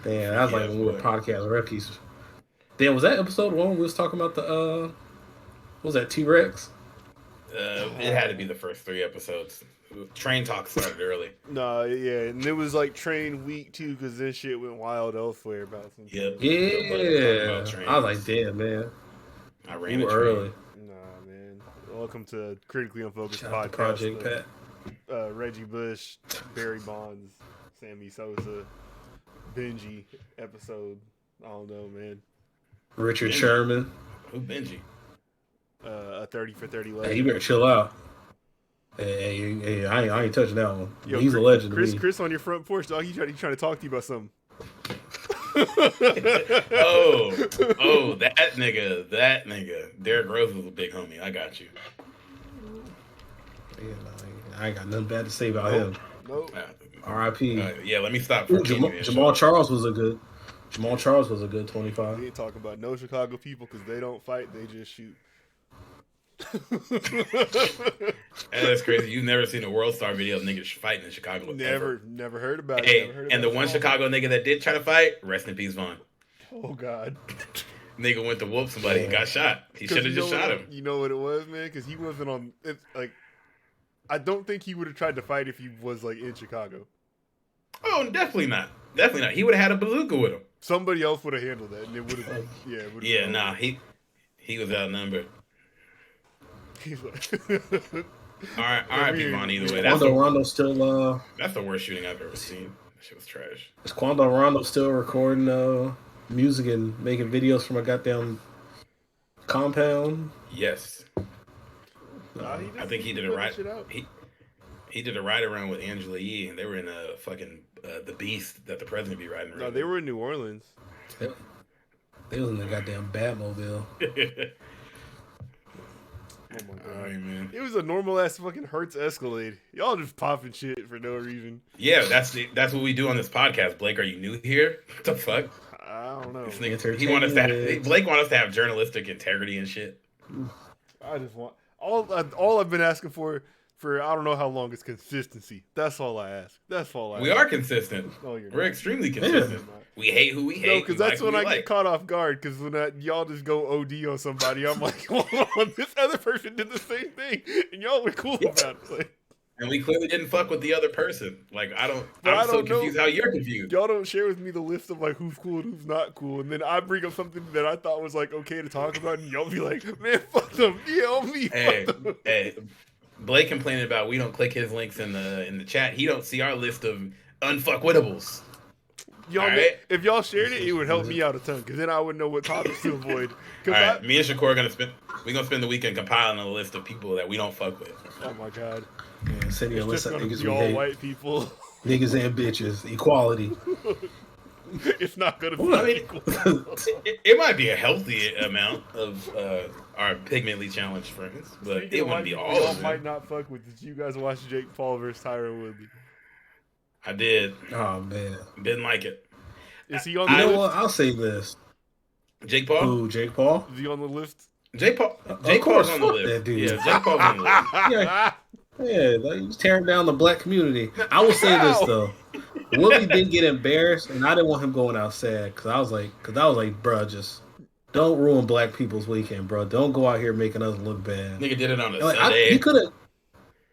Damn, that was like when we were podcast rookies. Damn, was that episode one we was talking about the what was that, T-Rex? It had to be the first 3 episodes. Train talk started early. Nah, yeah, and it was like train week too, because this shit went wild elsewhere about some. Yep. Yeah, I was like, damn, man. I ran early. Nah, man. Welcome to Critically Unfocused Shout out podcast. to Project Pat. Reggie Bush, Barry Bonds, Sammy Sosa, Benji episode. I don't know, man. Richard Sherman. Who Benji? A 30 for 30 Hey, legend. you better chill out. Hey, I ain't touching that one. Yo, He's a legend to me. Chris on your front porch, dog. He trying to talk to you about something. oh, that nigga. Derrick Rose was a big homie. I got you. Yeah, no, I ain't got nothing bad to say about him. Nope. R.I.P. Yeah, let me stop. Jamal Charles was a good 25. We ain't talking about no Chicago people because they don't fight, they just shoot. That's crazy. You've never seen a World Star video of niggas fighting in Chicago. Never heard about it. Hey, never heard and the one Chicago nigga that did try to fight, rest in peace, Vaughn. Oh God. Nigga went to whoop somebody and got shot. He should have just shot him. You know what it was, man? Because he wasn't on. It's like, I don't think he would have tried to fight if he was like in Chicago. Oh, definitely not. Definitely not. He would have had a bazooka with him. Somebody else would have handled that, and it would have. Yeah, nah. He was outnumbered. He's like, All right, Vaughn. Either way, Quando Rondo still that's the worst shooting I've ever seen. That shit was trash. Is Quando Rondo still recording music and making videos from a goddamn compound? Yes. I think he did a ride. He did a ride around with Angela Yee, and they were in a fucking the Beast that the president be riding around. No, they were in New Orleans. They was in the goddamn Batmobile. Oh my God. All right, man. It was a normal ass fucking Hertz Escalade. Y'all just popping shit for no reason. Yeah, that's what we do on this podcast. Blake, are you new here? What the fuck? I don't know. This nigga, Blake want us to have journalistic integrity and shit. I just want all I've been asking for I don't know how long is consistency. That's all I ask. That's all I. We are consistent. No, you're We're not. extremely consistent. We hate who we hate. No, because that's when I like. get caught off guard. Because when y'all just go OD on somebody, I'm like, hold on, this other person did the same thing, and y'all were cool about it. Like, and we clearly didn't fuck with the other person. Like I'm so don't confused know. how you're confused. Y'all don't share with me the list of like who's cool and who's not cool, and then I bring up something that I thought was like okay to talk about, and y'all be like, man, fuck them, me. Hey, Blake complaining about we don't click his links in the chat. He don't see our list of unfuckwittables. Y'all, right. If y'all shared it, it would help me out a ton, because then I would know what topics to avoid. All right, me and Shakur are gonna spend the weekend compiling a list of people that we don't fuck with. Oh my God. Yeah, send you a list of niggas we all hate. white people. Niggas and bitches. Equality. It's not gonna be equal. It might be a healthy amount of our pigmently challenged friends, but it wouldn't be all of them. Might not fuck with. Did you guys watch Jake Paul versus Tyron Woodley? I did. Oh man, didn't like it. Is he on the list? list? What? I'll say this. Jake Paul? Who? Jake Paul? Is he on the list? Jake Paul's on the list. That dude. Yeah, Jake Paul's on the list. Yeah, like he's tearing down the black community. I will say this though. Woodley did get embarrassed, and I didn't want him going out sad because I was like, bro, just don't ruin black people's weekend, bro. Don't go out here making us look bad. Nigga did it on a Sunday. He could have.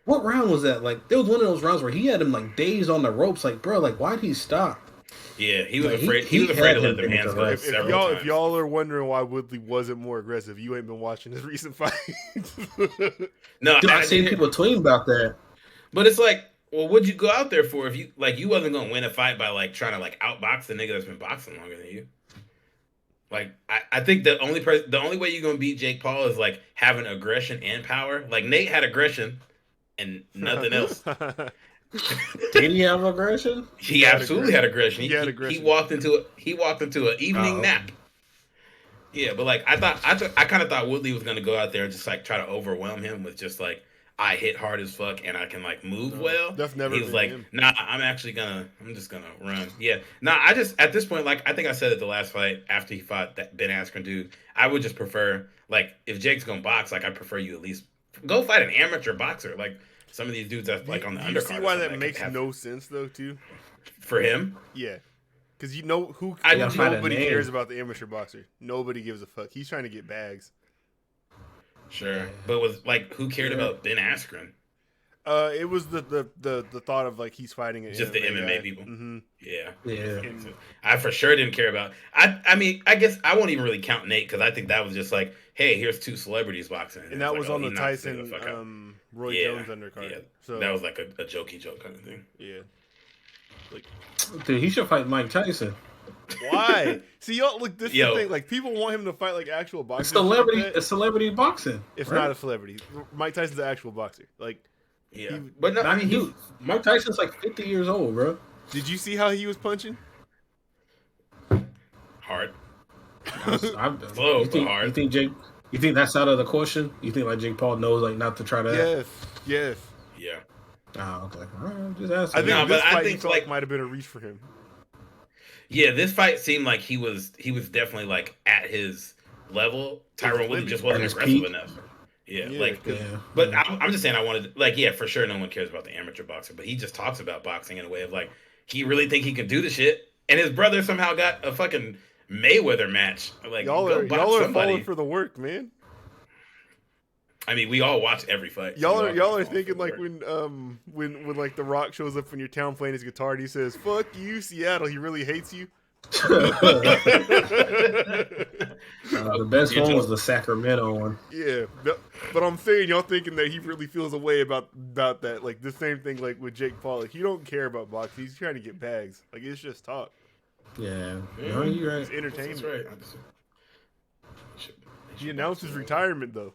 What round was that? Like, there was one of those rounds where he had him like days on the ropes. Like, bro, like why'd he stop? Yeah, he was afraid. He was afraid to let their hands go. If y'all are wondering why Woodley wasn't more aggressive, you ain't been watching his recent fights. No, dude, I've seen people tweet about that. But it's like, well, what'd you go out there for if you wasn't gonna win a fight by like trying to like outbox the nigga that's been boxing longer than you? Like, I think the only way you're gonna beat Jake Paul is like having aggression and power. Like Nate had aggression and nothing else. Did he have aggression? He absolutely had aggression. He had aggression. He walked into an evening nap. Yeah, but like I kind of thought Woodley was gonna go out there and just like try to overwhelm him with just like I hit hard as fuck and I can like move well. That's never. He was like, him. Nah, I'm just gonna run. Yeah, nah. I just at this point, like I think I said it the last fight after he fought that Ben Askren dude. I would just prefer like if Jake's gonna box, like I prefer you at least go fight an amateur boxer. Like some of these dudes that's like on the undercard. You see why that makes no sense though, too? For him? Yeah. Because you know who? I gotta find a Nobody name. cares about the amateur boxer. Nobody gives a fuck. He's trying to get bags. Sure, but was like, who cared about Ben Askren? It was the thought of like he's fighting an Just the MMA guy. people. Mm-hmm. Yeah. Yeah. I for sure didn't care about. I mean, I guess I won't even really count Nate because I think that was just like, hey, here's two celebrities boxing, And that was like, on he the knocks the Tyson fuck out. Roy Yeah, Jones undercard. yeah. So That was like a jokey joke kind of thing. yeah. Like, Dude, he should fight Mike Tyson. why? See, y'all look. This is Yo. the thing. Like, people want him to fight like actual boxers. Celebrity, Like it's celebrity boxing. it's right? not a celebrity. Mike Tyson's an actual boxer. Like, Yeah, He- but no, I mean, Dude, Mike Tyson's like 50 years old, bro. did you see how he was punching? hard. Slow, but hard. You think that's out of the question? You think like Jake Paul knows like not to try to? Yes. Yeah, Oh, okay. All right, just asking. I think No, this but I fight think, felt like- might have been a reach for him. yeah. This fight seemed like he was definitely like at his level. Tyron Woodley just wasn't At his aggressive peak. enough. Yeah, Yeah, like. 'cause- Yeah. But I'm just saying, I wanted, like, yeah, for sure, no one cares about the amateur boxer, but he just talks about boxing in a way of like, he really think he can do the shit, and his brother somehow got a fucking Mayweather match. Like, Y'all go are box somebody. falling for the work, man. I mean, we all watch every fight. Y'all are falling thinking for like the when like The Rock shows up in your town playing his guitar and he says "fuck you, Seattle." He really hates you. The best one was the Sacramento one. Yeah, but I'm saying y'all thinking that he really feels a way about that. Like the same thing like with Jake Paul. Like, he don't care about boxing. He's trying to get bags. Like, it's just talk. Yeah. No, you're right. It's entertainment. That's right. He announced his retirement though,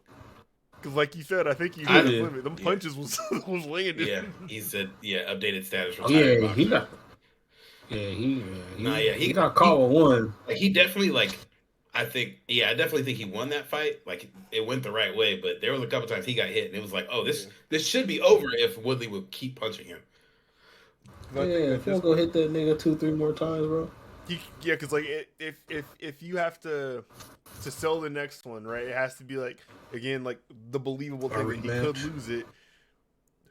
because like you said, I think he I hit his did. limit. Them punches was landing. Yeah, he said, updated status. Yeah, retired he boxer. got. He got caught with one. Like, he definitely, like, I definitely think he won that fight. Like, it went the right way, but there was a couple times he got hit, and it was like, oh, this should be over if Woodley would keep punching him. I think Yeah, that if you don't go hit that nigga 2-3 more times, bro. Yeah, because like if you have to sell the next one, right, it has to be like, again, like the believable thing that he could rematch. lose it.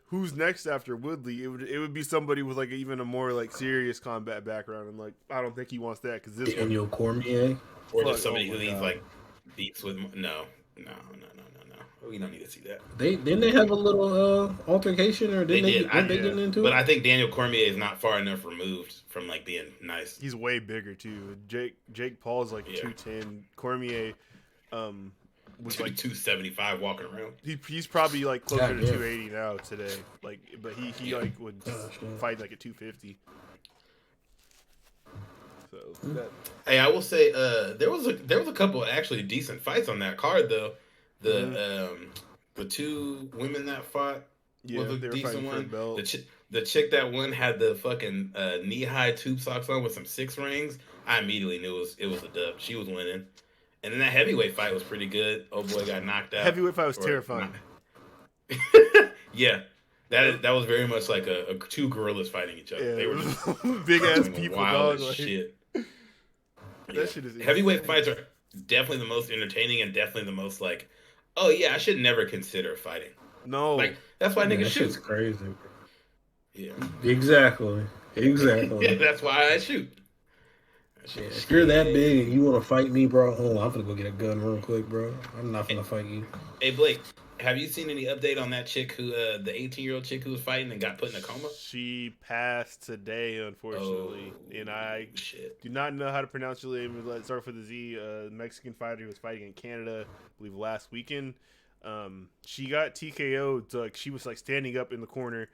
Who's next after Woodley? It would be somebody with like even a more like serious combat background, and like I don't think he wants that because this one, Daniel Cormier. Or Fuck, just somebody oh who my he's, God. like, beats with... No. We don't need to see that. Didn't they have a little altercation or They didn't did. they, weren't they getting into But it? I think Daniel Cormier is not far enough removed from, like, being nice. he's way bigger too. Jake Paul's like Yeah. 210. Cormier, was like 275 walking around. he's probably like closer God to damn. 280 now today. Like, but he like would fight like at 250. So that. Hey, I will say, there was a couple actually decent fights on that card though. The two women that fought Yeah, was a they were decent fighting for one. the belt. The chick that won had the fucking knee high tube socks on with some 6 rings. I immediately knew it was a dub. She was winning. And then that heavyweight fight was pretty good. Oh boy, got knocked out. Heavyweight fight was Or terrifying. Yeah, that was very much like a two gorillas fighting each other. Yeah, They were just big ass fucking people, wild dog. as Like, shit. that shit is Heavyweight insane. fights are definitely the most entertaining and definitely the most like, oh yeah, I should never consider fighting. No, Like, that's why Yeah, niggas that shit's shoot. crazy. Yeah. Exactly. Yeah, that's why I shoot. Yeah, if you're that big and you want to fight me, bro, hold on, I'm gonna go get a gun real quick, bro. I'm not gonna fight you. Hey Blake, have you seen any update on that chick who, the 18-year-old chick who was fighting and got put in a coma? she passed today, unfortunately, and I Shit. do not know how to pronounce her name. Let's start with a Z. Mexican fighter who was fighting in Canada, I believe last weekend. She got TKO'd. Like, she was like standing up in the corner,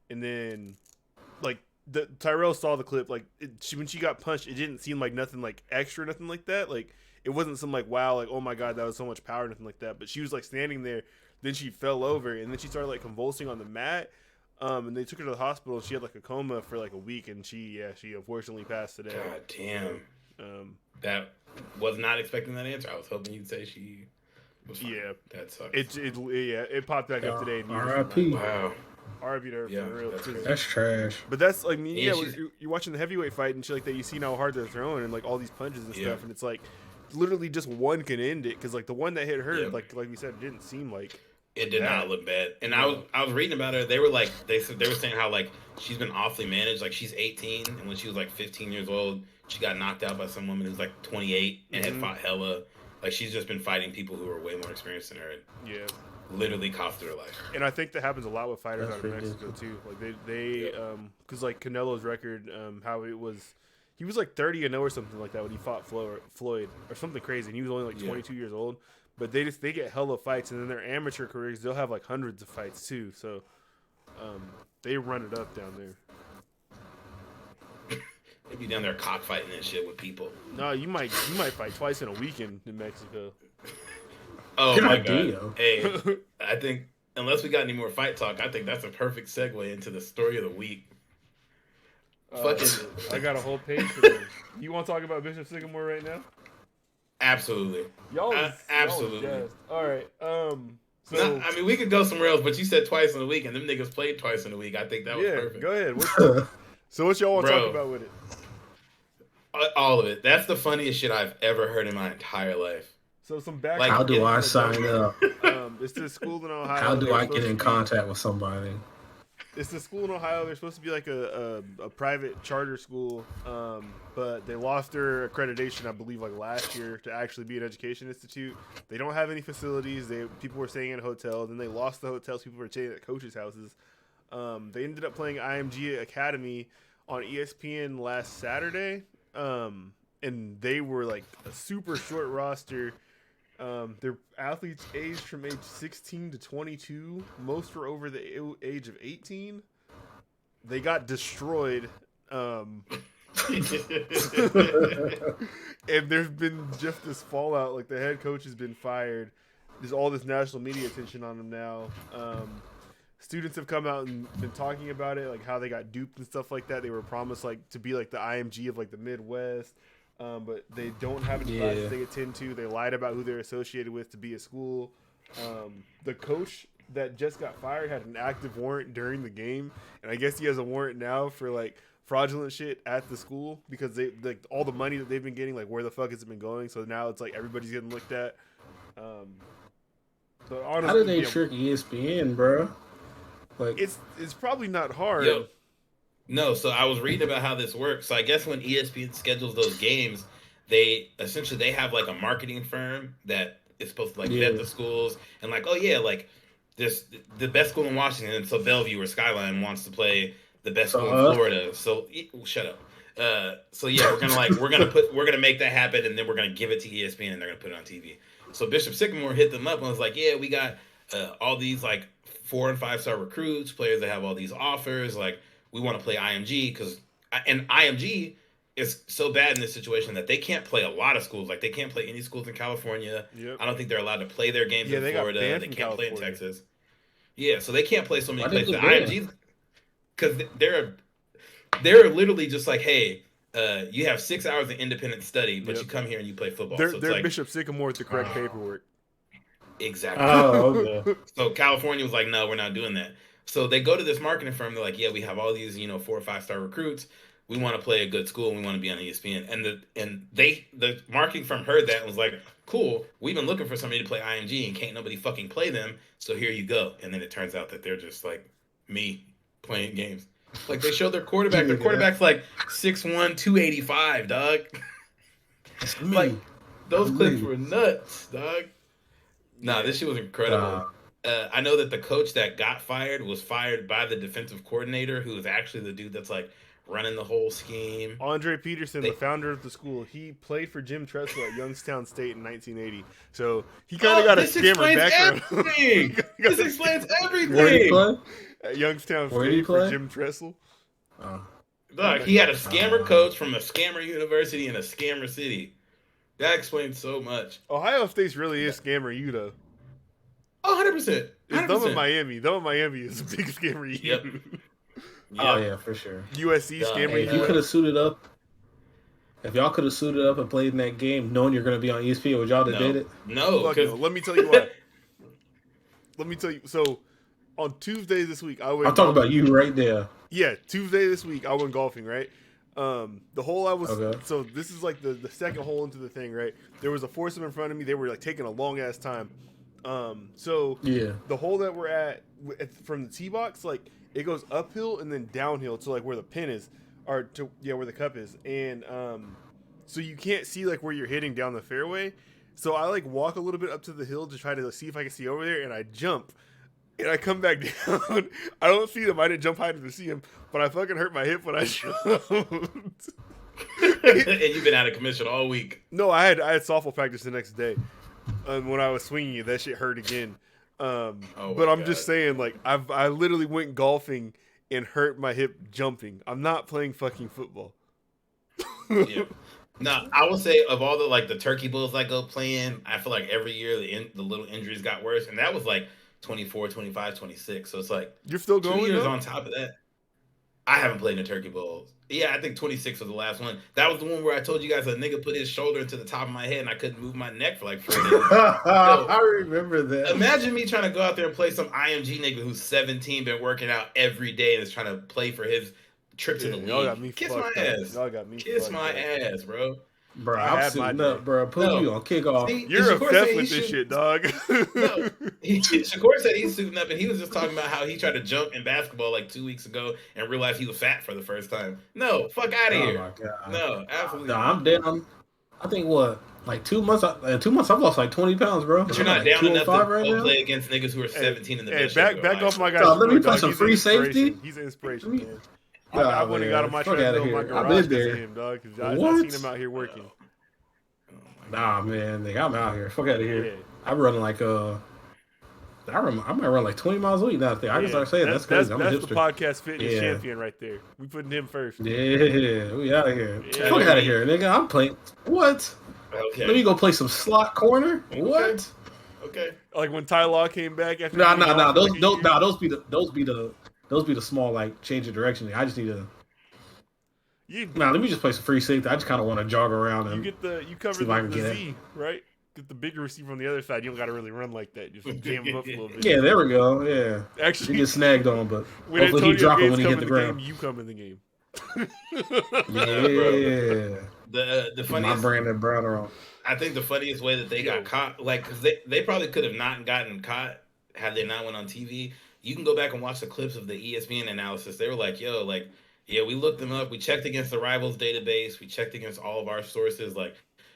and then like Tyrell saw the clip. Like, when she got punched, it didn't seem like nothing like extra, nothing like that. Like, it wasn't some like wow, like oh my god, that was so much power, nothing like that. But she was like standing there. Then she fell over, and then she started like convulsing on the mat. And they took her to the hospital. She had like a coma for like a week, and she unfortunately passed today. God damn. That Was not expecting that answer. I was hoping you'd say she was fine. Yeah. That sucks. it popped back up today. R.I.P. Wow. R.I.P. to her Yeah, for real. that's too. crazy. That's trash. But that's like, I mean, Yeah, yeah, she's- you're watching the heavyweight fight and shit like that. You see how hard they're throwing and like all these punches and Yeah. stuff, and it's like literally just one can end it because like the one that hit her, Yeah. like we said, it didn't seem like. It did Yeah. not look bad. And I was reading about her. They were like they were saying how like she's been awfully managed. Like, she's 18, and when she was like 15 years old, She got knocked out by some woman who's like 28 and had fought hella. Like she's just been fighting people who are way more experienced than her. And Yeah. literally cost her life. And I think that happens a lot with fighters out of Mexico too. Like they because like Canelo's record, how it was, he was like 30-0 or something like that when he fought Floyd or something crazy, and he was only like 22 years old. But they get hella fights, and in their amateur careers, they'll have like hundreds of fights too. So they run it up down there. They be down there cockfighting and shit with people. No, you might fight twice in a weekend in Mexico. Oh my god! Hey, I think unless we got any more fight talk, I think that's a perfect segue into the story of the week. I got a whole page for this. You want to talk about Bishop Sycamore right now? Absolutely. Absolutely. All right. So I mean, we could go somewhere else, but you said twice in a week, and them niggas played twice in a week. I think that was perfect. Go ahead. So what y'all want to talk about with it? All of it. That's the funniest shit I've ever heard in my entire life. So some back. Like, how do I sign up? It's this school in Ohio. How do I get in contact with somebody? It's the school in Ohio. They're supposed to be like a private charter school, but they lost their accreditation, I believe, like last year to actually be an education institute. They don't have any facilities. People were staying in hotels, and they lost the hotels. People were staying at coaches' houses. They ended up playing IMG Academy on ESPN last Saturday, and they were like a super short roster. Their athletes aged from age 16 to 22. Most were over the age of 18. They got destroyed. And there's been just this fallout. Like the head coach has been fired. There's all this national media attention on him now. Students have come out and been talking about it, like how they got duped and stuff like that. They were promised like to be like the IMG of like the Midwest. But they don't have any classes they attend to. They lied about who they're associated with to be a school. The coach that just got fired had an active warrant during the game, and I guess he has a warrant now for like fraudulent shit at the school because they like all the money that they've been getting. Like where the fuck has it been going? So now it's like everybody's getting looked at. So honestly, how did they trick ESPN, bro? Like it's probably not hard. Yo. No, so I was reading about how this works. So I guess when ESPN schedules those games, they have like a marketing firm that is supposed to like vet the schools and like, oh yeah, like this the best school in Washington, and so Bellevue or Skyline wants to play the best school in Florida. So shut up. So yeah, we're gonna make that happen, and then we're gonna give it to ESPN, and they're gonna put it on TV. So Bishop Sycamore hit them up and was like, yeah, we got all these like 4- and 5-star recruits, players that have all these offers, like. We want to play IMG and IMG is so bad in this situation that they can't play a lot of schools. Like they can't play any schools in California. Yep. I don't think they're allowed to play their games in Florida. They can't play in Texas. Yeah, so they can't play so many places. IMG because they're literally just like, hey, you have 6 hours of independent study, but you come here and you play football. They're like, Bishop Sycamore with the correct paperwork. Exactly. Oh, okay. So California was like, no, we're not doing that. So they go to this marketing firm. They're like, yeah, we have all these, 4- or 5-star recruits. We want to play a good school. And we want to be on ESPN. And the marketing firm heard that and was like, cool. We've been looking for somebody to play IMG and can't nobody fucking play them. So here you go. And then it turns out that they're just like me playing games. Like they show their quarterback. Their quarterback's like 6'1", 285, dog. Like those clips were nuts, dog. Nah, this shit was incredible. I know that the coach that got fired was fired by the defensive coordinator, who is actually the dude that's like running the whole scheme. Andre Peterson, the founder of the school, he played for Jim Tressel at Youngstown State in 1980. So he kind of got a scammer background. This explains everything. Where did he play? At Youngstown State for Jim Tressel. Dog, he had a scammer coach from a scammer university in a scammer city. That explains so much. Ohio State really is scammer U, though. Oh, 100%. It's dumb in Miami. Dumb in Miami is a big scammer U. Yep. Oh, yeah, for sure. USC scammer U. If you could have suited up, if y'all could have suited up and played in that game knowing you're going to be on ESPN, would y'all have did it? No. Let me tell you why. So, on Tuesday this week, I'm talking about you right there. Yeah, Tuesday this week, I went golfing, right? The hole I was so this is like the second hole into the thing, right? There was a foursome in front of me. They were like taking a long ass time. The hole that we're at from the tee box, like it goes uphill and then downhill to like where the pin is. or where the cup is, and so you can't see like where you're hitting down the fairway. So I like walk a little bit up to the hill to try to see if I can see over there, and I jump, and I come back down. I don't see them. I didn't jump high enough to see them, but I fucking hurt my hip when I jumped. And you've been out of commission all week. No, I had softball practice the next day. When I was swinging it, that shit hurt again. But I'm just saying, like, I literally went golfing and hurt my hip jumping. I'm not playing fucking football. Yeah. Now, I will say of all the turkey bulls I go playing, I feel like every year the little injuries got worse, and that was like 24, 25, 26. So it's like you're still going 2 years though? on top of that. I haven't played in the turkey bowls. Yeah, I think 26 was the last one. That was the one where I told you guys a nigga put his shoulder into the top of my head and I couldn't move my neck for like 4 days. I remember that. Imagine me trying to go out there and play some IMG nigga who's 17, been working out every day and is trying to play for his trip to the league. Y'all got me Kiss my ass. Y'all got me. Kiss my ass, bro. Bro, I'm suiting up, bro. Put me on kickoff. See, you're obsessed with this shit, dog. No, Shakur said he's suiting up, and he was just talking about how he tried to jump in basketball like 2 weeks ago and realized he was fat for the first time. No, fuck out of here. My God. No, absolutely. No, I'm down. I think like 2 months. In 2 months, I've lost like 20 pounds, bro. But you're not like down enough to right go play against niggas who are 17 in the best. Back off my guy. So, let me play some free safety. He's an inspiration, man. I wouldn't have got on my treadmill in my garage I've been there. him, dog. Because I've seen him out here working. Nah, man, nigga, I'm out here. Fuck out of here. Yeah. I'm running like I might run like 20 miles a week now. I just start saying that's crazy. That's the podcast fitness champion right there. We putting him first. Yeah, we out of here. Yeah. Fuck out of here, nigga. I'm playing. What? Okay. Let me go play some slot corner. What? Okay. Like when Ty Law came back after. Nah. Those be the small like change of direction. I just need to. Let me just play some free safety. I just kind of want to jog around and you cover the Z, right? Get the bigger receiver on the other side. You don't got to really run like that. Just jam him up a little bit. Yeah, there we go. Yeah, actually, you get snagged on, but when hopefully he drop it when he hit the ground. You come in the game. Yeah. The funniest. My Brandon Browner on. I think the funniest way that they got caught, like, because they probably could have not gotten caught had they not went on TV. You can go back and watch the clips of the ESPN analysis. They were like, yo, like, yeah, we looked them up. We checked against the Rivals database. We checked against all of our sources. Like,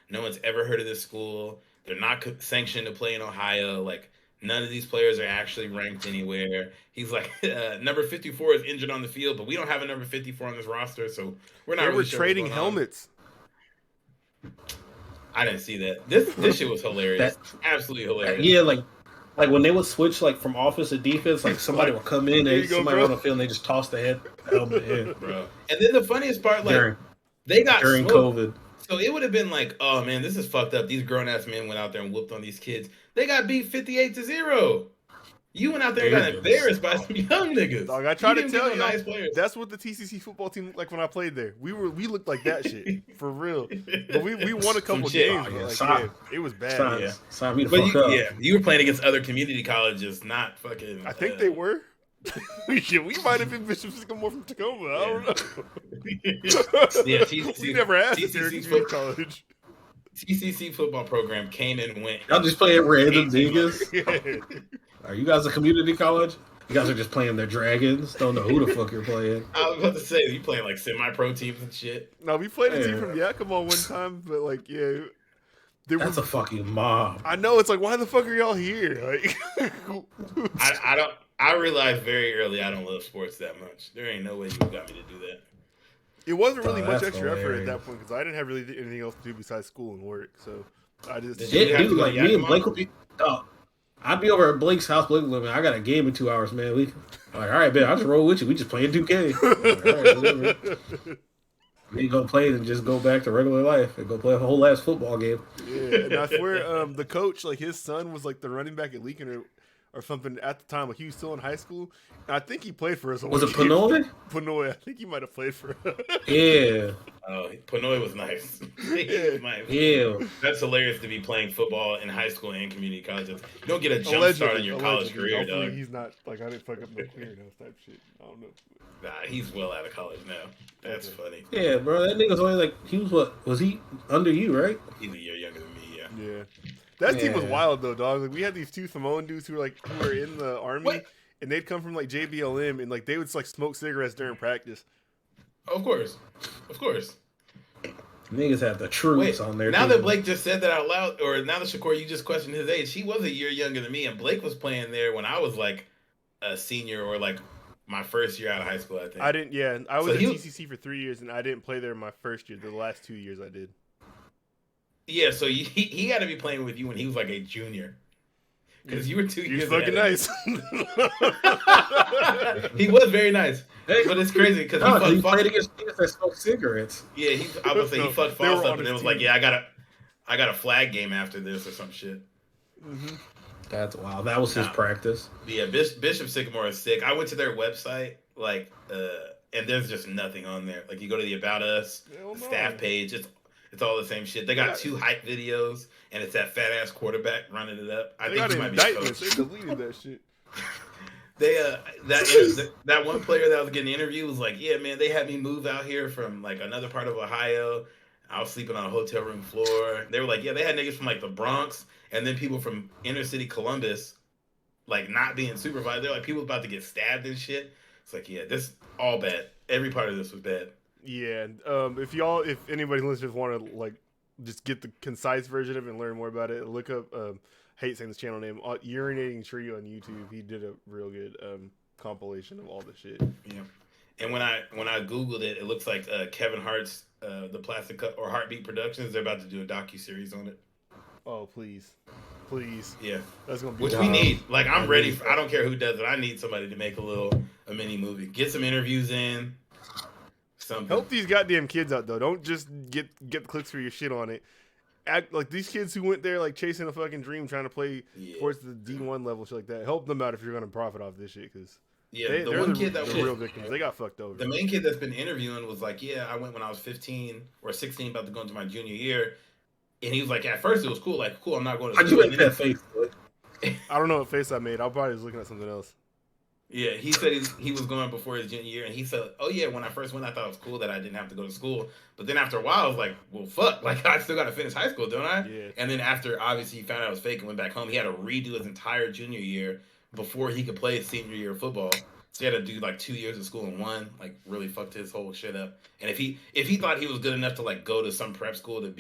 no one's ever heard of this school. They're not sanctioned to play in Ohio. Like, none of these players are actually ranked anywhere. He's like, number 54 is injured on the field, but we don't have a number 54 on this roster, so we're not really sure trading helmets. I didn't see that. This shit was hilarious. Absolutely hilarious. Yeah, like when they would switch like from offense to defense, like somebody would come in and somebody on the field and they just toss the helmet in, bro. And then the funniest part, like they got during smoked. COVID. So it would have been like, oh man, this is fucked up. These grown ass men went out there and whooped on these kids. They got beat 58-0. You went out there and got embarrassed by some young niggas. Dog, I tried to tell you, nice players. That's what the TCC football team looked like when I played there. We looked like that shit for real. But we won a couple games. It was bad. Sign me the fuck up. Yeah, you were playing against other community colleges, not fucking. I think they were. Shit, we might have been Bishop Sycamore from Tacoma. I don't know. Yeah, we never asked TCC college. TCC football program came and went. Y'all just playing random niggas. Are you guys a community college? You guys are just playing their dragons. Don't know who the fuck you're playing. I was about to say you playing like semi-pro teams and shit. No, we played a team from Yakima one time, but like that's a fucking mob. I know. It's like, why the fuck are y'all here? Like, I realized very early I don't love sports that much. There ain't no way you got me to do that. It wasn't really much extra effort at that point because I didn't have really anything else to do besides school and work. So I just like me and Blake would be. I'd be over at Blake's house. Blake living. I got a game in 2 hours, man. We like, all right, man. I just roll with you. We just playing 2K. Like, all right, we go play and just go back to regular life and go play a whole last football game. Yeah, and I swear, the coach, like his son, was like the running back at Lincoln or something at the time. Like he was still in high school. And I think he played for us. Was it Pinoy? Pinoy. I think he might have played for us. Yeah. Oh, Pinoy was nice. Yeah. That's hilarious to be playing football in high school and community colleges. You don't get a jump start in your college career, though. He's not like I didn't fuck up no clearinghouse type shit. I don't know. Nah, he's well out of college now. That's funny. Yeah, bro. That nigga's only like he was was he under you, right? He's a year younger than me. Yeah. Yeah. That team was wild though, dog. Like we had these two Samoan dudes who were in the army. And they'd come from like JBLM and like they would like smoke cigarettes during practice. Of course. Niggas have the troops on there. Now that Blake just said that out loud, or now that Shakur, you just questioned his age, he was a year younger than me, and Blake was playing there when I was like a senior or like my first year out of high school, I think. I didn't, yeah. I was at TCC for 3 years, and I didn't play there my first year. The last 2 years I did. Yeah, so he had to be playing with you when he was like a junior. Because you were 2 years fucking nice. He was very nice. But it's crazy because he played against niggas that smoked cigarettes. Yeah, I would say he fucked false up and it was like, yeah, I got a flag game after this or some shit. Mm-hmm. That's wild. That was his practice. Yeah, Bishop Sycamore is sick. I went to their website, like, and there's just nothing on there. Like, you go to the About Us staff page, it's all the same shit. They got 2 hype videos, and it's that fat ass quarterback running it up. I think he might be coach. They deleted that shit. That one player that was getting interviewed was like, yeah, man, they had me move out here from like another part of Ohio. I was sleeping on a hotel room floor. They were like, yeah, they had niggas from like the Bronx and then people from inner city Columbus, like not being supervised. They're like, people about to get stabbed and shit. It's like, yeah, this all bad. Every part of this was bad. Yeah. If anybody listeners want to like just get the concise version of it and learn more about it, look up. Hate saying this channel name, Urinating Tree on YouTube. He did a real good compilation of all the shit. Yeah, and when I googled it, it looks like Kevin Hart's the Plastic Cup or Heartbeat Productions. They're about to do a docu-series on it. Oh please. Yeah, that's gonna be which we need. Like I'm ready. I don't care who does it. I need somebody to make a mini movie. Get some interviews in. Something. Help these goddamn kids out though. Don't just get the clicks for your shit on it. Act like these kids who went there like chasing a fucking dream trying to play towards the D1 level, shit like that. Help them out if you're gonna profit off this shit, because they're the real victims. They got fucked over. The main kid that's been interviewing was like, yeah, I went when I was 15 or 16, about to go into my junior year, and he was like, at first it was cool, like cool, I'm not going to school. I that face. I don't know what face I made. I probably was looking at something else. Yeah, he said he was going before his junior year, and he said, oh yeah, when I first went, I thought it was cool that I didn't have to go to school. But then after a while, I was like, well, fuck, like I still got to finish high school, don't I? Yeah. And then after, obviously, he found out it was fake and went back home. He had to redo his entire junior year before he could play his senior year of football. So he had to do like 2 years of school in one, like really fucked his whole shit up. And if he thought he was good enough to like go to some prep school to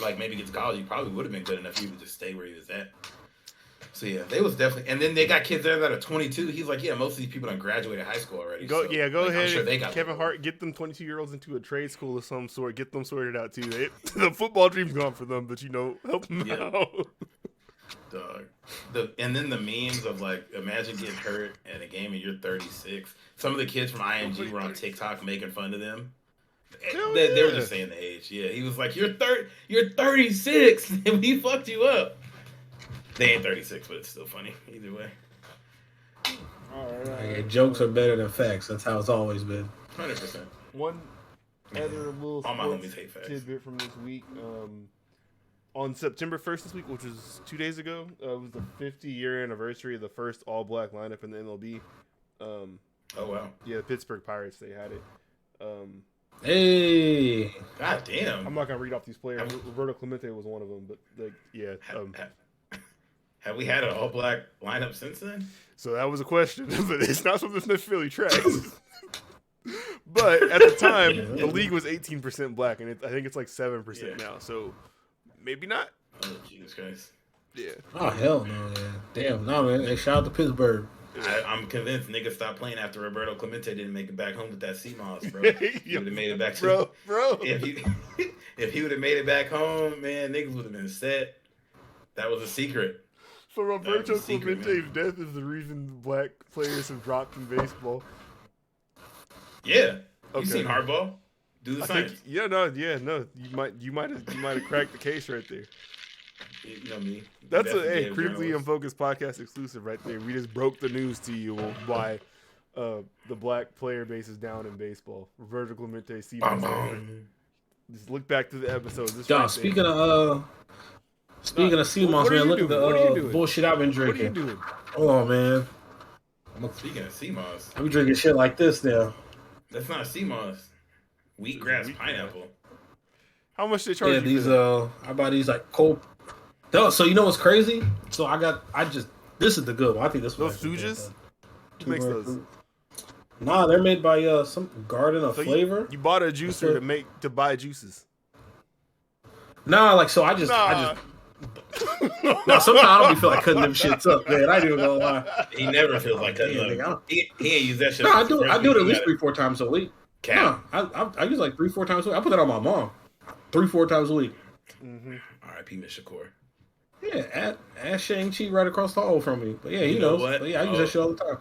like maybe get to college, he probably would have been good enough if he would just stay where he was at. So yeah, they was definitely, and then they got kids there that are 22. He's like, yeah, most of these people done graduated high school already. Go like, ahead. I'm sure they got Kevin Hart, get them 22-year-olds into a trade school of some sort. Get them sorted out too. The football dream's gone for them, but help them out. Dog. And then the memes of like, imagine getting hurt at a game and you're 36. Some of the kids from IMG were on TikTok making fun of them. They were just saying the age. Yeah, he was like, you're 36, and we fucked you up. They ain't 36, but it's still funny either way. All right. Jokes are better than facts. That's how it's always been. 100%. One other little all my homies hate facts. Tidbit from this week. On September 1st this week, which was 2 days ago, it was the 50-year anniversary of the first all-black lineup in the MLB. Oh wow! Yeah, the Pittsburgh Pirates. They had it. Hey! God damn! I'm not gonna read off these players. Roberto Clemente was one of them, but like, yeah. Have we had an all-black lineup since then? So that was a question, but it's not something that's necessarily tracks. But at the time, the league was 18% black, and I think it's like 7% now. So maybe not. Oh Jesus Christ! Yeah. Oh hell no, man! Damn, no man. Hey, shout out to Pittsburgh. I'm convinced niggas stopped playing after Roberto Clemente didn't make it back home with that CMOS, bro. He would have made it back to bro. If he would have made it back home, man, niggas would have been set. That was a secret. So Roberto Clemente's death is the reason black players have dropped in baseball. Yeah. Okay. You seen Hardball? Do the science. No. You might have cracked the case right there. You know me. That's a Critically Unfocused podcast exclusive right there. We just broke the news to you why the black player base is down in baseball. Roberto Clemente, just look back to the episode. Speaking of CMOS, man, look at the bullshit I've been drinking. What are you doing? Hold on, man. Speaking of CMOS, I'm drinking shit like this now. That's not CMOS. Wheatgrass pineapple. How much they charge you? These I buy these like cold. So you know what's crazy? So this is the good one. I think this those Fuges. Who makes those? Nah, they're made by some Garden of So Flavor. you bought a juicer to buy juices. Nah, like so I just now sometimes I don't be feel like cutting them shits up, man. I ain't even gonna lie. He never feels like cutting up. He ain't use that shit. No, I do it at least 3-4 times a week. Cap. No, I use like 3-4 times a week. I put that on my mom. 3-4 times a week. R.I.P. Miss Shakur. Yeah, ask Shang-Chi right across the hall from me. But yeah, he knows. What? But yeah, I use that shit all the time.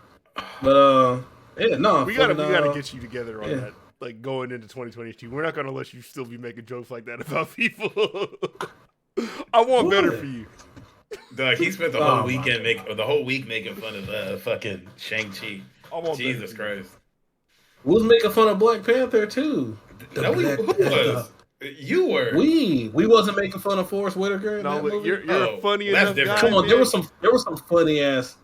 But yeah, no, we gotta get you together on that. Like going into 2022, we're not gonna let you still be making jokes like that about people. I want better for you. Dog, he spent the whole weekend making fun of fucking Shang-Chi. Jesus Christ. We was making fun of Black Panther too. No, who was? You were. We wasn't making fun of Forrest Whitaker in that movie. You're funny enough guy. Come on, man. there was some funny ass.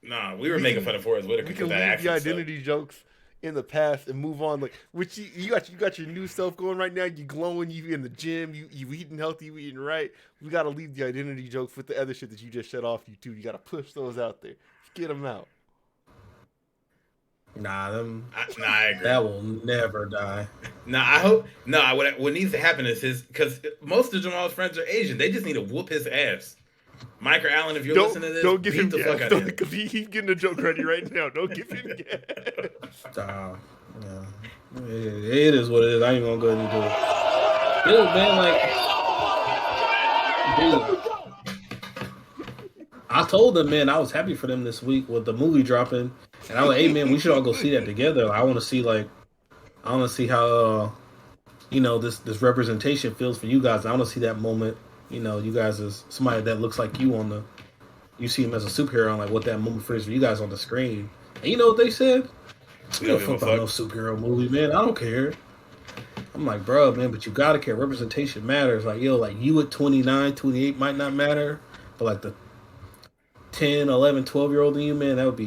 Nah, we were making fun of Forrest Whitaker. We can leave the identity jokes in the past and move on. Like, which you got your new self going right now. You glowing. You in the gym. You eating healthy. You eating right. We got to leave the identity jokes with the other shit that you just shut off. You got to push those out there. Get them out. Nah, I agree. That will never die. I hope. What needs to happen is because most of Jamal's friends are Asian. They just need to whoop his ass. Mike or Allen, if you're listening to this, don't give him the fuck out of him. Because he's getting a joke ready right now. Don't give him gas. Yeah. It is what it is. I ain't gonna go ahead and do it. It was man, like, dude. I told them, man, I was happy for them this week with the movie dropping, and I was like, hey, man, we should all go see that together. I want to see how this representation feels for you guys. I want to see that moment. You know, you guys as somebody that looks like you you see him as a superhero, and like what that moment feels for you guys on the screen. And you know what they said? We don't fuck about no superhero movie, man. I don't care. I'm like, bro, man, but you gotta care. Representation matters. Like, like you at 29, 28 might not matter, but like the 10, 11, 12-year-old in you, man, that'd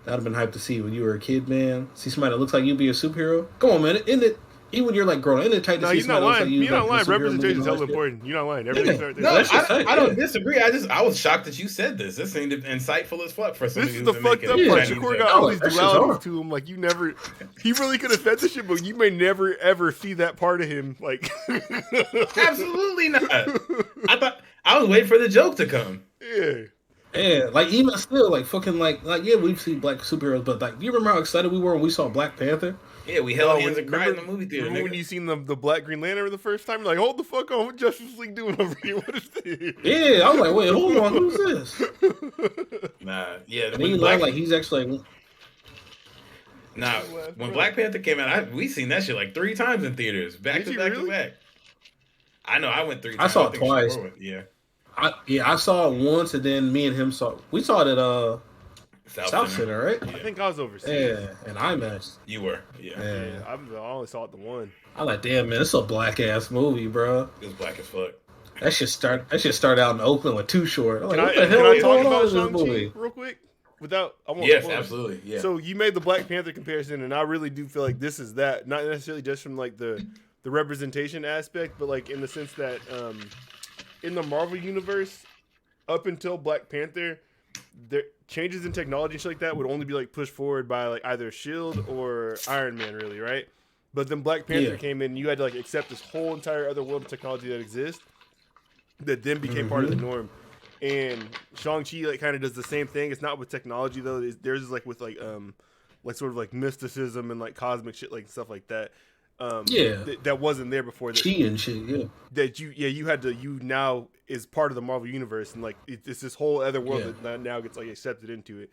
have been hyped to see when you were a kid, man. See somebody that looks like you be a superhero. Come on, man. Isn't it? Even when you're like growing, isn't it tight to see somebody that looks like you? You're not lying. Representation is hella important. You're not lying. Everything's right there. I don't disagree. I was shocked that you said this. This seemed insightful as fuck for somebody. This is the fucked up part. Shakur got all these dualities to him. Like, you never, he really could have said this shit, but you may never ever see that part of him. Like, absolutely not. I thought I was waiting for the joke to come. Yeah. Yeah, like even still, like fucking like yeah, we've seen black superheroes, but like, do you remember how excited we were when we saw Black Panther? Yeah, we held hands and cried in the movie theater. Remember when you seen the Black Green Lantern the first time? You're like, hold the fuck on, what Justice League doing over here? What is this? Yeah, I was like, wait, hold on, who's this? Yeah. And then you learn like he's actually when Black Panther came out, we seen that shit like 3 times in theaters, back to back. I know, I went 3 times. I saw it twice. Yeah. I saw it once, and then me and him we saw it at South Center, right? Yeah. I think I was overseas. Yeah, and IMAX. You were, yeah. I only saw it the one. I'm like, damn, man, it's a black ass movie, bro. It was black as fuck. That should start out in Oakland with Too Short. I'm like, can I talk about Shang-Chi real quick? Yes, absolutely. Yeah. So you made the Black Panther comparison, and I really do feel like this is that, not necessarily just from like the representation aspect, but like in the sense that in the Marvel universe, up until Black Panther, there changes in technology and shit like that would only be like pushed forward by like either Shield or Iron Man, really, right? But then Black Panther came in, and you had to like accept this whole entire other world of technology that exists, that then became part of the norm. And Shang-Chi like kind of does the same thing. It's not with technology though. Theirs is like with like sort of like mysticism and like cosmic shit, like stuff like that. That wasn't there before. Chi and shit, yeah. That you now is part of the Marvel universe, and like it's this whole other world that now gets like accepted into it.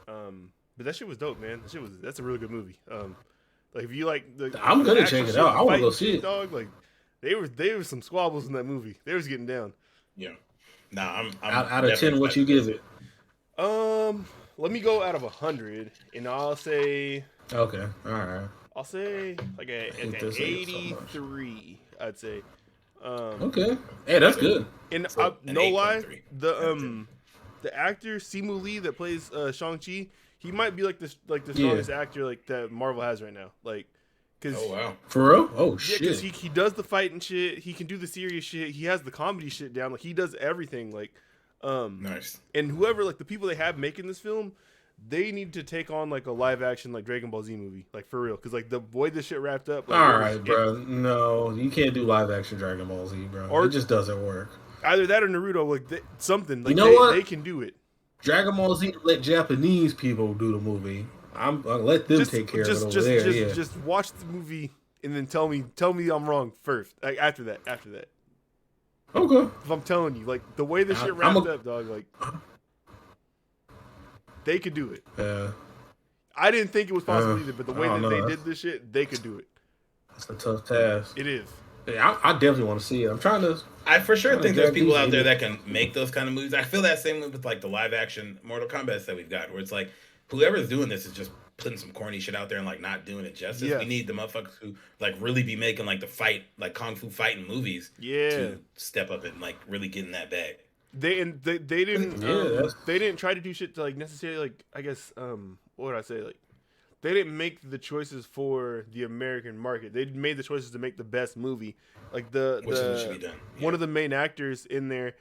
But that shit was dope, man. That's a really good movie. Like if you like I'm gonna check it out. I want to go see it. Dog, like there were some squabbles in that movie. They was getting down. Yeah. Nah, I'm out of 10. What you give it? Let me go out of 100, and I'll say. Okay. All right. I'll say like an 83. I'd say. Okay. Hey, that's good. And no lie, the actor Simu Lee that plays Shang-Chi, he might be like the strongest actor like that Marvel has right now. Like, cause for real? Oh shit! Because he does the fight and shit. He can do the serious shit. He has the comedy shit down. Like he does everything. Like, nice. And whoever like the people they have making this film, they need to take on like a live action like Dragon Ball Z movie, like for real, because like the way this shit wrapped up. Like, All right, bro. No, you can't do live action Dragon Ball Z, bro. Or- it just doesn't work. Either that or Naruto, like something. Like, You know what? They can do it. Dragon Ball Z let Japanese people do the movie. I'll let them take care of it over there. Just watch the movie and then tell me I'm wrong first. Like after that. Okay. If I'm telling you, like the way this shit wrapped up, dog, like they could do it. Yeah. I didn't think it was possible either, but the way that know. they did this shit, they could do it. It's a tough task. It is. Yeah, I definitely want to see it. I'm trying to. I for sure think there's people out there that can make those kind of movies. I feel that same with like the live action Mortal Kombat that we've got, where it's like whoever's doing this is just putting some corny shit out there and like not doing it justice. Yeah. We need the motherfuckers who like really be making like the fight, like kung fu fighting movies, to step up and like really get in that bag. They didn't try to do shit to like necessarily like I guess what would I say, like they didn't make the choices for the American market. They made the choices to make the best movie. Like which should be done. One of the main actors in there,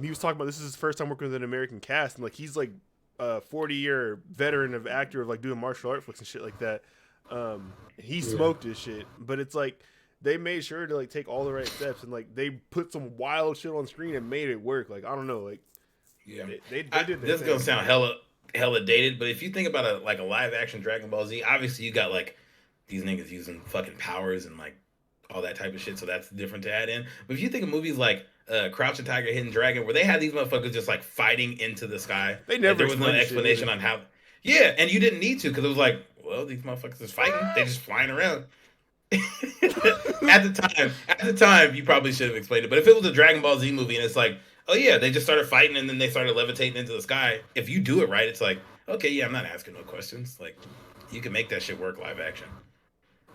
he was talking about this is his first time working with an American cast, and like he's like a 40-year veteran of actor of like doing martial art flicks and shit like that. He smoked his shit, but it's like they made sure to like take all the right steps and like they put some wild shit on screen and made it work. Like I don't know, like they did. This is gonna sound hella dated, but if you think about a live action Dragon Ball Z, obviously you got like these niggas using fucking powers and like all that type of shit, so that's different to add in. But if you think of movies like Crouching Tiger, Hidden Dragon, where they had these motherfuckers just like fighting into the sky, they never there was no explanation on how. Yeah, and you didn't need to because it was like, well, these motherfuckers is fighting, they just flying around. At the time, you probably should have explained it. But if it was a Dragon Ball Z movie and it's like, oh yeah, they just started fighting and then they started levitating into the sky. If you do it right, it's like, okay, yeah, I'm not asking no questions. Like, you can make that shit work live action.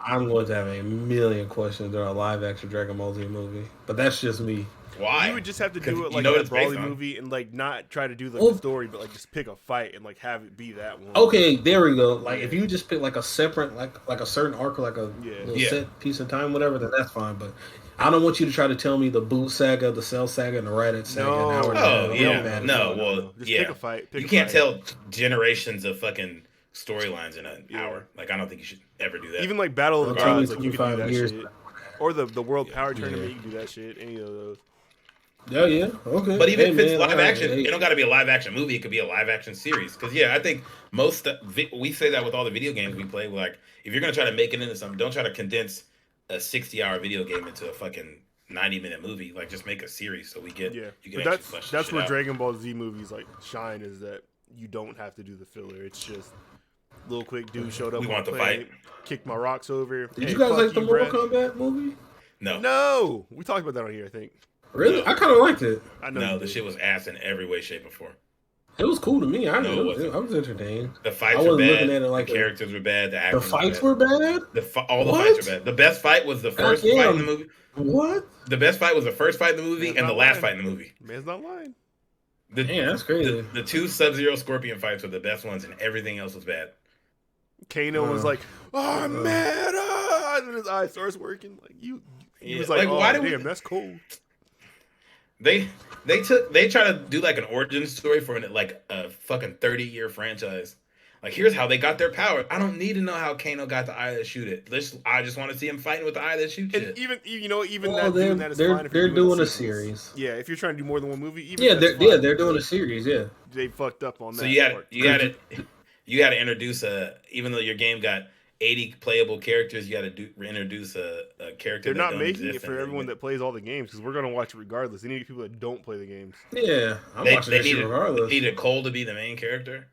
I'm going to have a million questions during a live action Dragon Ball Z movie, but that's just me. Why? You would just have to do it like a Broly movie and like not try to do like the story, but like just pick a fight and like have it be that one. Okay, there we go. Like if you just pick like a separate like a certain arc or like a set piece of time, whatever, then that's fine. But I don't want you to try to tell me the Boot Saga, the Cell Saga, and the Raditz Saga. Just pick a fight. You can't tell generations of fucking storylines in an hour. Like I don't think you should ever do that. Even like Battle of the Gods, like you can do that shit. Or the World Power Tournament, you can do that shit. Any of those. Yeah, okay. But even if it's live action, it don't got to be a live action movie. It could be a live action series. Because I think we say that with all the video games we play. Like, if you're gonna try to make it into something, don't try to condense a 60-hour video game into a fucking 90-minute movie. Like, just make a series so we get. Yeah, you can that's where Dragon Ball Z movies like shine, is that you don't have to do the filler. It's just little quick dude showed up. We want the fight. Kicked my rocks over. Did you guys like the Mortal Kombat movie? No, we talked about that on here, I think. Really? I kind of liked it. No, the shit was ass in every way, shape, or form. It was cool to me. I was entertained. The fights were bad. The characters were bad. The fights were bad? All the fights were bad. The best fight was the first fight in the movie. What? The best fight was the first fight in the movie and the last fight in the movie. Man's not lying. That's crazy. The two Sub-Zero Scorpion fights were the best ones, and everything else was bad. Kano was like, "Oh, I'm mad," and his eye starts working. Like he was like, "Oh, damn, that's cool." They try to do like an origin story for like a fucking 30-year franchise. Like, here's how they got their power. I don't need to know how Kano got the eye that shoot it. I just want to see him fighting with the eye that shoots it. Even that is fine. They're doing a series. Yeah, if you're trying to do more than one movie. They're doing a series. Yeah, they fucked up on that. So you had to introduce even though your game got 80 playable characters, you got to introduce a character. They're not making it for everyone that plays all the games because we're gonna watch it regardless. They need people that don't play the games. Yeah, I'm watching that shit regardless. They needed Cole to be the main character.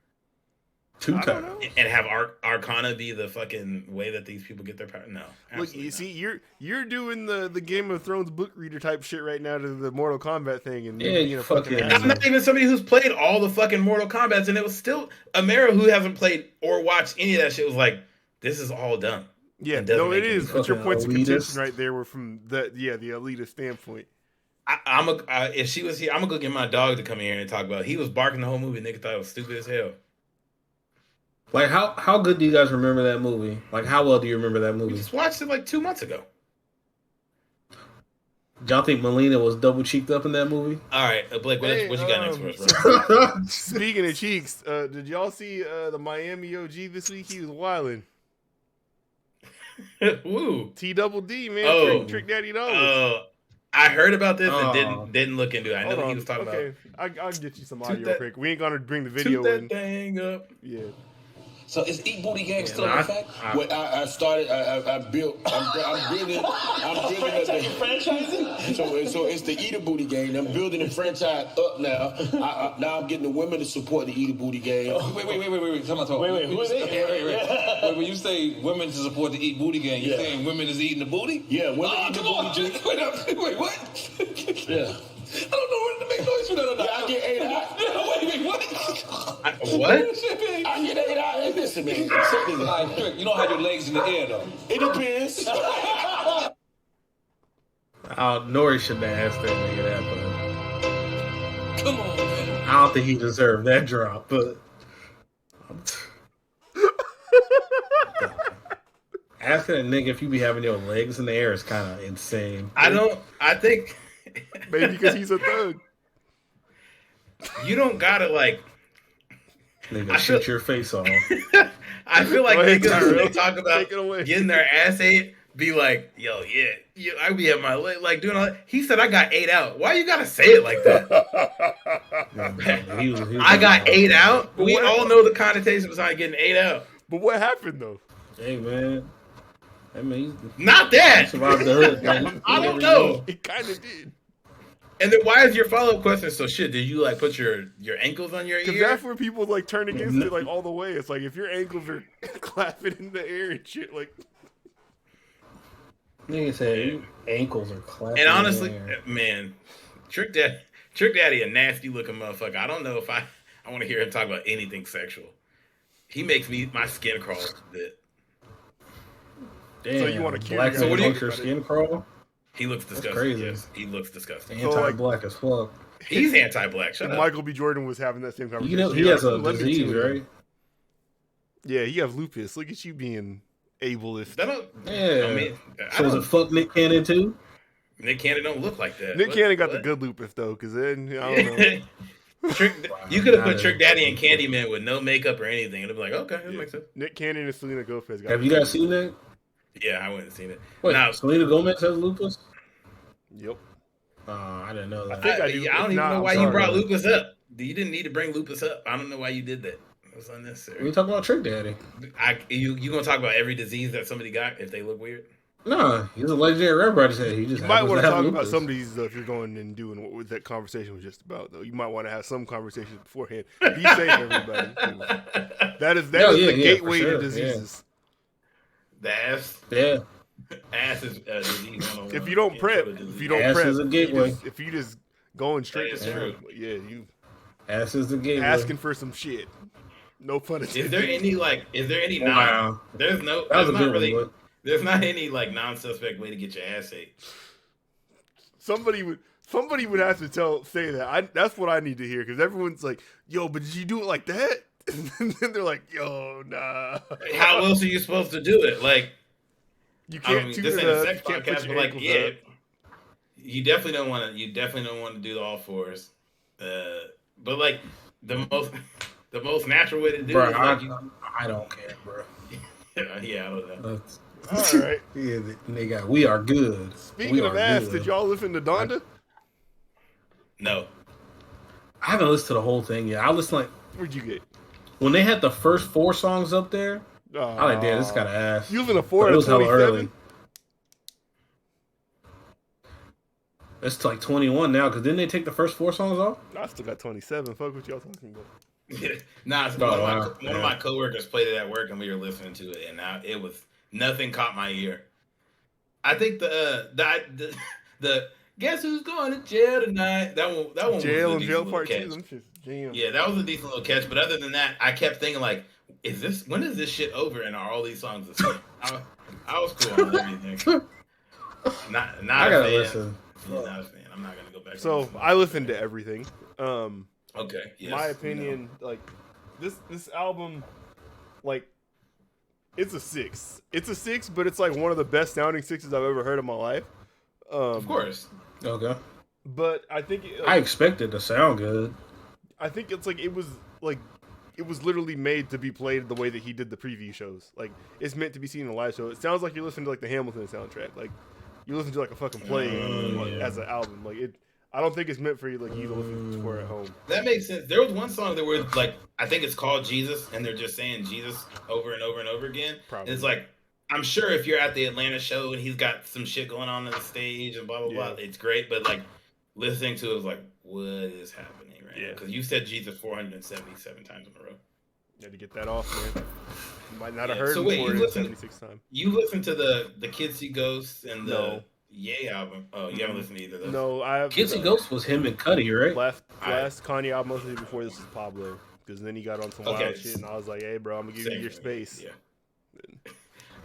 2 times. And have Arcana be the fucking way that these people get their power. No, look, you see, you're doing the Game of Thrones book reader type shit right now to the Mortal Kombat thing, and you fucking. I'm not even somebody who's played all the fucking Mortal Kombats, and it was still Amara who hasn't played or watched any of that shit was like, this is all dumb. Yeah, no, it is. But your points of contention right there were from the elitist standpoint. If she was here, I'm gonna go get my dog to come here and talk about it. He was barking the whole movie. Nigga thought it was stupid as hell. Like, how good do you guys remember that movie? Like, how well do you remember that movie? We just watched it like 2 months ago. Y'all think Melina was double cheeked up in that movie? All right, Blake, what you got next for us, bro? Speaking of cheeks, did y'all see the Miami OG this week? He was wilding. Woo. T-double-D, man. Oh. Trick Daddy Dollars. Oh, I heard about this and didn't look into it. I know what he was talking about. I'll get you some audio quick. We ain't gonna bring the video in. Thing up. Yeah. So is Eat Booty Gang still in effect? I started. I built. I'm building. franchising. So it's the Eat a Booty Gang. I'm building the franchise up now. Now I'm getting the women to support the Eat a Booty Gang. Wait. Come on, talk. Wait. When you say women to support the Eat Booty Gang, you saying women is eating the booty? Yeah, women eating the booty. Wait, what? Yeah. I don't know whether to make noise for that or not. Yeah, I get 8 out. Wait, what? What? I get 8 out. Hey, listen, man. You don't have your legs in the air, though. It depends. Nori shouldn't have asked that nigga that, but Come on, man. I don't think he deserved that drop. But asking a nigga if you be having your legs in the air is kind of insane. I think maybe because he's a thug. You don't gotta like. Nigga, shoot your face off. I feel like niggas when they talk about Take getting their ass ate, be like, yo, yeah, I be at my leg, like doing all that. He said I got 8 out. Why you gotta say it like that? He was I got 8 out. We all know the connotation behind getting 8 out. But what happened though? Hey man, I mean, not that. Survived the hood. Man. I don't know. It kind of did. And then why is your follow-up question so shit? Did you like put your ankles on your ear? Because that's where people like turn against it like all the way. It's like if your ankles are clapping in the air and shit, like. Nigga said ankles are clapping. And honestly, man, Trick Daddy, a nasty looking motherfucker. I don't know if I want to hear him talk about anything sexual. He makes my skin crawl a bit. Damn, so you want to black? So what do your skin crawl? He looks disgusting. Crazy. Yes, he looks disgusting. Anti-black as fuck. He's anti-black. Shut up. Michael B. Jordan was having that same conversation. You know, he has a disease, right? Yeah, you have lupus. Look at you being ableist. Yeah. I mean, so does it fuck Nick Cannon too? Nick Cannon don't look like that. Nick Cannon got the good lupus though, because then I don't know. You could have put Trick Daddy and Candyman with no makeup or anything, and it'd be like, okay, that makes sense. Nick Cannon and Selena Gomez. Have you guys seen that? Yeah, I wouldn't have seen it. Wait, now, Selena Gomez has lupus? Yep. I didn't know that. I don't even know why you brought lupus up. You didn't need to bring lupus up. I don't know why you did that. It was unnecessary. We talking about Trick Daddy. You gonna talk about every disease that somebody got if they look weird? No, he's a legendary rapper. I just said he just. You might want to talk about some of these stuff if you're going and doing what that conversation was just about. Though you might want to have some conversations beforehand. Be safe, everybody. That is the gateway to diseases. The ass. Yeah. Ass is a disease. If you don't prep, is a gateway. If you just going straight to surgery, you. Ass is the gateway. Asking for some shit. No pun intended. Is there any Wow. There's not any like non-suspect way to get your ass ate. Somebody would have to say that. That's what I need to hear, because everyone's like, "Yo, but did you do it like that?" And then they're like, "Yo, nah." How else are you supposed to do it? Like, you can't. This ain't a sex podcast, but like, yeah, you definitely don't want to. You definitely don't want to do the all fours. But like the most natural way to do it. I don't care, bro. Yeah, I don't know. All right. Yeah, nigga, we are good. Speaking of ass, did y'all listen to Donda? No. I haven't listened to the whole thing yet. I listened Where'd you get? When they had the first 4 songs up there. I like, damn, this got ass. You listened to 4 out of 27? It's like 21 now, because didn't they take the first 4 songs off? I still got 27. Fuck what y'all talking about. One of my coworkers played it at work, and we were listening to it, and now it was nothing caught my ear. I think the guess who's going to jail tonight? That one jail was a and jail decent part little 2. Catch. Yeah, that was a decent little catch. But other than that, I kept thinking like, when is this shit over? And are all these songs the same? I was cool on everything. Not I gotta listen. Yeah, not a fan. I'm not gonna go back. So I listened to everything. Okay. Yes, my opinion, like this album, like it's a 6. It's a 6, but it's like one of the best sounding 6s I've ever heard in my life. Of course. Okay. But I think I expected to sound good. I think it's like it was literally made to be played the way that he did the preview shows. Like it's meant to be seen in a live show. It sounds like you're listening to like the Hamilton soundtrack. Like you listen to like a fucking play as an album. Like it. I don't think it's meant for you to listen for at home. That makes sense. There was one song that was like, I think it's called Jesus, and they're just saying Jesus over and over and over again. Probably. And it's like, I'm sure if you're at the Atlanta show and he's got some shit going on the stage and blah blah blah, it's great. But like listening to it was like, what is happening right now? Because you said Jesus 477 times in a row. You had to get that off, man. You might not have heard him 476 times. You listened to the Kids See Ghosts and the Yay album. Oh, you haven't listened to either of those? No, I have. Kids See Ghosts was him and Cudi, right? Last Kanye album mostly before this was Pablo. Because then he got on some wild shit, and I was like, hey, bro, I'm going to give you your space.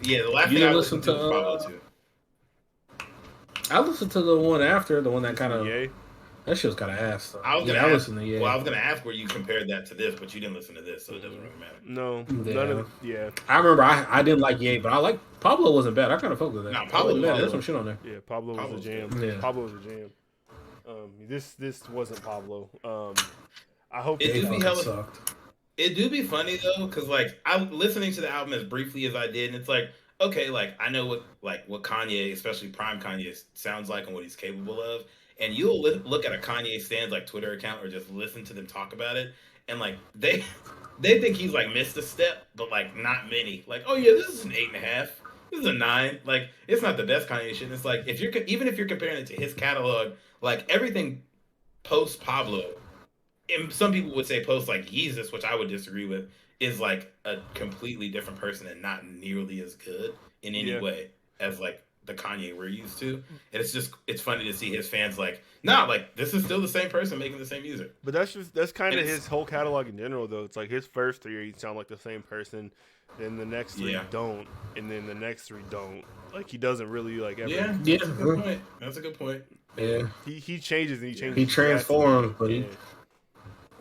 Yeah, the last thing I listened to was Pablo, too. I listened to the one after, the one that kind of... Yay? That shit was kind of ass. So. I listened to Yay. Well, I was going to ask where you compared that to this, but you didn't listen to this, so it doesn't really matter. No. None of I remember I didn't like Yay, but I like... Pablo wasn't bad. I kind of fucked with that. No, Pablo was bad. There's some shit on there. Yeah, Pablo was a jam. Yeah. Pablo was a jam. This wasn't Pablo. I hope it do be funny though, because like I'm listening to the album as briefly as I did, and it's like, okay, like I know what Kanye, especially Prime Kanye, sounds like and what he's capable of, and you'll look at a Kanye Stands like Twitter account or just listen to them talk about it, and like they think he's like missed a step, but like not many. Like, oh yeah, this is an 8.5. This is a 9. Like, it's not the best Kanye shit. It's like, if you're comparing it to his catalog, like everything post Pablo, and some people would say post like Yeezus, which I would disagree with, is like a completely different person and not nearly as good in any way as like the Kanye we're used to. And it's funny to see his fans like, nah, like this is still the same person making the same music. But that's kind of his whole catalog in general, though. It's like his first 3 sound like the same person. Then the next 3 don't, and then the next 3 don't. Like he doesn't really like ever. Yeah, that's a good point. That's a good point. Yeah, he changes and he changes. He transforms, but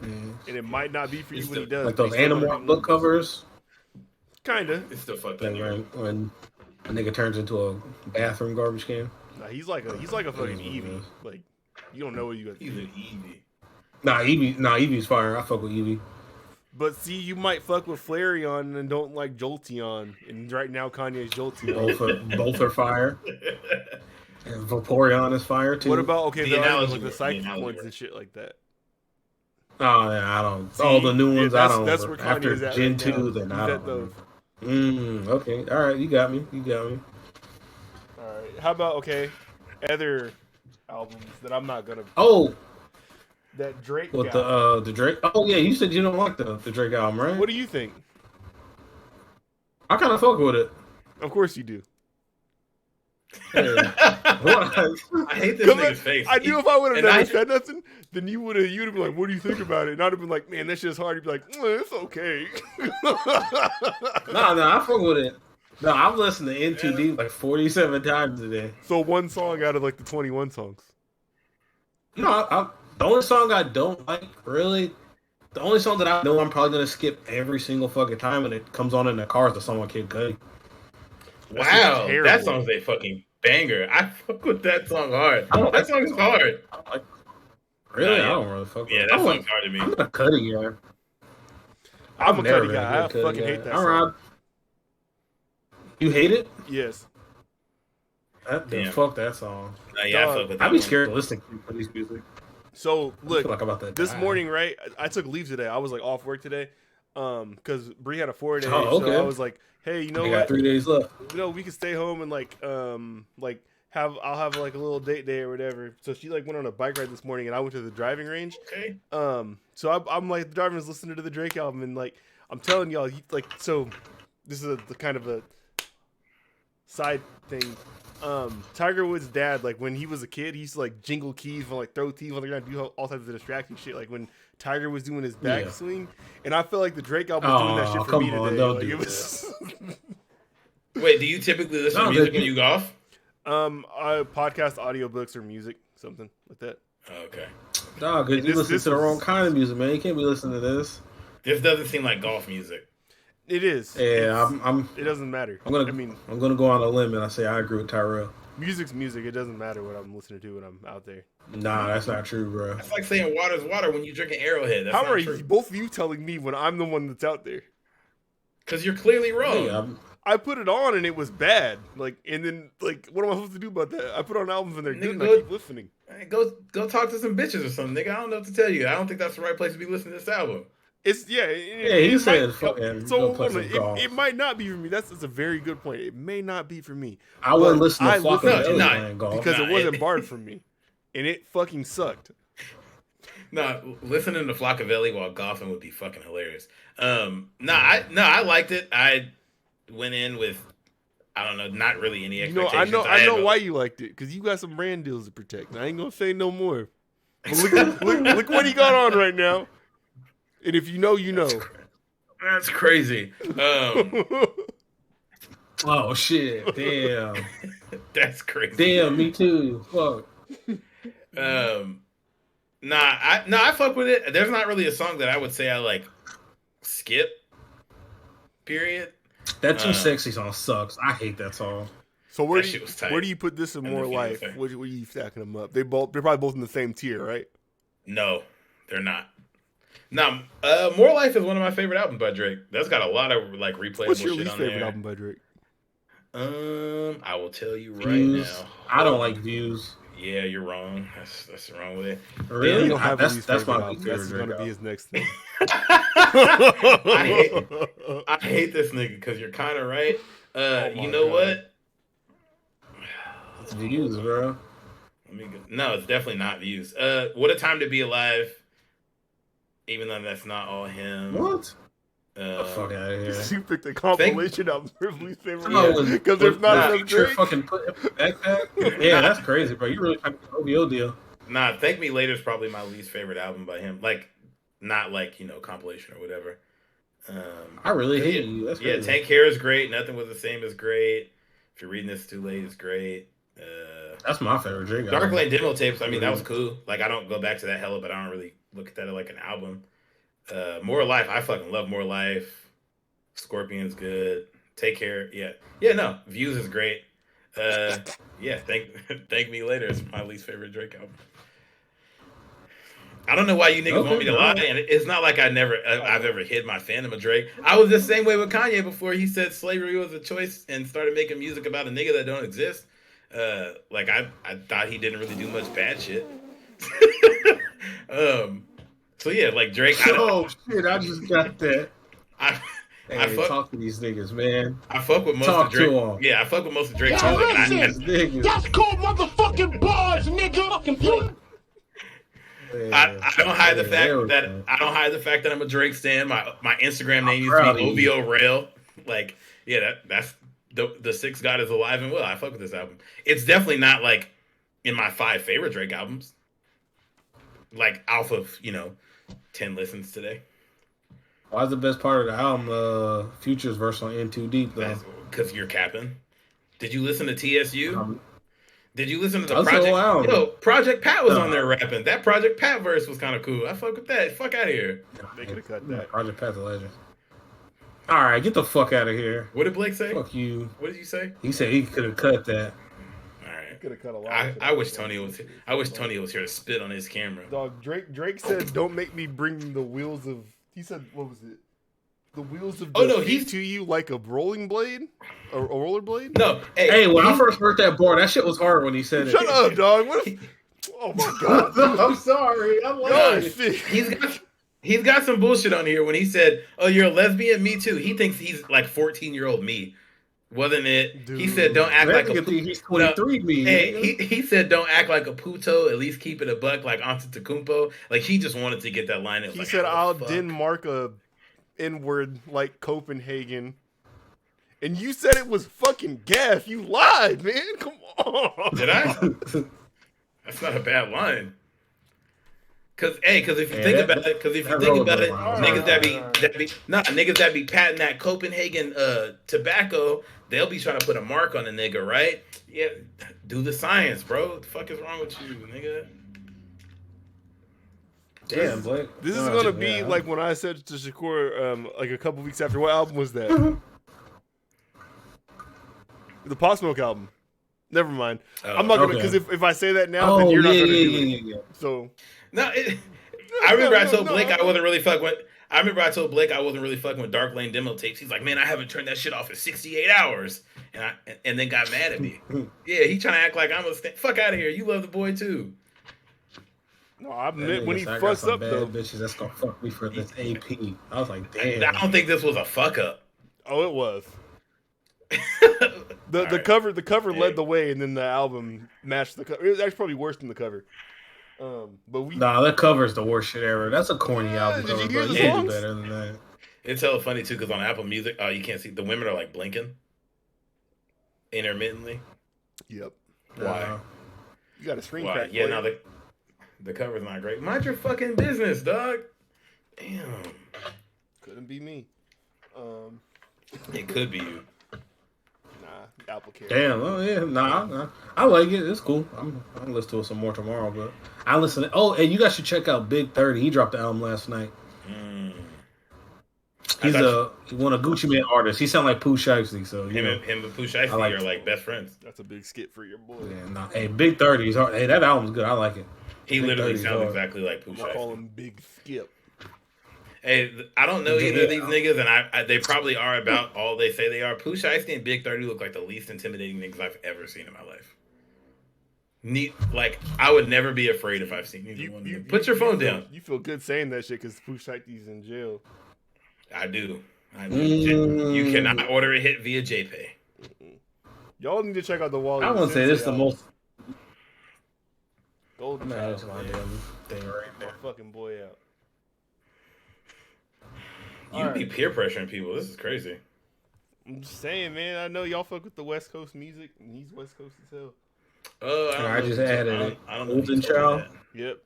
and it might not be for you when he does. Like those animal book covers. Kinda. It's still fucked up. When a nigga turns into a bathroom garbage can. Nah, he's like a fucking Eevee. Like you don't know what you got. He's an Eevee. Eevee's fire. I fuck with Eevee. But see, you might fuck with Flareon and don't like Jolteon. And right now, Kanye's Jolteon. Both are fire. And Vaporeon is fire, too. What about, the psychic ones and shit like that? Oh, yeah, I don't. All the new ones, I don't. That's where Kanye's after Gen right 2, then I don't. Okay. All right, you got me. All right. How about, other albums that I'm not going to... Oh! That Drake with the Drake. Oh yeah, you said you don't like the Drake album, right? What do you think? I kind of fuck with it. Of course you do. I hate this nigga's face. I knew if I would have never said nothing, then you'd have been like, "What do you think about it?" And I'd have been like, "Man, that shit's hard." You'd be like, "It's okay." No, I fuck with it. No, I've listened to N2D like 47 times today. So one song out of like the 21 songs. No, the only song I don't like, really, the only song that I know I'm probably going to skip every single fucking time when it comes on in the car is the song with Kid Cudi. Wow, that song's a fucking banger. I fuck with that song hard. That song's hard. Really? I don't really fuck with it. Yeah, that song's hard to me. I'm a Cudi guy. I'm a Cudi guy. I fucking hate that song. You hate it? Yes. Fuck that song. I'd be scared to listen to Cudi's music. So look, like this morning, right? I took leave today. I was like off work today, because Bree had a 4-day. Oh, okay. So I was like, hey, you know what? Got 3 days left. You know, we can stay home and I'll have like a little date day or whatever. So she like went on a bike ride this morning, and I went to the driving range. Okay. So I'm like the driver's listening to the Drake album, and like I'm telling y'all, so this is the kind of a side thing. Tiger Woods' dad, like when he was a kid, he used to like jingle keys and like throw teeth on the ground, do all types of distracting shit. Like when Tiger was doing his backswing, and I feel like the Drake album was doing that shit for me today. Like, it was. Wait, do you typically listen to music when you golf? Podcast, audiobooks, or music, something like that. Okay. No, because you listen to the wrong kind of music, man. You can't be listening to this. This doesn't seem like golf music. It is. Yeah, it doesn't matter. I'm gonna go on a limb and I say I agree with Tyrell. Music's music. It doesn't matter what I'm listening to when I'm out there. Nah, that's not true, bro. That's like saying water's water when you drink an Arrowhead. That's How not are true. both of you telling me when I'm the one that's out there? Because you're clearly wrong. Yeah, I put it on and it was bad. Like, and then like, what am I supposed to do about that? I put on albums and they're good and I keep listening. Hey, go talk to some bitches or something, nigga. I don't know what to tell you. I don't think that's the right place to be listening to this album. It's he said fucking. So it might not be for me. That's a very good point. It may not be for me. I wouldn't listen to Flock of Ellie playing golf because it wasn't barred for me, and it fucking sucked. No, listening to Flockavelli while golfing would be fucking hilarious. I liked it. I went in with, I don't know, not really any expectations. I know why you liked it, because you got some brand deals to protect. I ain't gonna say no more. But look what he got on right now. And if you know, you know. That's crazy. Oh shit! Damn. That's crazy. Damn, me too. Fuck. I fuck with it. There's not really a song that I would say I like skip. Period. That Too Sexy song sucks. I hate that song. So where do you put this in More Life? Where are you stacking them up? They're probably both in the same tier, right? No, they're not. Now, More Life is one of my favorite albums by Drake. That's got a lot of like replayable What's your shit least on favorite there. album by Drake? I will tell you Views. right now. I don't like Views. Yeah, you're wrong. That's wrong with it. Really? Don't have That's my album. favorite That's Drake gonna be album. his next thing. I hate this nigga because you're kind of right. You know what? It's Views, bro. No, it's definitely not Views. What a Time to Be Alive. Even though that's not all him. What? Fuck out of here. You picked a compilation album for his least favorite because there's not enough your Drake. fucking backpack. Yeah, that's crazy, bro. You really got the OVO deal. Nah, Thank Me Later is probably my least favorite album by him. Like, not like, compilation or whatever. I really hate you. That's crazy. Take Care is great. Nothing Was the Same is great. If You're Reading This Too Late is great. That's my favorite Drake album. Dark Lane Demo Tapes, I mean, that was cool. Like, I don't go back to that hella, but I don't really look at that like an album. More Life, I fucking love More Life. Scorpion's good. Take Care, yeah. Yeah, no, Views is great. Thank Me Later is my least favorite Drake album. I don't know why you niggas want me to lie, and it's not like I've ever hid my fandom of Drake. I was the same way with Kanye before he said slavery was a choice and started making music about a nigga that don't exist. I thought he didn't really do much bad shit. So yeah, like Drake. Oh shit! I just got that. I talk to these niggas, man. I fuck with most of Drake. Yeah, I fuck with most of Drake's music. That's called motherfucking bars, nigga. I don't hide the fact that I'm a Drake stan. My Instagram name used to be OVO Rail. Like, yeah, that's the Sixth God is alive and well. I fuck with this album. It's definitely not like in my 5 favorite Drake albums. Like off of 10 listens today. Why's the best part of the album Future's verse on In Too Deep though? Because you're capping. Did you listen to TSU? Did you listen to the Project? Project Pat was on there rapping. That Project Pat verse was kind of cool. I fuck with that. Fuck out of here. They could have cut that. Project Pat's a legend. All right, get the fuck out of here. What did Blake say? Fuck you. What did you say? He said he could have cut that. All right. Could have cut a lot. I wish Tony was. I wish Tony was here to spit on his camera. Dog, Drake said, "Don't make me bring the wheels of." He said, "What was it? The wheels of defeat to you like a rolling blade, a roller blade." No, hey, when I first heard that bar, that shit was hard when he said it. Shut up, dog. Oh my god, I'm sorry. I'm lying. He's got some bullshit on here when he said, "Oh, you're a lesbian? Me too." He thinks he's like 14-year-old me. Wasn't it? Dude. He said, "Don't act like a he's 23 me." Hey, he said, "Don't act like a puto. At least keep it a buck, like Antetokounmpo." Like he just wanted to get that line. He said, "I'll Denmark a N-word like Copenhagen," and you said it was fucking gas. You lied, man. Come on. Did I? That's not a bad line. Cause if you think about it, niggas that be patting that Copenhagen tobacco, they'll be trying to put a mark on the nigga, right? Yeah, do the science, bro. What the fuck is wrong with you, nigga? Damn, Blake. This is gonna be like when I said to Shakur, like a couple weeks after. What album was that? The Pop Smoke album. Never mind. Oh, I'm not gonna, because if I say that now, then you're not gonna do it. Yeah. So no, I remember I told Blake I wasn't really fucking with. I remember I told Blake I wasn't really fucking with Dark Lane demo tapes. He's like, man, I haven't turned that shit off in 68 hours, and then got mad at me. Yeah, he trying to act like I'm a fuck out of here. You love the boy too. No, I meant when he fucks up though. Bitches that's gonna fuck me for this AP. I was like, damn. I don't think this was a fuck up. Oh, it was. The cover led the way, and then the album matched the cover. It was actually probably worse than the cover. That cover's the worst shit ever. That's a corny album cover, bro. You can do better than that. It's hella funny too, because on Apple Music, you can't see the women are like blinking intermittently. Yep. Why? You got a screen Why? crack. Yeah, no, the cover's not great. Mind your fucking business, dog. Damn. Couldn't be me. It could be you. Nah, Apple cares. Damn. Oh yeah. Nah. I like it. It's cool. I'm gonna listen to it some more tomorrow. But I listen. And you guys should check out Big 30. He dropped the album last night. He's one of Gucci Mane artists. He sound like Pooh Shiesty. So him and Pooh Shiesty are like best friends. That's a big skit for your boy. Yeah. Hey, Big 30 is hard. Hey, that album's good. I like it. He literally sounds exactly like Pooh Shiesty. I call him Big Skip. Hey, I don't know either of these niggas, and they probably are about all they say they are. Pooh Shiesty and Big 30 look like the least intimidating niggas I've ever seen in my life. Like, I would never be afraid if I've seen either one of them. Put your phone down. You feel good saying that shit because Pooh Shiesty's in jail. I do. You cannot order a hit via JPay. Y'all need to check out the Wally. I want to say this is the most. Golden Man, Child. that's my damn thing right there. My fucking boy out. You be peer pressuring people. This is crazy. I'm just saying, man. I know y'all fuck with the West Coast music, and he's West Coast as hell. I just added it. I don't know. Golden Child. Yep.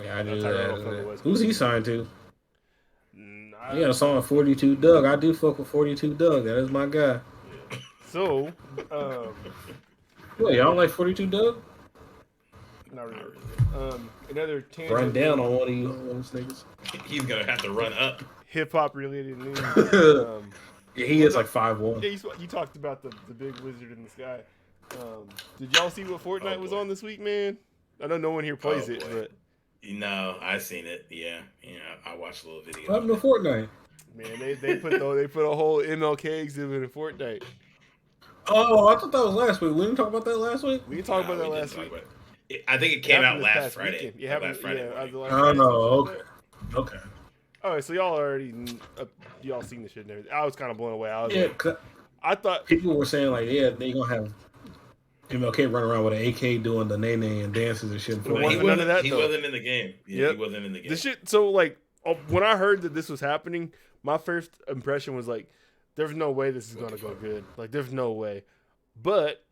Yeah, I just added it. Who's he signed to? He got a song with 42 Doug. I do fuck with 42 Doug. That is my guy. Yeah. So, wait, y'all don't like 42 Doug? Not really. Another tangent. Run down on one of you niggas. He's gonna have to run up. Hip hop related news. Yeah, he is like 5'1". Yeah, you talked about the big wizard in the sky. Did y'all see what Fortnite was on this week, man? I know no one here plays it, but no, I seen it. Yeah, I watched a little video. What happened to Fortnite? Man, they put a whole MLK exhibit in Fortnite. Oh, I thought that was last week. We didn't talk about that last week. We didn't talk about that last week. I think it came out last Friday. Weekend. Yeah, last Friday. Oh no. Okay. All right, so y'all y'all seen the shit and everything. I was kind of blown away. I thought people were saying like, yeah, they gonna have MLK running around with an AK doing the nene and dances and shit. He wasn't in the game. Yeah, he wasn't in the game. This shit. So like, when I heard that this was happening, my first impression was like, there's no way this is gonna go good. Like, there's no way. But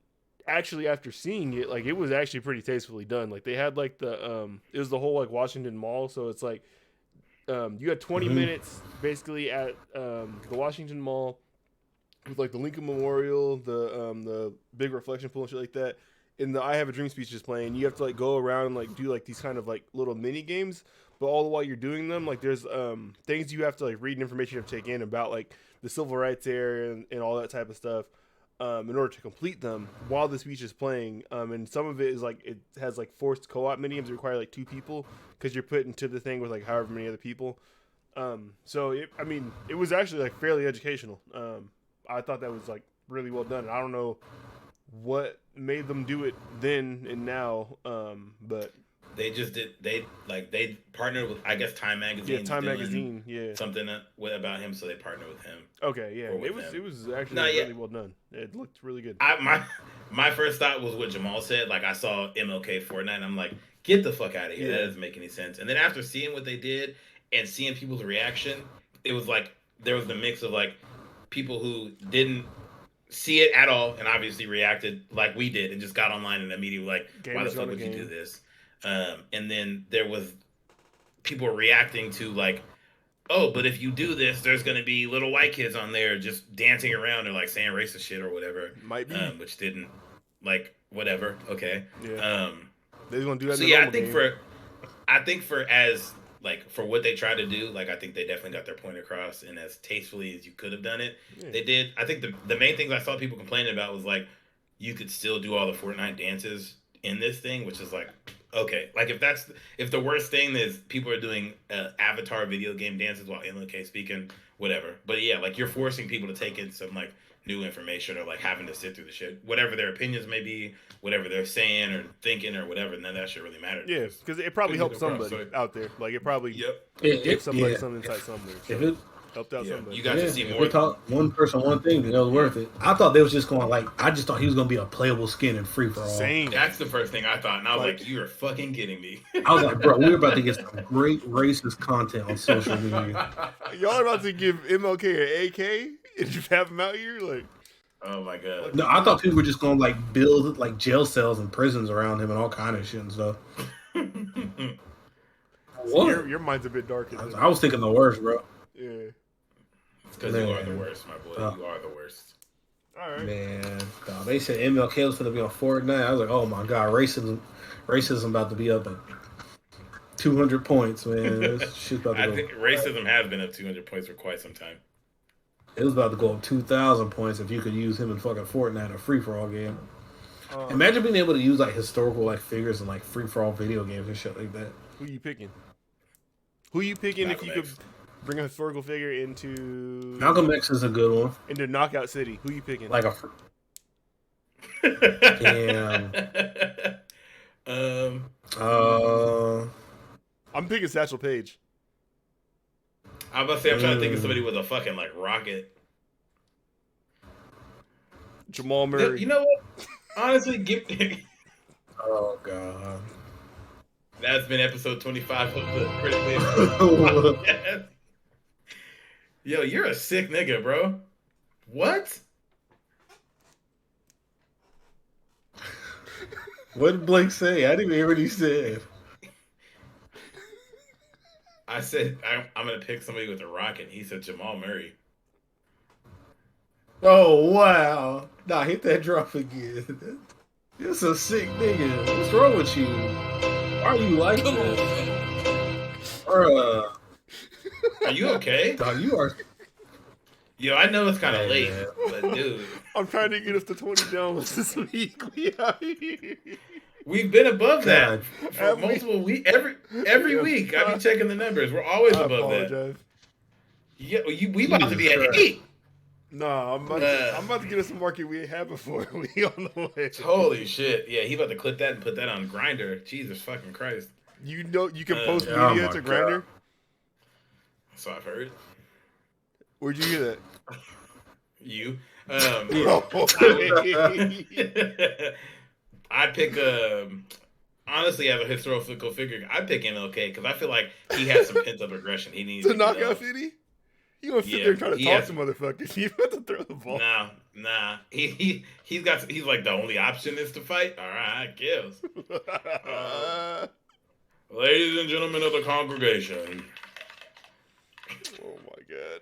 actually, after seeing it, like, it was actually pretty tastefully done. Like, they had like it was the whole like Washington Mall, so it's like you had 20 minutes basically at the Washington Mall with like the Lincoln Memorial, the big reflection pool and shit like that. And the I Have a Dream speech is playing. You have to like go around and like do like these kind of like little mini games, but all the while you're doing them, like there's things you have to like read and information you have to take in about like the civil rights era and all that type of stuff. In order to complete them while the speech is playing. And some of it is like, it has like forced co-op mini-games that require like 2 people because you're put into the thing with like however many other people. So it was actually like fairly educational. I thought that was like really well done. I don't know what made them do it then and now, but they just did. They partnered with, I guess, Time Magazine. Yeah, Time Magazine. Yeah, something about him, so they partnered with him. Okay, yeah, it was actually really well done. It looked really good. My first thought was what Jamal said. Like, I saw MLK Fortnite, and I'm like, get the fuck out of here. Yeah. That doesn't make any sense. And then after seeing what they did and seeing people's reaction, it was like there was the mix of like people who didn't see it at all and obviously reacted like we did and just got online and immediately like, why the fuck would you do this? And then there was people reacting to like, oh, but if you do this, there's going to be little white kids on there just dancing around or like saying racist shit or whatever. Might be. Which didn't, like, whatever. Okay. Yeah. They're going to do that. So yeah, I think for what they tried to do, like, I think they definitely got their point across, and as tastefully as you could have done it, they did. I think the main things I saw people complaining about was like, you could still do all the Fortnite dances in this thing, which is like, okay, like if the worst thing is people are doing avatar video game dances while MLK speaking, whatever. But yeah, like you're forcing people to take in some like new information or like having to sit through the shit, whatever their opinions may be, whatever they're saying or thinking or whatever. None of that shit really matters. Yeah, because it probably helped somebody out there. Like it probably gave somebody some insight somewhere. So. If it helped out somebody. You got to see more. We taught one person one thing, then it was worth it. I thought they was just going like, I just thought he was going to be a playable skin in free for all. Same. That's the first thing I thought, and I was like, "You are fucking kidding me." I was like, bro, we're about to get some great racist content on social media. Y'all are about to give MLK an AK and just have him out here, like. Oh my god. No, I thought people were just going to like build like jail cells and prisons around him and all kind of shit and stuff. What? Your mind's a bit darker. I was thinking the worst, bro. Yeah. Because you are the worst, my boy. You are the worst. All right. Man, God, they said MLK was going to be on Fortnite. I was like, oh my god, racism about to be up at 200 points, man. This shit's about to I think racism has been up 200 points for quite some time. It was about to go up 2,000 points if you could use him in fucking Fortnite, a free for all game. Imagine being able to use like historical like figures in like free for all video games and shit like that. Who you picking? Who you picking Malcolm if you X. could bring a historical figure into Malcolm X is a good one. into Knockout City? Who you picking? Like a damn. I'm picking Satchel Paige. I'm about to say I'm trying to think of somebody with a fucking like rocket. Jamal Murray. You know what? Honestly, give. Oh god. That's been episode 25 of the Critically Unfocused podcast. Yo, you're a sick nigga, bro. What? What did Blake say? I didn't even hear what he said. I said I'm gonna pick somebody with a rocket. He said Jamal Murray. Oh wow. Nah, hit that drop again. You're a sick nigga. What's wrong with you? Why are you like this? Are you okay? Dog, you are. Yo, I know it's kind of Hey, late, man. but dude, I'm trying to get us to 20 downs this week. We out here. we've been above that God. for multiple weeks. Every week, I be checking the numbers. We're always I above that. apologize. Yeah, we about to be at Jesus 8. No, I'm about to get us a market we ain't had before. We on the way. Holy shit! Yeah, he about to clip that and put that on Grinder. Jesus fucking Christ! You know you can post oh media my to God. Grindr. So I've heard. Where'd you hear that? You. Oh, I pick honestly, as a historical figure, I pick MLK because I feel like he has some pent up aggression. He needs to to Knockout City? You gonna sit there and try to talk to motherfuckers? You have to throw the ball. Nah. He's like the only option is to fight. All right, I guess. Ladies and gentlemen of the congregation. Oh my god.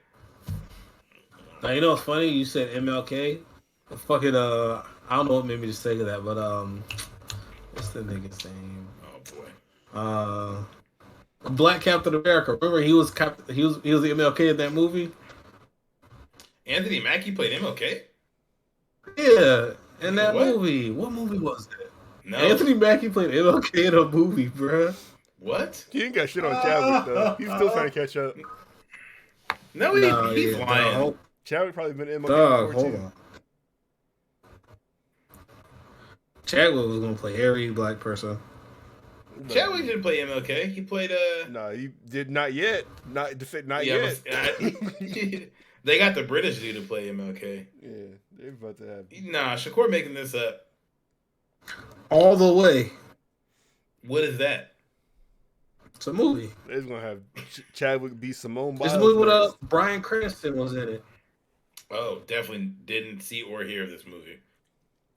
Now, you know what's funny? You said MLK. Fucking I don't know what made me just think of that, but what's the nigga's name? Oh boy. Black Captain America. Remember he was the MLK in that movie? Anthony Mackie played MLK? Yeah, in that What? movie. What movie was that? No. Anthony Mackie played MLK in a movie, bruh. What? He ain't got shit on Chadwick though. He's still trying to catch up. No, he's lying. Dog, Chadwick probably been MLK dog, before hold too. on. Chadwick was gonna play every black person. Chadwick didn't play MLK. He played No, he did not yet. Not yeah, yet. they got the British dude to play MLK. Yeah, they're about to have. Nah, Shakur making this up. All the way. What is that? It's a movie. They're gonna have Chadwick be Simone This Biles. movie with next. Bryan Cranston was in it. Oh, definitely didn't see or hear of this movie.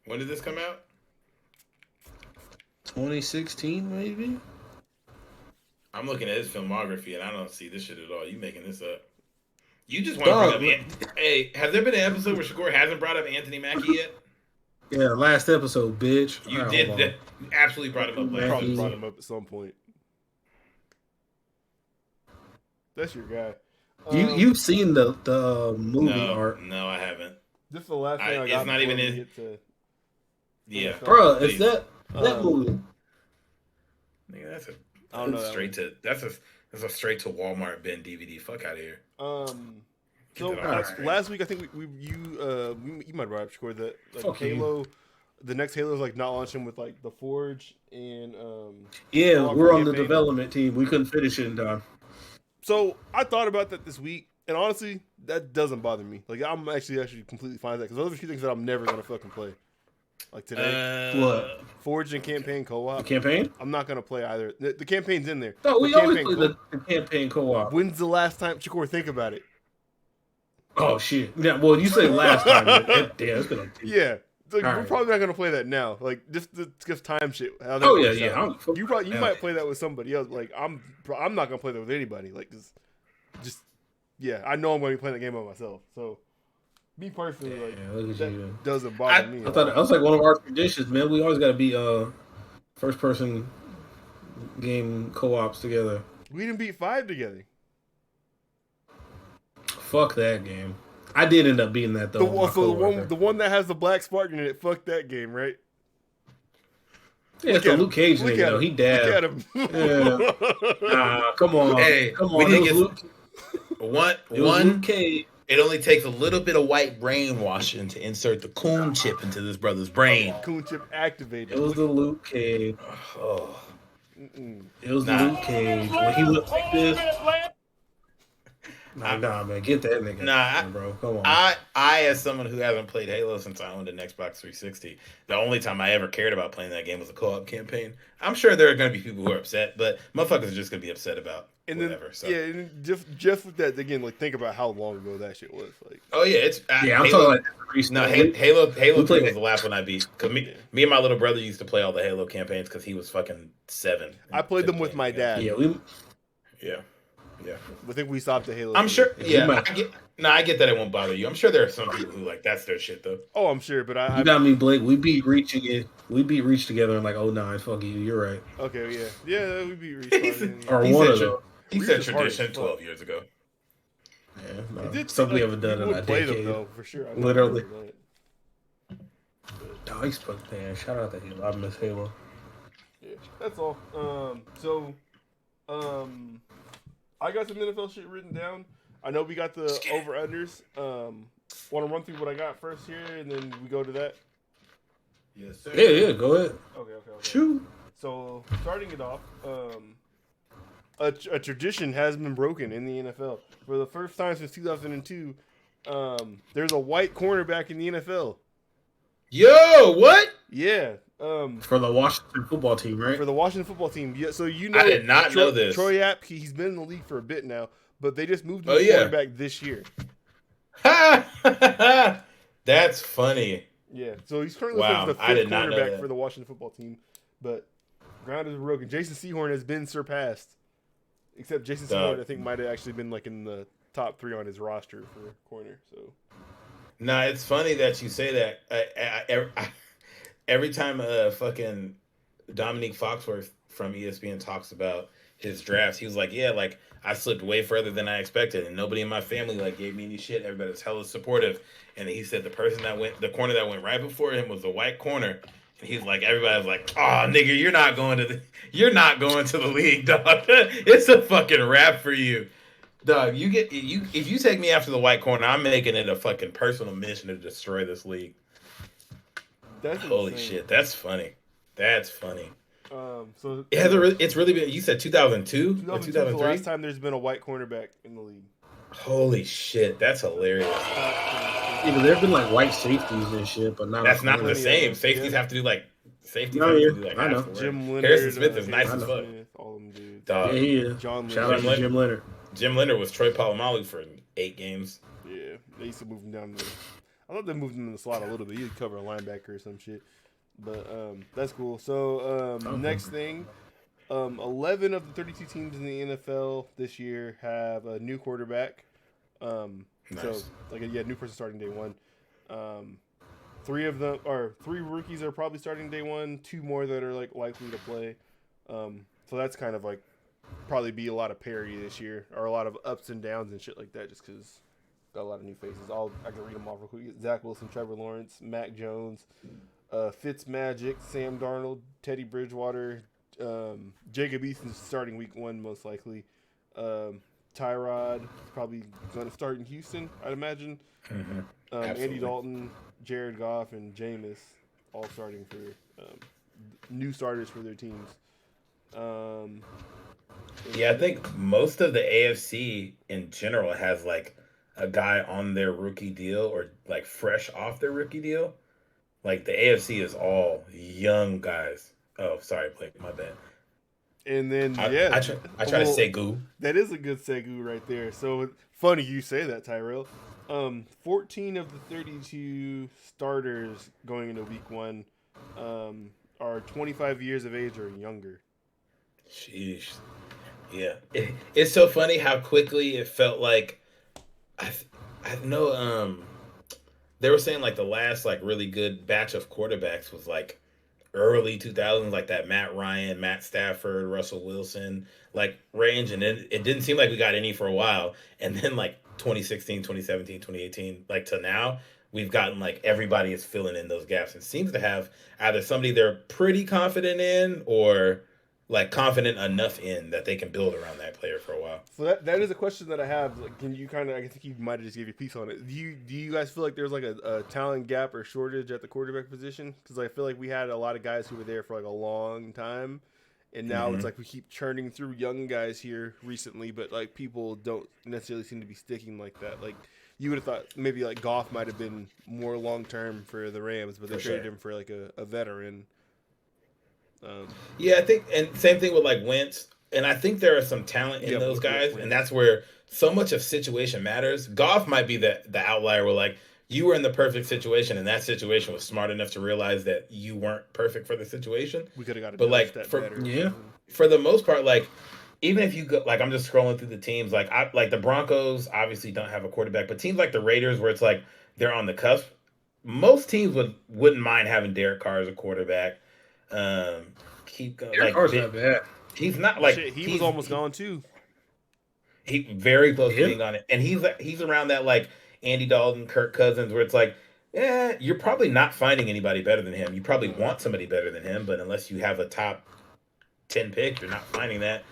When did this come out? 2016, maybe? I'm looking at his filmography and I don't see this shit at all. You making this up? You just want to bring up. Hey, has there been an episode where Shakur hasn't brought up Anthony Mackie yet? Yeah, last episode, bitch. You All right, did hold that. You absolutely brought him up last Probably episode. brought him up at some point. That's your guy. You've seen the movie art. No, I haven't. This is the last thing I got. It's not even before we in. get to Yeah, bro. please. Is that movie? Nigga, that's a I don't know that straight to that's a straight to Walmart bin DVD. Fuck out of here. So last week I think you might have brought up score that like Fuck Halo, the next Halo is like not launching with like the Forge and Yeah, we're on the campaign. development team. We couldn't finish it in time. So I thought about that this week, and honestly, that doesn't bother me. Like I'm actually completely fine with that because those are two things that I'm never gonna fucking play. Like today, What? Forge and campaign co-op. The campaign? I'm not gonna play either. The campaign's in there. No, we The always campaign play the campaign co-op. When's the last time, Shakur? Think about it. Oh shit! Yeah, well, you say last time. Damn, it's been like Yeah. Like, we're right. probably not gonna play that now. Like just time shit. How that Oh yeah, works yeah. out. You might play that with somebody else. Like I'm not gonna play that with anybody. Like just yeah. I know I'm gonna be playing the game by myself. So me personally, like that doesn't bother me. I thought that was like one of our traditions, man. We always got to be first person game co-ops together. We didn't beat 5 together. Fuck that game. I did end up beating that though. The one that has the black spark in it. Fuck that game, right? Yeah, it's the Luke Cage nigga though. He dabbed. Yeah. Come on. Hey, come we on. didn't get Luke. One Luke Cage. It only takes a little bit of white brainwashing to insert the coon chip into this brother's brain. Coon chip activated. It was the Luke Cage. Oh. It was the Luke Cage. When he looked like this. Nah, man, get that nigga. Bro, come on. I, as someone who hasn't played Halo since I owned an Xbox 360, the only time I ever cared about playing that game was a co-op campaign. I'm sure there are going to be people who are upset, but motherfuckers are just going to be upset about whatever. So. Yeah, and just with that again, like think about how long ago that shit was. Like, oh yeah, it's I'm Halo, talking like no Halo 3 was the last one I beat. Cause me and my little brother used to play all the Halo campaigns because he was fucking 7. I played them with my dad. Yeah. I think we stopped the Halo. I'm sure. Yeah, I get that it won't bother you. I'm sure there are some people who like that's their shit though. Oh, I'm sure, but you got me, Blake. We beat Reach again. We beat Reach together in like 09. Fuck you. You're right. Okay, yeah, we beat Reach. He said tradition 12 years ago. Yeah, no. Something we haven't done in a decade. Them, though, for sure. Literally. No, he's fucked, man. Shout out to Halo. I miss Halo. Yeah, that's all. I got some NFL shit written down. I know we got the over-unders. Want to run through what I got first here, and then we go to that? Yes, sir. Yeah, go ahead. Okay. Shoot. So, starting it off, a tradition has been broken in the NFL. For the first time since 2002, there's a white cornerback in the NFL. Yo, what? Yeah. For the Washington football team, right? For the Washington football team. Yeah, so you know, I did not know this. Troy Apke, he's been in the league for a bit now, but they just moved him to quarterback this year. That's funny. Yeah, so he's currently the fifth quarterback for the Washington football team, but ground is broken. Jason Sehorn has been surpassed, except Jason Sehorn I think might have actually been like in the top 3 on his roster for corner. So, nah, it's funny that you say that. Every time fucking Dominique Foxworth from ESPN talks about his drafts, he was like, yeah, like I slipped way further than I expected, and nobody in my family like gave me any shit. Everybody's hella supportive, and he said the corner that went right before him was a white corner, and he's like, everybody's like, oh nigga, you're not going to the league, dog. It's a fucking wrap for you, dog. If you take me after the white corner, I'm making it a fucking personal mission to destroy this league. That's holy insane. Shit, that's funny. That's funny. So it's really been. You said 2002 or 2003 is 2003. the last time there's been a white cornerback in the league. Holy shit, that's hilarious. Yeah, but there've been like white safeties and shit, but not. That's not the same. Safeties have to do like safety. I know. Jim Leonard, Harrison Smith is nice as fuck. All them dudes. Dog. Yeah, he is. Shout out to Jim Leonard. Jim Leonard was Troy Polamalu for 8 games. Yeah, they used to move him down. I thought they moved him in the slot a little bit. He'd cover a linebacker or some shit. But that's cool. So next thing, 11 of the 32 teams in the NFL this year have a new quarterback. Nice. So new person starting day one. 3 rookies are probably starting day one. 2 more that are like likely to play. So that's kind of like probably be a lot of parity this year, or a lot of ups and downs and shit like that, just because got a lot of new faces. I can read them off real quick. Zach Wilson, Trevor Lawrence, Mac Jones, Fitzmagic, Sam Darnold, Teddy Bridgewater, Jacob Eason's starting week 1 most likely. Tyrod probably going to start in Houston, I'd imagine. Andy Dalton, Jared Goff, and Jameis all starting for new starters for their teams. Yeah, I think most of the AFC in general has like a guy on their rookie deal or like fresh off their rookie deal. Like the AFC is all young guys. Oh, sorry, Blake, my bad. And then I try to say goo. That is a good segue right there. So funny you say that, Tyrell. 14 of the 32 starters going into week 1 are 25 years of age or younger. Sheesh. Yeah. It's so funny how quickly it felt like I know they were saying like the last like really good batch of quarterbacks was like early 2000s, like that Matt Ryan, Matt Stafford, Russell Wilson like range, and then it didn't seem like we got any for a while, and then like 2016, 2017, 2018 like to now we've gotten like everybody is filling in those gaps and seems to have either somebody they're pretty confident in or like confident enough in that they can build around that player for a while. So that is a question that I have. Like, can you kind of? I think you might have just gave your piece on it. Do you guys feel like there's like a talent gap or shortage at the quarterback position? Because I feel like we had a lot of guys who were there for like a long time, and now it's like we keep churning through young guys here recently, but like people don't necessarily seem to be sticking like that. Like you would have thought maybe like Goff might have been more long term for the Rams, but they traded him for like a veteran. Yeah, I think, and same thing with like Wentz, and I think there are some talent in those guys, and that's where so much of situation matters. Goff might be the outlier where like you were in the perfect situation, and that situation was smart enough to realize that you weren't perfect for the situation. We could have got a but like that for better. For the most part, like even if you go, like I'm just scrolling through the teams, like like the Broncos obviously don't have a quarterback, but teams like the Raiders where it's like they're on the cusp, most teams wouldn't mind having Derek Carr as a quarterback. Keep going. Like, Carr's not bad. He's not like he was almost gone too. He very close to being on it, and he's around that like Andy Dalton, Kirk Cousins, where it's like, yeah, you're probably not finding anybody better than him. You probably want somebody better than him, but unless you have a top 10 pick, you're not finding that.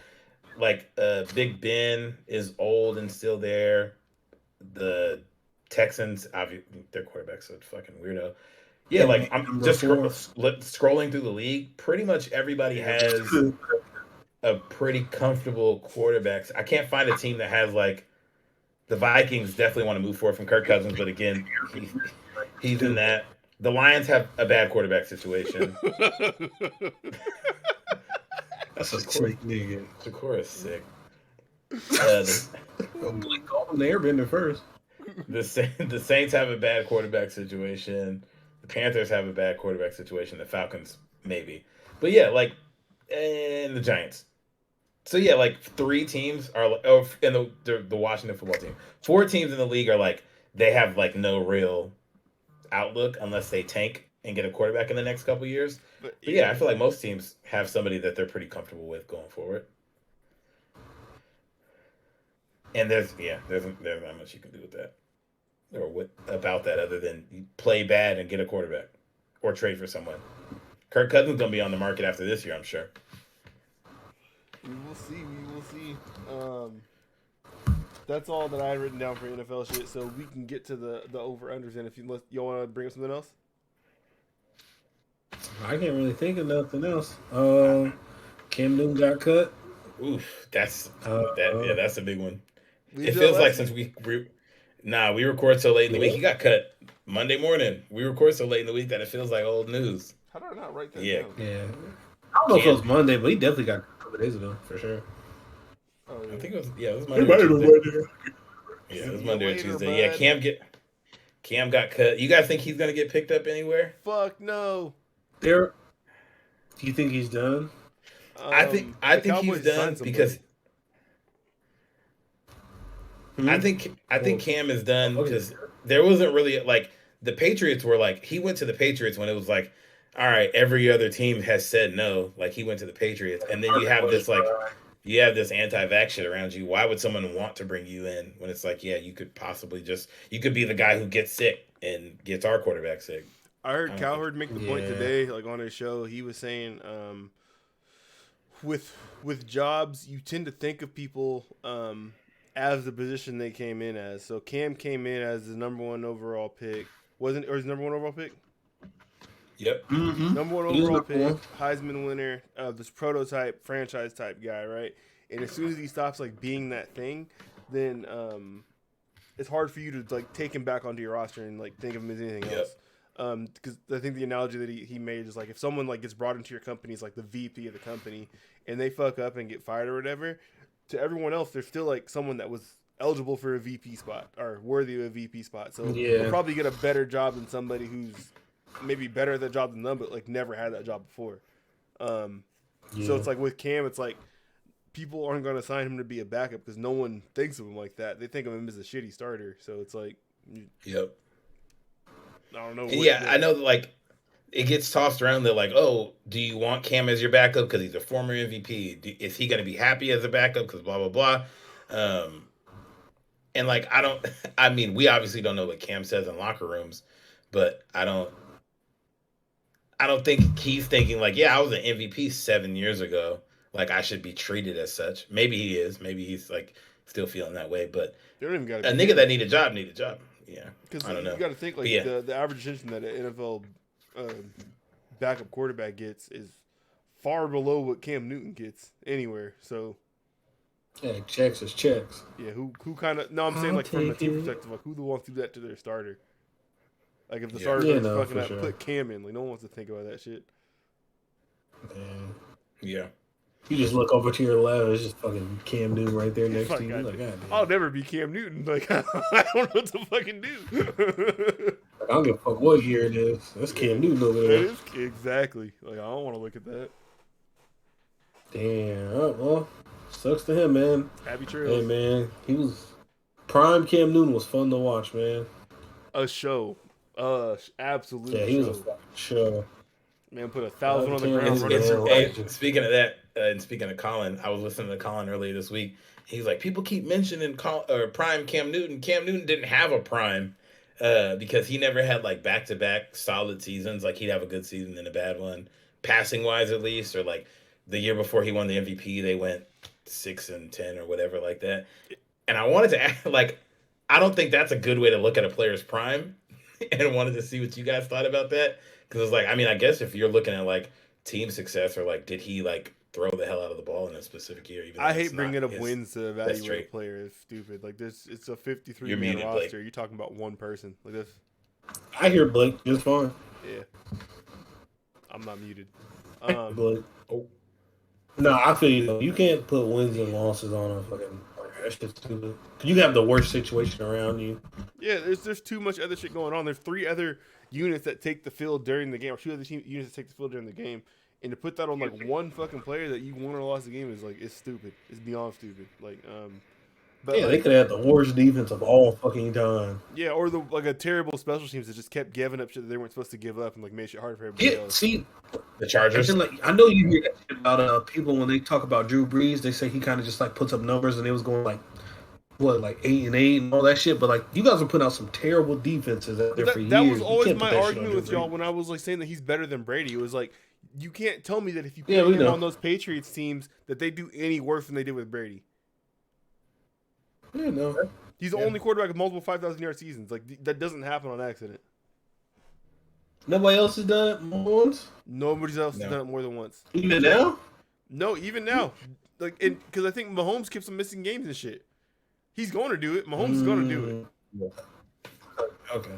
Like Big Ben is old and still there. The Texans, obviously, their quarterback's a fucking weirdo. Yeah, like I'm just scrolling through the league. Pretty much everybody has a pretty comfortable quarterbacks. I can't find a team that has like the Vikings definitely want to move forward from Kirk Cousins, but again, he's in that. The Lions have a bad quarterback situation. That's a sick nigga. Shakur is sick. Call him the airbender first. The Saints have a bad quarterback situation. The Panthers have a bad quarterback situation. The Falcons, maybe. But yeah, like, and the Giants. So yeah, like 3 teams are, and the Washington football team. 4 teams in the league are like, they have like no real outlook unless they tank and get a quarterback in the next couple years. But yeah, I feel like most teams have somebody that they're pretty comfortable with going forward. And there's not much you can do with that. Or about that other than you play bad and get a quarterback or trade for someone. Kirk Cousins is going to be on the market after this year, I'm sure. We will see. That's all that I had written down for NFL shit, so we can get to the over-unders. And if you want to bring up something else? I can't really think of nothing else. Cam Newton got cut. Oof, that's a big one. It did feels like last since we record so late in the week. He got cut Monday morning. We record so late in the week that it feels like old news. How did I not write that down? Yeah. I don't know if it was Monday, but he definitely got cut a couple days ago, for sure. Oh, yeah. I think it was Monday or Tuesday. Yeah, it was Monday or Tuesday. Bud. Yeah, Cam got cut. You guys think he's gonna get picked up anywhere? Fuck no. Do you think he's done? I think he's done because I think Cam is done because there wasn't really like the Patriots were like he went to the Patriots when it was like, all right, every other team has said no. Like he went to the Patriots, and then you have this anti-vax shit around you. Why would someone want to bring you in when it's like, yeah, you could possibly you could be the guy who gets sick and gets our quarterback sick. I heard Cowherd make the point today, like on his show. He was saying, with jobs, you tend to think of people as the position they came in as. So Cam came in as the number 1 overall pick, wasn't? Or his number 1 overall pick? Yep. Mm-hmm. Number 1 overall pick, Heisman winner, this prototype franchise type guy, right? And as soon as he stops like being that thing, then it's hard for you to like take him back onto your roster and like think of him as anything else. Because I think the analogy that he made is like if someone like gets brought into your company as like the VP of the company and they fuck up and get fired or whatever, to everyone else they're still like someone that was eligible for a VP spot or worthy of a VP spot. So they'll probably get a better job than somebody who's maybe better at that job than them, but like never had that job before. So it's like with Cam, it's like people aren't going to sign him to be a backup because no one thinks of him like that. They think of him as a shitty starter. So it's like, yep. I don't know. I know that like it gets tossed around that like, oh, do you want Cam as your backup because he's a former MVP? Is he going to be happy as a backup because blah, blah, blah? And like, I mean, we obviously don't know what Cam says in locker rooms, but I don't think he's thinking like, yeah, I was an MVP 7 years ago. Like I should be treated as such. Maybe he is. Maybe he's like still feeling that way. But they don't even a nigga that need a job. Yeah, because I don't know. You got to think like the average attention that an NFL backup quarterback gets is far below what Cam Newton gets anywhere. So yeah, checks is checks. Yeah, who kind of? No, I'm saying like from a team perspective, like who wants to do that to their starter? Like if the starter is fucking up, put Cam in. Like no one wants to think about that shit. Yeah. You just look over to your left, it's just fucking Cam Newton right there next to you. Like, I'll never be Cam Newton. Like, I don't know what to fucking do. I don't give a fuck what year it is. That's Cam Newton over there. That is exactly. Like, I don't want to look at that. Damn. Oh, well, sucks to him, man. Happy trails. Hey, man. He was... Prime Cam Newton was fun to watch, man. A show. Absolute show. Yeah, he was a fucking show. Man, put 1,000 on the ground. Hey, speaking of that, and speaking of Colin, I was listening to Colin earlier this week. He's like, people keep mentioning prime Cam Newton. Cam Newton didn't have a prime because he never had like back-to-back solid seasons. Like he'd have a good season and a bad one, passing-wise at least. Or like the year before he won the MVP, they went 6-10 or whatever like that. And I wanted to ask, like, I don't think that's a good way to look at a player's prime, and wanted to see what you guys thought about that. Because it's like, I mean, I guess if you're looking at like team success or like, did he like throw the hell out of the ball in a specific year? Even I hate bringing up wins to evaluate a player. It's stupid. Like this, it's a 53-man roster. Blake. You're talking about one person. Like this. I hear Blake just fine. Yeah. I'm not muted. Blake. Oh. No, I feel you though. You can't put wins and losses on a fucking. That's just stupid. You have the worst situation around you. Yeah, there's too much other shit going on. There's 3 other units that take the field during the game, or 2 other units that take the field during the game, and to put that on like one fucking player that you won or lost the game is like it's stupid. It's beyond stupid. Like, but yeah, they could have the worst defense of all fucking time. Yeah, or a terrible special teams that just kept giving up shit that they weren't supposed to give up and like made shit hard for everybody else. See, the Chargers. I know you hear that shit about people when they talk about Drew Brees. They say he kind of just like puts up numbers and it was going like. What, like 8-8 and all that shit, but like you guys are putting out some terrible defenses out there for years. That was always my argument with y'all when I was like saying that he's better than Brady. It was like you can't tell me that if you put him on those Patriots teams that they do any worse than they did with Brady. Yeah, no. He's the only quarterback with multiple 5,000-yard seasons. Like that doesn't happen on accident. Nobody else has done it more once. Nobody else has done it more than once. Even now? No, even now. Like, because I think Mahomes keeps on missing games and shit. He's going to do it. Mahomes is going to do it. Yeah. Okay.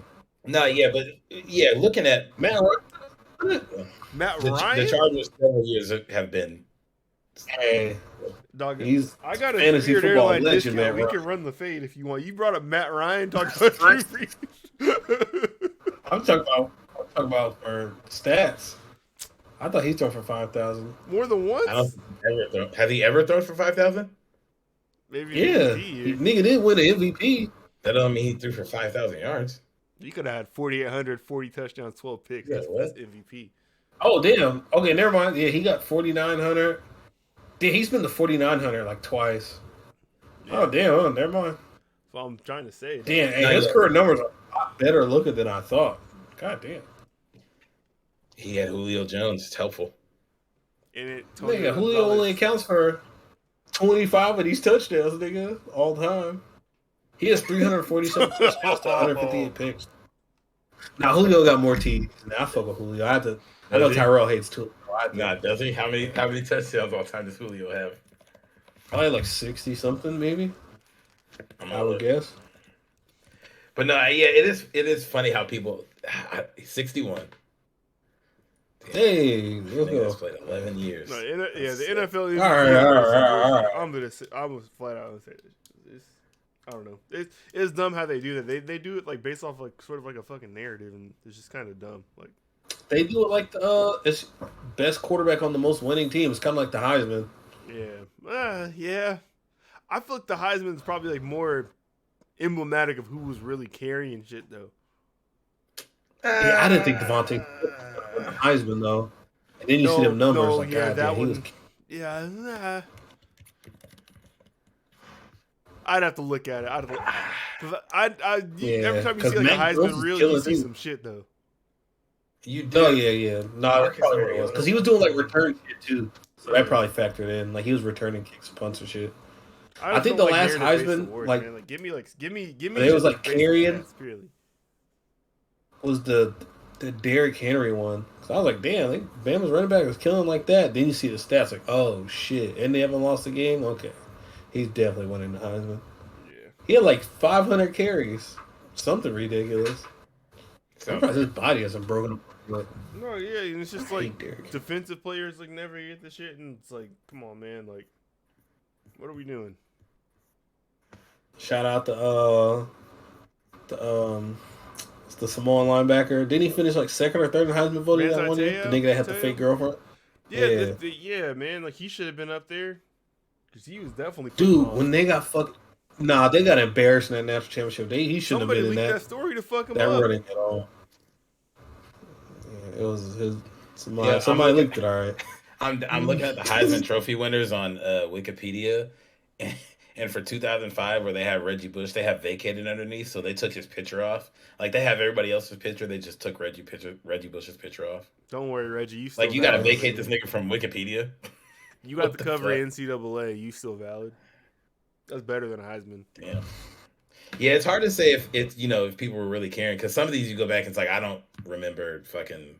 No, yeah, but yeah, looking at Matt Ryan. The Chargers several years have been. Hey, dog, he's I got a fantasy Spirit football Airline legend, discount. man. We can run the fade if you want. You brought up Matt Ryan talking about Drew Brees. I'm talking about for stats. I thought he threw for 5,000. More than once? I don't think has he ever thrown for 5,000? Maybe yeah, nigga didn't win an MVP. That doesn't mean he threw for 5,000 yards. You could have had 4,800, 40 touchdowns, 12 picks. Yeah, that's MVP. Oh, damn. Okay, never mind. Yeah, he got 4,900. Dude, he's been to 4,900 like twice. Yeah. Oh, damn. Oh, never mind. So I'm trying to say. Damn, hey, his current numbers are a lot better looking than I thought. God damn. He had Julio Jones. It's helpful. And Nigga, Julio only accounts for 25 of these touchdowns, nigga, all time. He has 347 touchdowns to 158 picks. Now Julio got more T's. Now I fuck with Julio. I know Tyrell hates too. Nah, does he? How many touchdowns all time does Julio have? Probably like 60 something, maybe. I would guess. But no, yeah, it is funny how people 61. Hey, let's go. Played 11 years. No, the NFL is. All right. I'm gonna flat out say this. I don't know. It's dumb how they do that. They do it like based off like sort of like a fucking narrative, and it's just kind of dumb. Like they do it like it's best quarterback on the most winning team. It's kind of like the Heisman. Yeah. I feel like the Heisman is probably like more emblematic of who was really carrying shit though. Yeah, I didn't think Devontae Heisman though. And then you see them numbers I'd have to look at it. Every time you see like a Heisman reel, you see some shit though. You do? Oh yeah. No, that's probably what it was because he was doing like return shit too, so that probably factored in. Like he was returning kicks, punts, and shit. I think the last Heisman, like give me. It was like carrying. Was the Derrick Henry one? So I was like, damn, Bama's running back was killing like that. Then you see the stats, like, oh shit, and they haven't lost a game. Okay, he's definitely winning the Heisman. Yeah, he had like 500 carries, something ridiculous. Sometimes his body hasn't broken. No, yeah, and it's just like defensive players like never get the shit, and it's like, come on, man, like, what are we doing? Shout out the Samoan linebacker. Didn't he finish like second or third in Heisman voting that one year? The nigga that had the fake girlfriend. Yeah, man. Like he should have been up there because he was definitely. Dude, when they got fucked, they got embarrassed in that national championship. He shouldn't have been in that. That story to fuck him that up. running at all. Yeah, it was his. Somebody leaked it. All right. I'm looking at the Heisman Trophy winners on Wikipedia. And for 2005, where they have Reggie Bush, they have vacated underneath, so they took his picture off. Like they have everybody else's picture, they just took Reggie Bush's picture off. Don't worry, Reggie. You still you got to vacate this nigga from Wikipedia. You got the cover NCAA. You still valid. That's better than a Heisman. Damn. Yeah, it's hard to say if it's if people were really caring because some of these you go back and it's like I don't remember fucking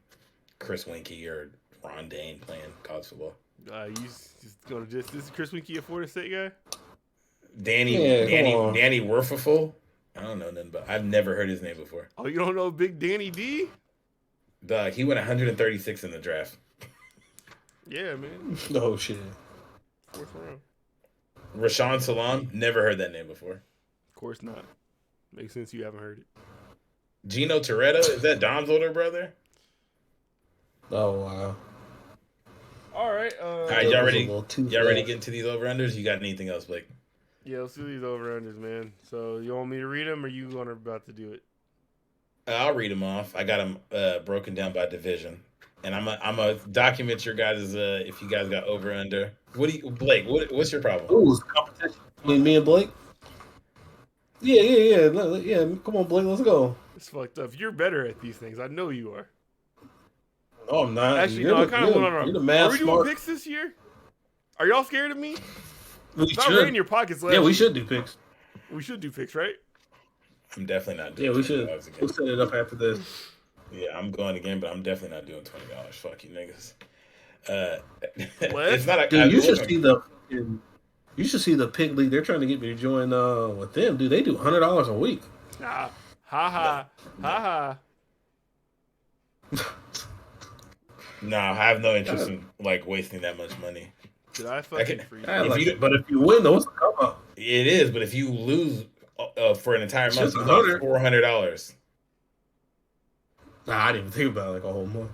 Chris Winkie or Ron Dane playing college football. You just gonna this is Chris Winkie a Florida State guy? Danny Werfel. I don't know nothing, but I've never heard his name before. Oh, you don't know Big Danny D? Dog, he went 136 in the draft. Yeah, man. Oh shit. Fourth round. Rashawn Salam, never heard that name before. Of course not. Makes sense you haven't heard it. Gino Toretta, is that Dom's older brother? Oh wow. All right. Y'all ready to get into these over-unders? You got anything else, Blake? Yeah, let's do these over-unders, man. So you want me to read them, or you about to do it? I'll read them off. I got them broken down by division, and I'm a document your guys' if you guys got over/under. Blake? What's your problem? Ooh, competition between me and Blake. Yeah. Come on, Blake, let's go. It's fucked up. You're better at these things. I know you are. No, I'm not. Actually, no, I kind of went on. Are we doing picks this year? Are y'all scared of me? We not right in your pockets. Yeah, we should do picks. We should do picks, right? I'm definitely not doing. Yeah, we should. We'll set it up after this. Yeah, I'm going again, but I'm definitely not doing $20. Fuck you, niggas. What? It's not a. Dude, you should see the pick league. They're trying to get me to join with them, dude. They do $100 a week. Nah, ha. No, I have no interest in wasting that much money. Did I fucking free? But if you win, though, what's the come up? It is, but if you lose for an entire month, it's $400. Nah, I didn't even think about it like a whole month.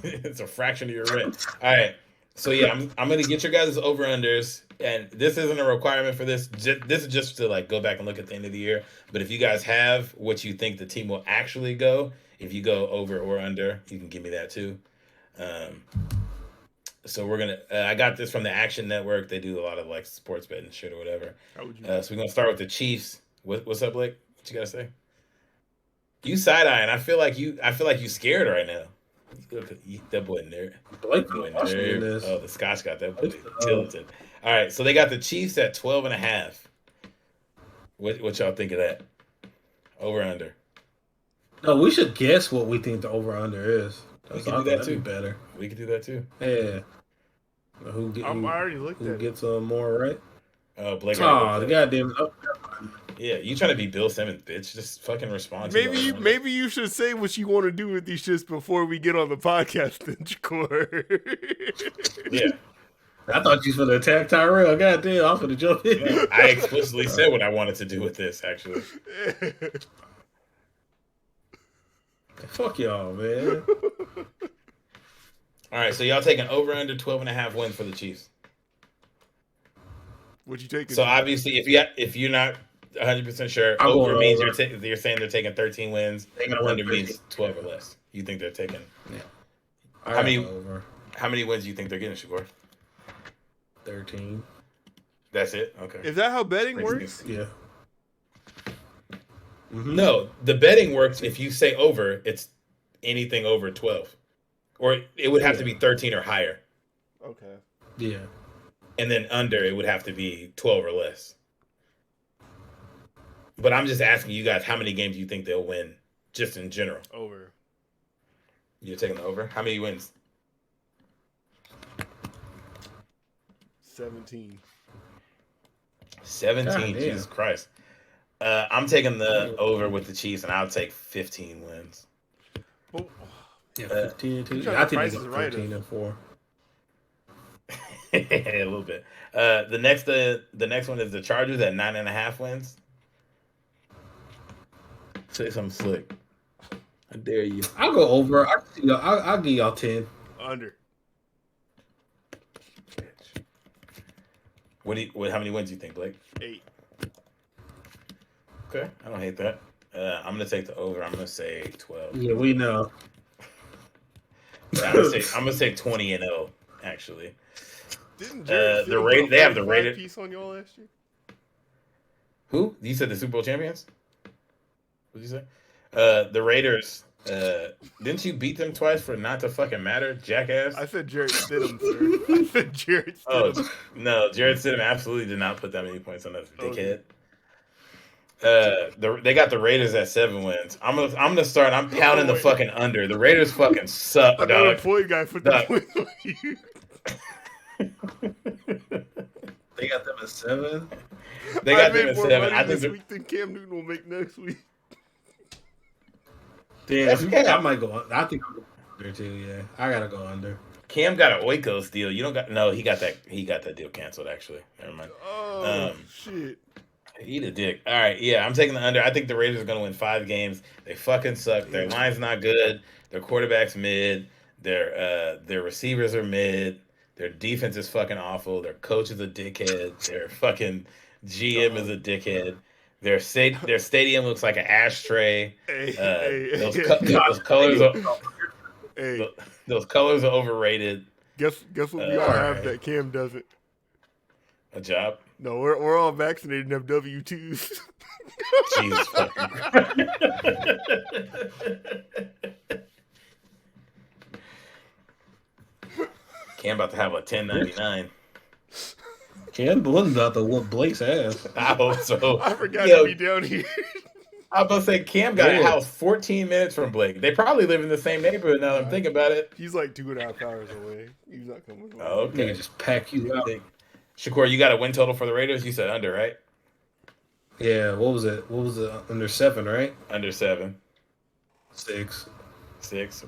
It's a fraction of your rent. All right, so yeah, I'm gonna get your guys' over unders, and this isn't a requirement for this. This is just to go back and look at the end of the year. But if you guys have what you think the team will actually go, if you go over or under, you can give me that too. So we're gonna. I got this from the Action Network. They do a lot of sports betting shit or whatever. How would you? So we're gonna start with the Chiefs. What's up, Blake? What you gotta say? You side eyeing. I feel like you scared right now. That boy nerd. Blake Boy watching nerd. this. Oh, the Scotch got that boy tilted. All right, so they got the Chiefs at 12.5. What y'all think of that? Over under. No, we should guess what we think the over under is. We can do that too. Be better. We can do that too. Yeah. I already looked at who it. gets more right? Blake. Oh, the goddamn. Yeah, you trying to be Bill Simmons, bitch? Just fucking respond. Maybe you should say what you want to do with these shits before we get on the podcast, then, Shakur. Yeah. I thought you was going to attack Tyron. Goddamn, I'm going to jump in. Yeah, I explicitly said what I wanted to do with this, actually. Fuck y'all, man. All right, so y'all taking over under 12.5 wins for the Chiefs. What you taking? So obviously, if you're not 100% sure, over means you're saying they're taking 13 wins. Under means 12 or less. You think they're taking? Yeah. How many wins do you think they're getting, Shakur? 13. That's it. Okay. Is that how betting works? Yeah. Mm-hmm. No, the betting works if you say over, it's anything over 12. Or it would have to be 13 or higher. Okay. Yeah. And then under, it would have to be 12 or less. But I'm just asking you guys, how many games do you think they'll win, just in general? Over. You're taking the over? How many wins? 17. 17, Jesus Christ. I'm taking the over with the Chiefs, and I'll take 15 wins. Oh. Yeah, 15 and 2. I think it's 15 and 4. A little bit. The next one is the Chargers at 9.5 wins. Say something slick. I dare you. I'll go over. I'll give y'all 10. Under. How many wins do you think, Blake? 8. Okay, I don't hate that. I'm gonna take the over. I'm gonna say 12. Yeah, we know. I'm gonna say 20-0. Actually, Didn't they have the Raiders piece on y'all last year? Who? You said the Super Bowl champions? What did you say? The Raiders. Didn't you beat them twice for not to fucking matter, jackass? I said Jarrett Stidham, sir. I said Jarrett Stidham. Oh no, Jarrett Stidham absolutely did not put that many points on us, dickhead. They got the Raiders at 7 wins. I'm gonna start. I'm pounding the fucking under. The Raiders fucking suck, dog. Another point guy put the points on you. They got them at 7. They got them at 7. I think this week than Cam Newton will make next week. Damn, I might go. I think I'm going under too. Yeah, I gotta go under. Cam got an Oikos deal. You don't got no. He got that deal canceled. Actually, never mind. Oh shit. Eat a dick. All right, yeah, I'm taking the under. I think the Raiders are going to win 5 games. They fucking suck. Their line's not good. Their quarterback's mid. Their receivers are mid. Their defense is fucking awful. Their coach is a dickhead. Their fucking GM is a dickhead. Their stadium looks like an ashtray. Those colors are overrated. Guess what we all have that Cam doesn't. A job? No, we're all vaccinated and have W-2s. Jesus fucking Cam about to have a 1099. Cam wasn't about to whoop Blake's ass. I hope so. I forgot to be down here. I was about to say, Cam got a house 14 minutes from Blake. They probably live in the same neighborhood now that I'm thinking about it. He's like 2.5 hours away. He's not coming home. Oh, okay. Just pack you out. Shakur, you got a win total for the Raiders? You said under, right? Yeah, what was it? Under 7, right? Under 7. 6.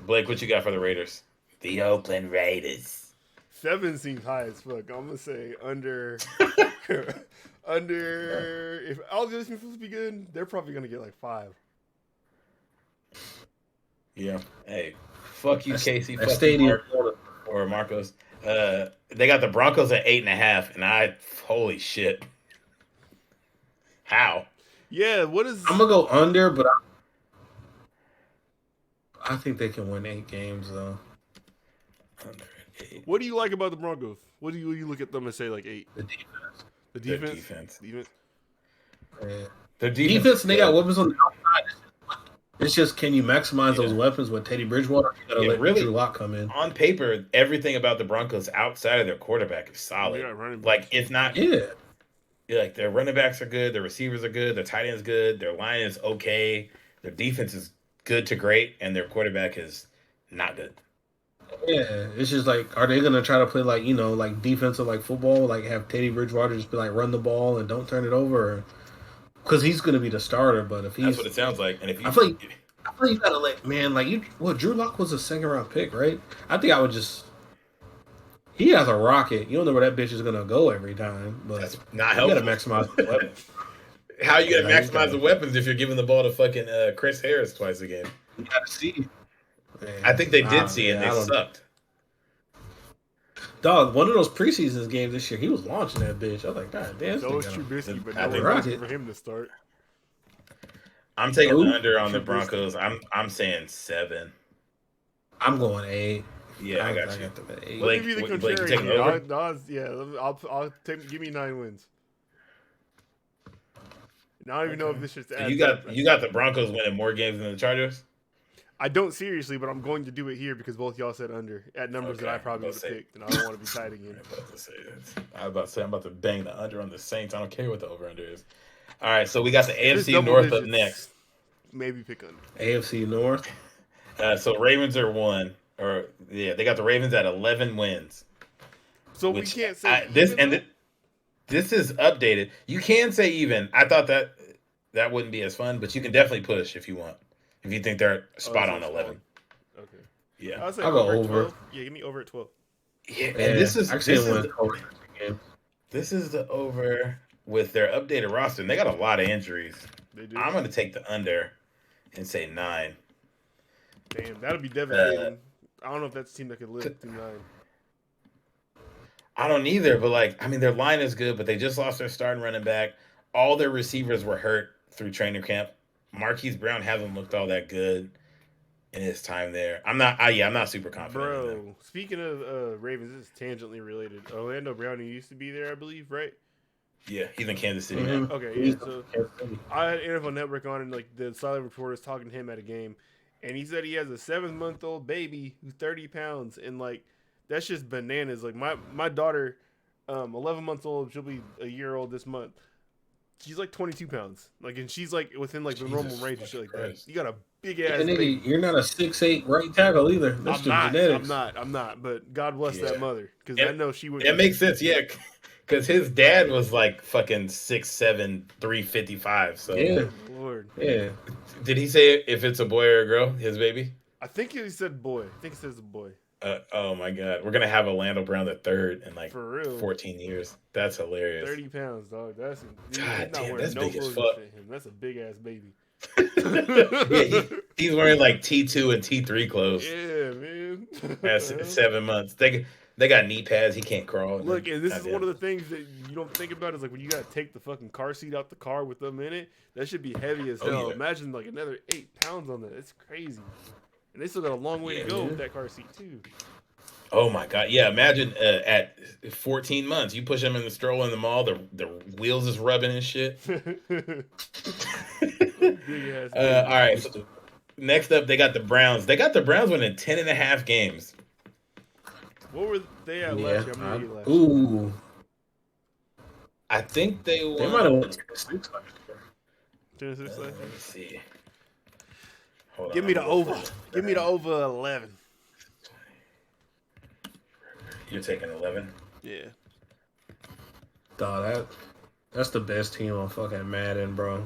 Blake, what you got for the Raiders? The Oakland Raiders. 7 seems high as fuck. I'm gonna say under. If all the other teams supposed to be good, they're probably gonna get like 5. Yeah. Hey, fuck you, Casey. Fuck stadium or Marcos. They got the Broncos at 8.5, and holy shit. How? Yeah, what is? I'm gonna go under, but I think they can win 8 games though. Under 8. What do you like about the Broncos? What do you look at them and say like 8? The defense. The defense. Defense. Yeah. Their Defense, and they got weapons on the outside. It's just, can you maximize those weapons with Teddy Bridgewater? You gotta let really, Drew Lock come in. On paper, everything about the Broncos outside of their quarterback is solid. Like, it's not. Yeah. Like, their running backs are good, their receivers are good, their tight end's good, their line is okay, their defense is good to great, and their quarterback is not good. Yeah, it's just like, are they gonna try to play like, like defensive like football, like have Teddy Bridgewater just be like run the ball and don't turn it over, because he's gonna be the starter. But if he's, that's what it sounds like. And if I feel like you gotta let Drew Lock was a 2nd-round pick, right? I think I would just. He has a rocket. You don't know where that bitch is gonna go every time, but that's not helpful. You gotta maximize the weapons. How are you gonna maximize the weapons if you're giving the ball to fucking Chris Harris twice a game? You gotta see. Man, I think they did see it. And they sucked. Dog, one of those preseason games this year, he was launching that bitch. I was like, God damn. So was Trubisky, but I no one for him to start. I'm taking the under on the Broncos. I'm saying 7. I'm going 8. Yeah, I got you. Let me be the contrarian. I'll take. Give me 9 wins. Now I don't even know if this just. You got the Broncos winning more games than the Chargers. I don't seriously, but I'm going to do it here because both y'all said under at numbers that I probably would have picked, and I don't want to be tied again. I'm about to bang the under on the Saints. I don't care what the over/under is. All right, so we got the AFC North up next. Maybe pick under. AFC North. So Ravens are 1, they got the Ravens at 11 wins. So we can't say this is updated. You can say even. I thought that wouldn't be as fun, but you can definitely push if you want. If you think they're spot on 11. Okay. Yeah. I'll say I'll go over. 12. Yeah, give me over at 12. Yeah, and this is the over with their updated roster, and they got a lot of injuries. They do. I'm going to take the under and say 9. Damn, that'll be devastating. I don't know if that's a team that could live through 9. I don't either, but their line is good, but they just lost their starting running back. All their receivers were hurt through training camp. Marquise Brown hasn't looked all that good in his time there. I'm not super confident. Bro, speaking of Ravens, this is tangentially related. Orlando Brown, who used to be there, I believe, right? Yeah, he's in Kansas City Mm-hmm. now. Okay, yeah. So I had NFL Network on, and the silent reporter was talking to him at a game, and he said he has a 7-month-old baby who's 30 pounds, and that's just bananas. Like my daughter, 11 months old, she'll be a year old this month. She's 22 pounds. And she's within the normal range and shit like that. You got a big ass baby. You're not a 6'8" right tackle either. That's genetics. I'm not. But God bless that mother, because I know she would. It makes sense, yeah. Because his dad was fucking 6'7", 355. So yeah, Lord. Yeah. Did he say if it's a boy or a girl? His baby? I think he said boy. I think he says a boy. Oh my God, we're gonna have Orlando Brown the third in for real 14 years. That's hilarious. 30 pounds, dog. That's God damn, that's big as fuck. That's a big ass baby. Yeah, he's wearing T2 and T3 clothes. Yeah, man. That's 7 months. They got knee pads. He can't crawl. Look, and this is one of the things that you don't think about is when you gotta take the fucking car seat out the car with them in it. That should be heavy as hell. Yeah. Imagine another 8 pounds on that. It's crazy. And they still got a long way to go with that car seat too. Oh my God! Yeah, imagine at 14 months, you push him in the stroller in the mall, the wheels is rubbing and shit. All right. So next up, they got the Browns. They got the Browns winning 10.5 games. What were they at last year? Ooh. I think they won. They might have won 10-6 last year. 10-6 last year. Let me see. Give me the over. Give me the over 11. You're taking 11? Yeah. Dog, that's the best team on fucking Madden, bro.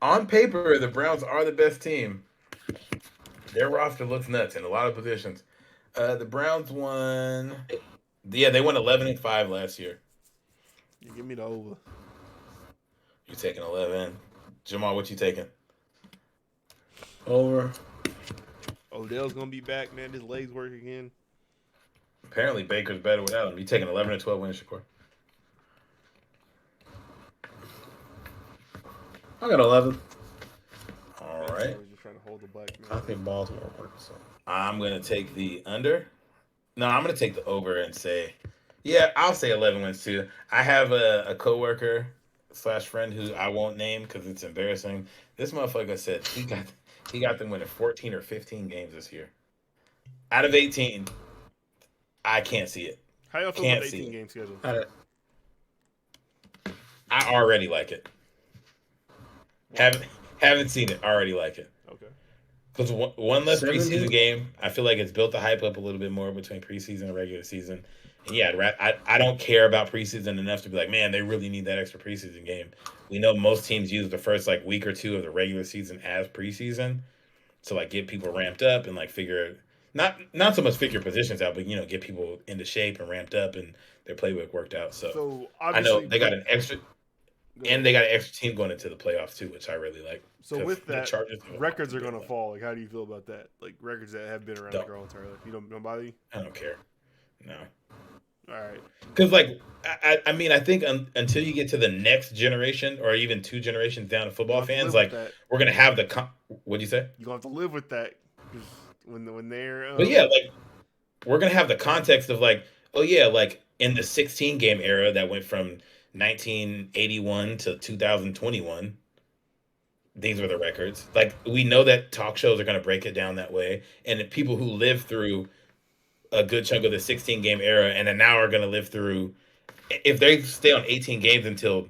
On paper, the Browns are the best team. Their roster looks nuts in a lot of positions. The Browns won. Yeah, they won 11-5 last year. You give me the over. You're taking 11. Jamal, what you taking? Over. Odell's gonna be back, man. His legs work again. Apparently, Baker's better without him. You taking 11 or 12 wins, Shakur? I got 11. All right. Just trying to hold the black man. I think Baltimore works. So. I'm gonna take the under. No, I'm gonna take the over and say, yeah, I'll say 11 wins too. I have a coworker / friend who I won't name because it's embarrassing. This motherfucker said He got them winning 14 or 15 games this year. Out of 18, I can't see it. How y'all feel about the 18 game schedule? I already like it. Haven't seen it. Already like it. Okay. Because one less preseason game, I feel like it's built the hype up a little bit more between preseason and regular season. And yeah, I don't care about preseason enough to be like, man, they really need that extra preseason game. We know most teams use the first like week or two of the regular season as preseason to like get people ramped up and like figure not so much figure positions out, but get people into shape and ramped up and their playbook worked out. So I know they got an extra. And they got an extra team going into the playoffs too, which I really like. So with that, records are going to fall. Like, how do you feel about that? Like records that have been around like our whole entire life. You don't bother you? I don't care. No. All right. Because like, I mean, I think until you get to the next generation or even 2 generations down of football fans, like we're gonna have the. What'd you say? You gonna have to live with that because when they're. But yeah, like we're gonna have the context of like, oh yeah, like in the 16 game era that went from 1981 to 2021, these were the records. Like we know that talk shows are going to break it down that way, and the people who live through a good chunk of the 16 game era and then now are going to live through, if they stay on 18 games until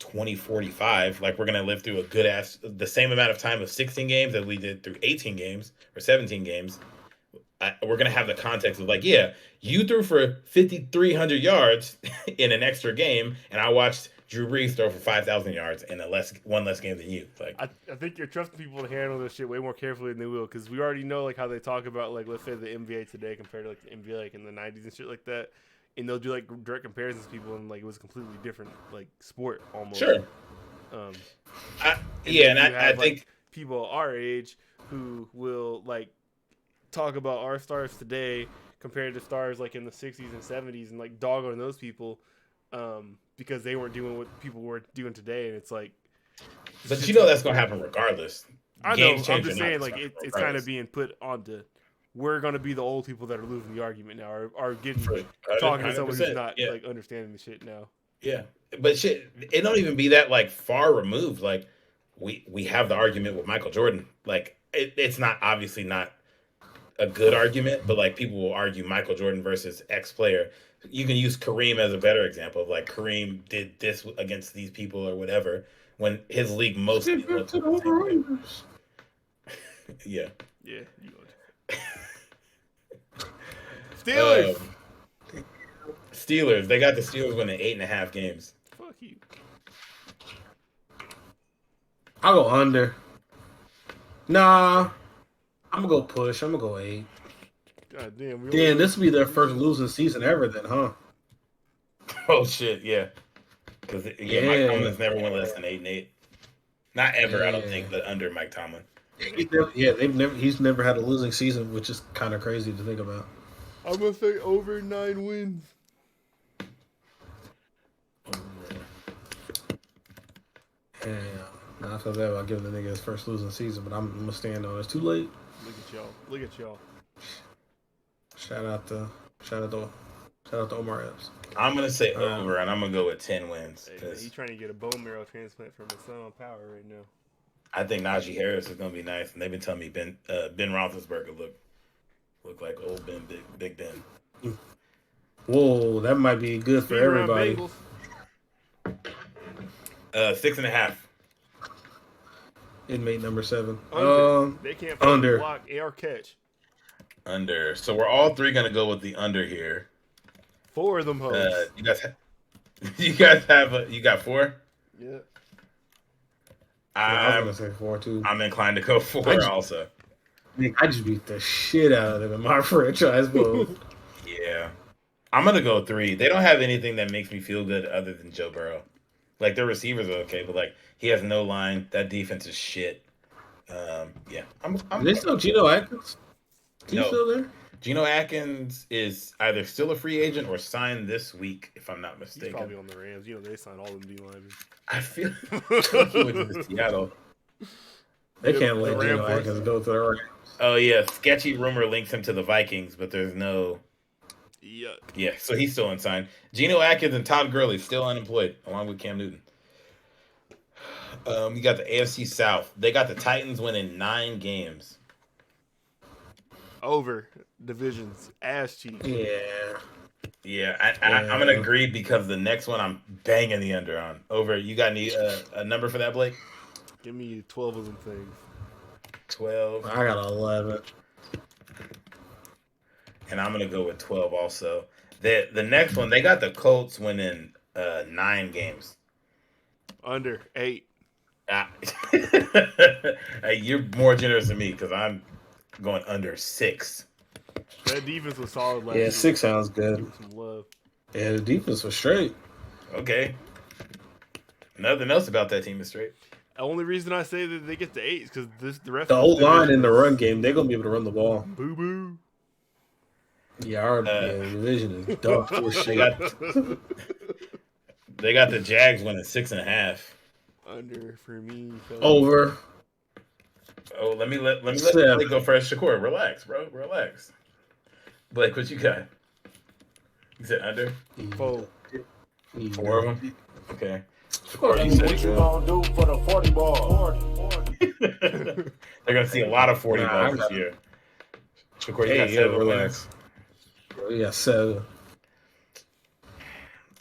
2045, like we're going to live through the same amount of time of 16 games that we did through 18 games or 17 games. We're going to have the context of like, yeah, you threw for 5,300 yards in an extra game, and I watched Drew Brees throw for 5,000 yards in one less game than you. Like, I think you're trusting people to handle this shit way more carefully than they will, because we already know like how they talk about like, let's say the NBA today compared to like the NBA like in the 90s and shit like that, and they'll do like direct comparisons to people, and like it was a completely different like sport almost. Sure. I think like, people our age who will like talk about our stars today compared to stars like in the 60s and 70s and like dog on those people because they weren't doing what people were doing today, and it's like, but that's gonna happen regardless. I know. I'm just saying like it's kind of being put onto, we're gonna be the old people that are losing the argument now, or are getting talking to someone who's not like understanding the shit now. Yeah, but shit, it don't even be that like far removed. Like we have the argument with Michael Jordan. Like it's not obviously not a good argument, but like people will argue Michael Jordan versus X player. You can use Kareem as a better example of like Kareem did this against these people or whatever when his league mostly looked the same. Yeah. Yeah. Steelers. Steelers. They got the Steelers winning 8.5 games. Fuck you. I'll go under. Nah. I'm going to go push. I'm going to go 8. God damn. Damn, this will be their first losing season ever then, huh? Oh, shit, yeah. Because, Mike Tomlin's never won less than 8-8. Not ever, I don't think, but under Mike Tomlin. He's never had a losing season, which is kind of crazy to think about. I'm going to say over 9 wins. Yeah. I feel bad about giving the nigga his first losing season, but I'm going to stand on it. It's too late. Look at y'all. Shout out to Omar Epps. I'm gonna say over, and I'm gonna go with 10 wins. Hey, he's trying to get a bone marrow transplant from his son on power right now. I think Najee Harris is gonna be nice, and they've been telling me Ben Roethlisberger look like old Big Ben. Whoa, that might be good for everybody. 6.5. Inmate number 7. They can't under block or catch. Under. So we're all three gonna go with the under here. 4 of them hoes. You guys have you got 4? Yeah. I was gonna say 4 too. I'm inclined to go 4 also. I just beat the shit out of them in my franchise mode. Yeah. I'm gonna go 3. They don't have anything that makes me feel good other than Joe Burrow. Like their receivers are okay, but like he has no line. That defense is shit. Yeah. Is they still Geno Atkins? Is he still there? Geno Atkins is either still a free agent or signed this week, if I'm not mistaken. He's probably on the Rams. They signed all them D-linemen. I feel like he went to Seattle. They can't let Geno Atkins go to the Rams. Oh, yeah. Sketchy rumor links him to the Vikings, but there's no... Yuck. Yeah, so he's still unsigned. Geno Atkins and Todd Gurley still unemployed, along with Cam Newton. You got the AFC South. They got the Titans winning 9 games. Over divisions ass cheek. Yeah. I'm gonna agree because the next one I'm banging the under on. Over. You got any a number for that, Blake? Give me 12 of them things. 12. I got 11. And I'm gonna go with 12 also. The next one, they got the Colts winning 9 games. Under 8. Hey, you're more generous than me because I'm going under 6. That defense was solid last year. Yeah, 6 sounds good. Give some love. Yeah, the defense was straight. Okay. Nothing else about that team is straight. The only reason I say that they get to 8 is because the rest The of whole line in the run game, they're gonna be able to run the ball. Boo boo. Yeah, our division is dark for shit. They got the Jags winning 6.5. Under for me. Fellas. Over. Oh, let me let Blake go first. Shakur, relax, bro. Relax. Blake, what you got? You said under? 4. 4 of them? Okay. What you gonna do for the 40 ball? They're gonna see a lot of 40 balls this year. Shakur, you got 7 relax. Yeah, 7.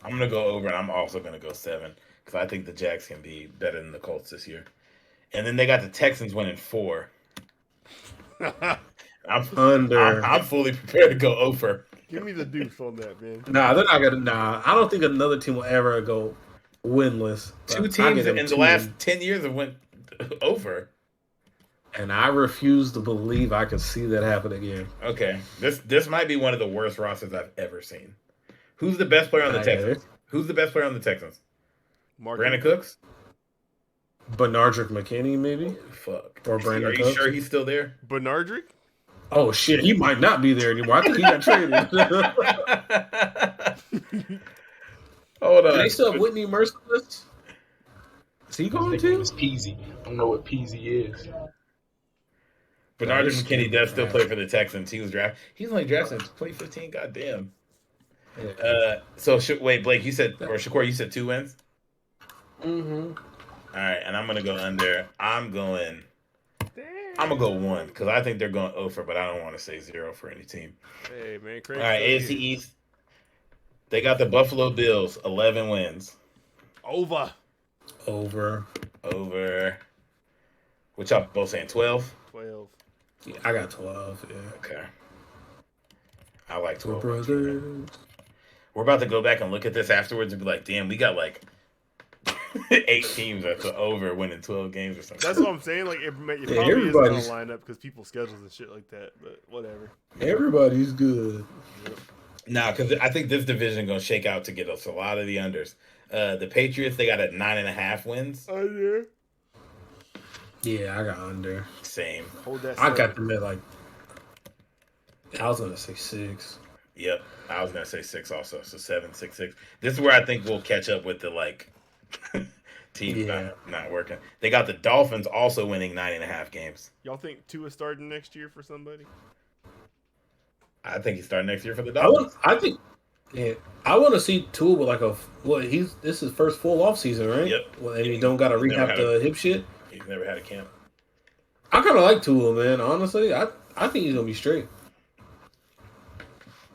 I'm gonna go over, and I'm also gonna go 7 because I think the Jags can be better than the Colts this year. And then they got the Texans winning 4. I'm Under. I'm fully prepared to go over. Give me the deuce on that, man. Nah, they're not gonna. Nah, I don't think another team will ever go winless. 2 teams in the last 10 years have went over. And I refuse to believe I can see that happen again. Okay, this might be one of the worst rosters I've ever seen. Who's the best player on the Texans? Who's the best player on the Texans? Brandon Cooks? Benardrick McKinney, maybe? Fuck. Or Brandon Are you Cooks? sure he's still there? Benardrick? Oh, shit. He might not be there anymore. I think he got traded. Hold on. Do they still have Whitney Merciless? Is he going His to? name is Peasy. I don't know what Peasy is. Bernard McKinney does still play for the Texans. He was only drafted in 2015. Goddamn. Wait, Blake, you said, or Shakur, you said 2 wins? Mm-hmm. All right, and I'm gonna go under. I'm gonna go 1 because I think they're going over, but I don't want to say 0 for any team. Hey, man, crazy. All right, AFC East. They got the Buffalo Bills, 11 wins. Over. What y'all both saying? 12? 12. Yeah, I got 12, yeah. Okay. I like 12. Brothers. We're about to go back and look at this afterwards and be like, damn, we got like 8 teams that's over winning 12 games or something. That's what I'm saying. Like, it probably is everybody's going to line up because people's schedules and shit like that, but whatever. Everybody's good. Nah, because I think this division going to shake out to get us a lot of the unders. The Patriots, they got at 9.5 wins. Under. Yeah, I got under. Same. Hold that. I got them at like. I was gonna say 6. Yep, I was gonna say 6 also. So 7, 6, 6. This is where I think we'll catch up with the like teams not working. They got the Dolphins also winning 9.5 games. Y'all think Tua starting next year for somebody? I think he's starting next year for the Dolphins. I want to see Tua with like this is his first full off season, right? Yep. Well, and he don't got to rehab the hip shit. He's never had a camp. I kind of like Tua, man. Honestly, I think he's gonna be straight.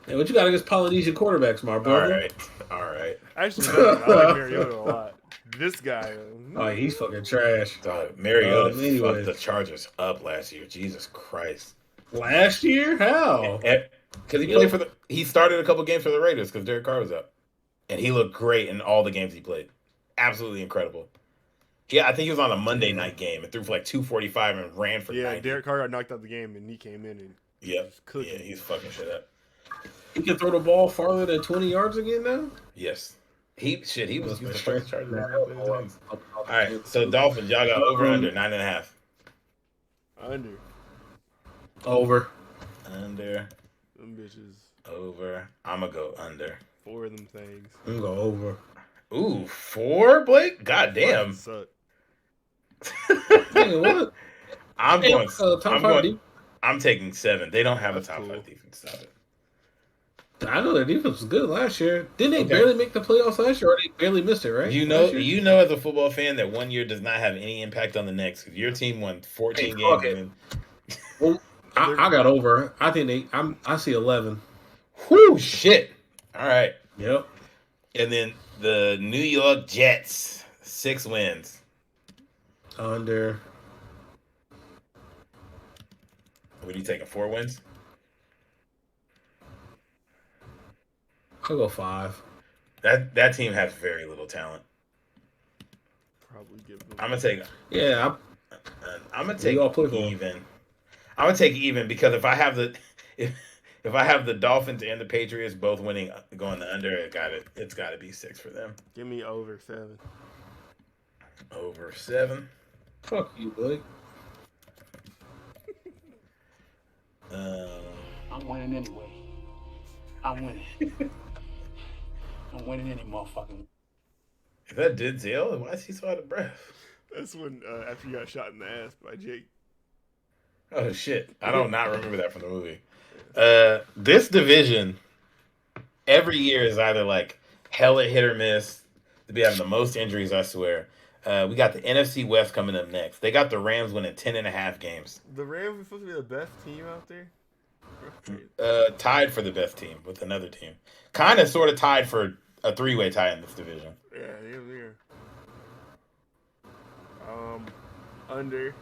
Hey, what you got against Polynesian Quarterbacks, my brother? All right. Actually, I like Mariota a lot. This guy. Oh, he's fucking trash. Mariota fucked the Chargers up last year. Jesus Christ. Last year? How? Because he started a couple games for the Raiders because Derek Carr was up, and he looked great in all the games he played. Absolutely incredible. Yeah, I think he was on a Monday night game and threw for like 245 and ran for 90. Derek Carr got knocked out the game and he came in and he's fucking shit up. He can throw the ball farther than 20 yards again now? Yes. He was the first Charger. All right, so Dolphins, y'all got over under 9.5. Under. Over. Them bitches. Over. I'm gonna go under. 4 of them things. I'm gonna go over. Ooh, 4, Blake? God damn. Suck. Hey, what? I'm taking 7. They don't have a top 5 defense. Stop it. I know their defense was good last year. Didn't they Okay. barely make the playoffs last year, or they barely missed it, right? You last know, year? as a football fan that one year does not have any impact on the next. Because your team won 14 Hey, games. fuck it. And Well, I got over. I think I see 11. whoo, shit. All right. Yep. And then the New York Jets, 6 wins. Under. What are you taking, 4 wins? I'll go 5. That team has very little talent. Probably give them. I'm gonna take. Yeah, I'm gonna take all play for 'em. even. I'm gonna take even because if I have the if I have the Dolphins and the Patriots both winning, going the under, it's got to be 6 for them. Give me over 7. Over 7. fuck you, Blake. I'm winning anyway. I'm winning. I'm winning any motherfucking. Is that Denzel? Why is he so out of breath? That's when after you got shot in the ass by Jake. Oh shit! I don't not remember that from the movie. This division every year is either like hella hit or miss. They be having the most injuries, I swear. We got the NFC West coming up next. They got the Rams winning 10.5 games. The Rams are supposed to be the best team out there. Tied for the best team with another team. Kind of sort of tied for a 3-way tie in this division. Yeah, they're. Under.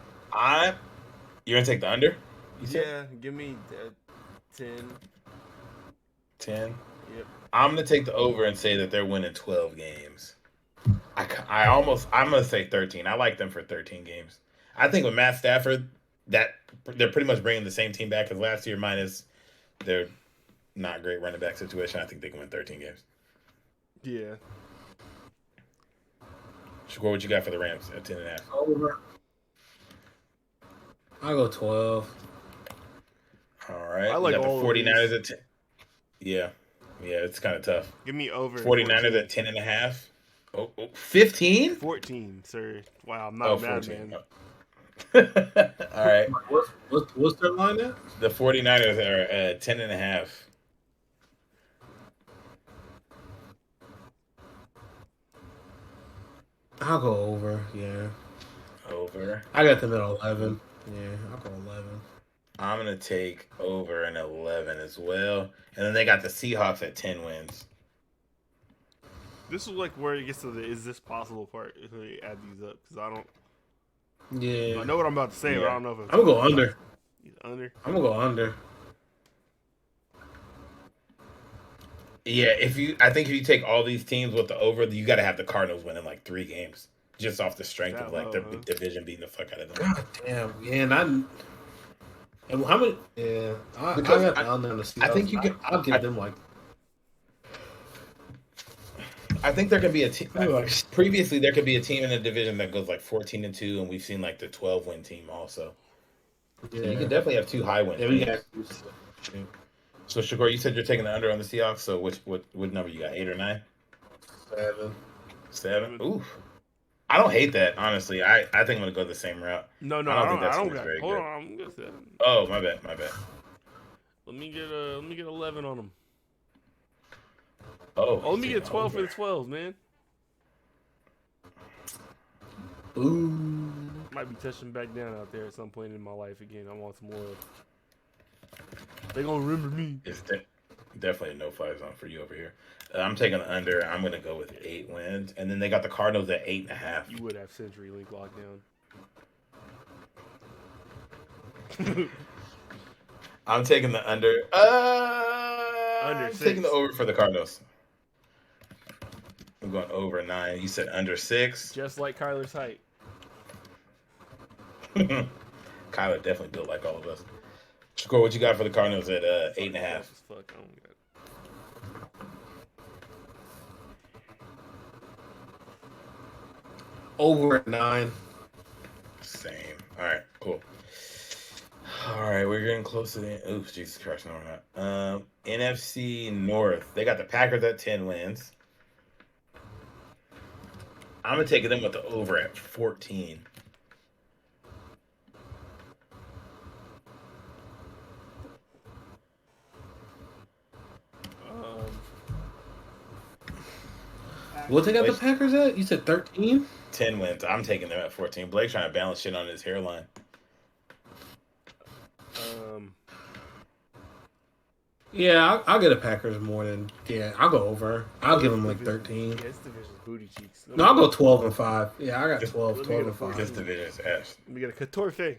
You're gonna take the under? You said? Yeah, give me 10. 10. Yep. I'm gonna take the over and say that they're winning 12 games. I'm gonna say 13. I like them for 13 games. I think with Matt Stafford, that they're pretty much bringing the same team back as last year, minus their not great running back situation. I think they can win 13 games. Yeah. Shakur, what you got for the Rams at 10.5? Over. I'll go 12. All right. I like we got all the of 49ers these. at 10. Yeah, it's kind of tough. Give me over. 49ers at 10.5. 15? 14, sir. Wow, I'm not mad, 14. man. All right. What's their line at? The 49ers are at 10.5. I'll go over. Yeah. Over. I got them at 11. Yeah, I'll go 11. I'm going to take over an 11 as well. And then they got the Seahawks at 10 wins. This is like where it gets to the is this possible part if they add these up because I don't. Yeah. I know what I'm about to say, but I don't know if it's I'm gonna go under. Under. I'm gonna go under. Yeah, I think if you take all these teams with the over, you got to have the Cardinals winning like 3 games just off the strength of like their division beating the fuck out of them. God damn. Yeah, and how many? Yeah, I Because got the under on the Seahawks. I think you can. I'll give them like. I think there could be a team. Previously, there could be a team in the division that goes like 14-2, and we've seen like the 12-win team also. Yeah. So you can definitely have 2 high wins. Yeah, we got. So Shakur, you said you're taking the under on the Seahawks. So what number you got? 8 or 9? 7. 7. Oof. I don't hate that, honestly. I think I'm gonna go the same route. No, I don't think that's got. very Hold good. on, I'm gonna say. Oh, my bad. Let me get 11 on them. Oh, Let me get 12 for the 12, man. Ooh. Might be touching back down out there at some point in my life again. I want some more. They gonna remember me. It's definitely a no-fly zone for you over here. I'm taking the under. I'm gonna go with 8 wins, and then they got the Cardinals at 8.5. You would have CenturyLink locked down. I'm taking the under. Under I'm 6. taking the over for the Cardinals. I'm going over 9. You said under 6. Just like Kyler's height. Kyler definitely built like all of us. Shakur, what you got for the Cardinals at 8.5? Fuck, I don't got it. Over at 9. Same. All right, cool. All right, we're getting close to the. Oops, Jesus Christ, no, we're not. NFC North. They got the Packers at 10 wins. I'm gonna take them with the over at 14. What they got the Packers at? You said 13? 10 wins. I'm taking them at 14. Blake's trying to balance shit on his hairline. Yeah, I'll get the Packers more than I'll go over. I'll give them like 13. Yeah, it's division booty cheeks. No, I'll go 12-5. Yeah, I got 12-5. This division is ass. We got a Catorfe.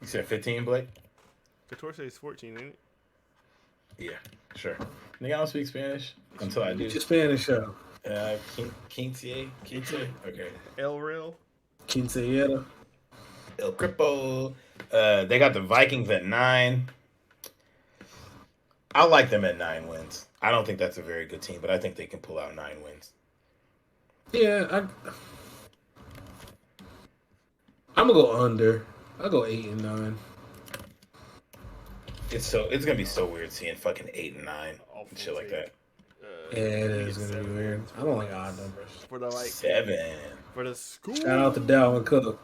You said 15, Blake? Catorce is 14, ain't it? Yeah, sure. Nigga, I don't speak Spanish until I do. Just Spanish show. Quince. Okay. El Real. Quinceañera. El Cripo. They got the Vikings at 9. I like them at 9 wins. I don't think that's a very good team, but I think they can pull out 9 wins. Yeah, I'm gonna go under. I'll go 8 and 9. It's gonna be so weird seeing fucking 8 and 9 and shit like that. Yeah, it is gonna be weird. I don't like odd numbers. For the 7. For the school. Shout out to Dalvin Cook.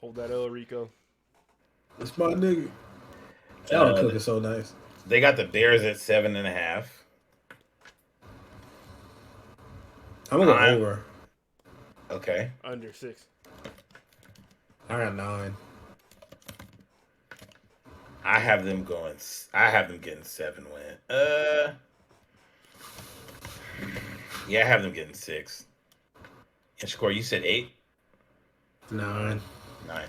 Hold that El Rico. It's my nigga. Dalvin Cook is so nice. They got the Bears at 7.5. I'm gonna go over. Okay. Under 6. I got 9. I have them getting 7 wins. Yeah, I have them getting 6. And Shakur, you said 8? 9. 9.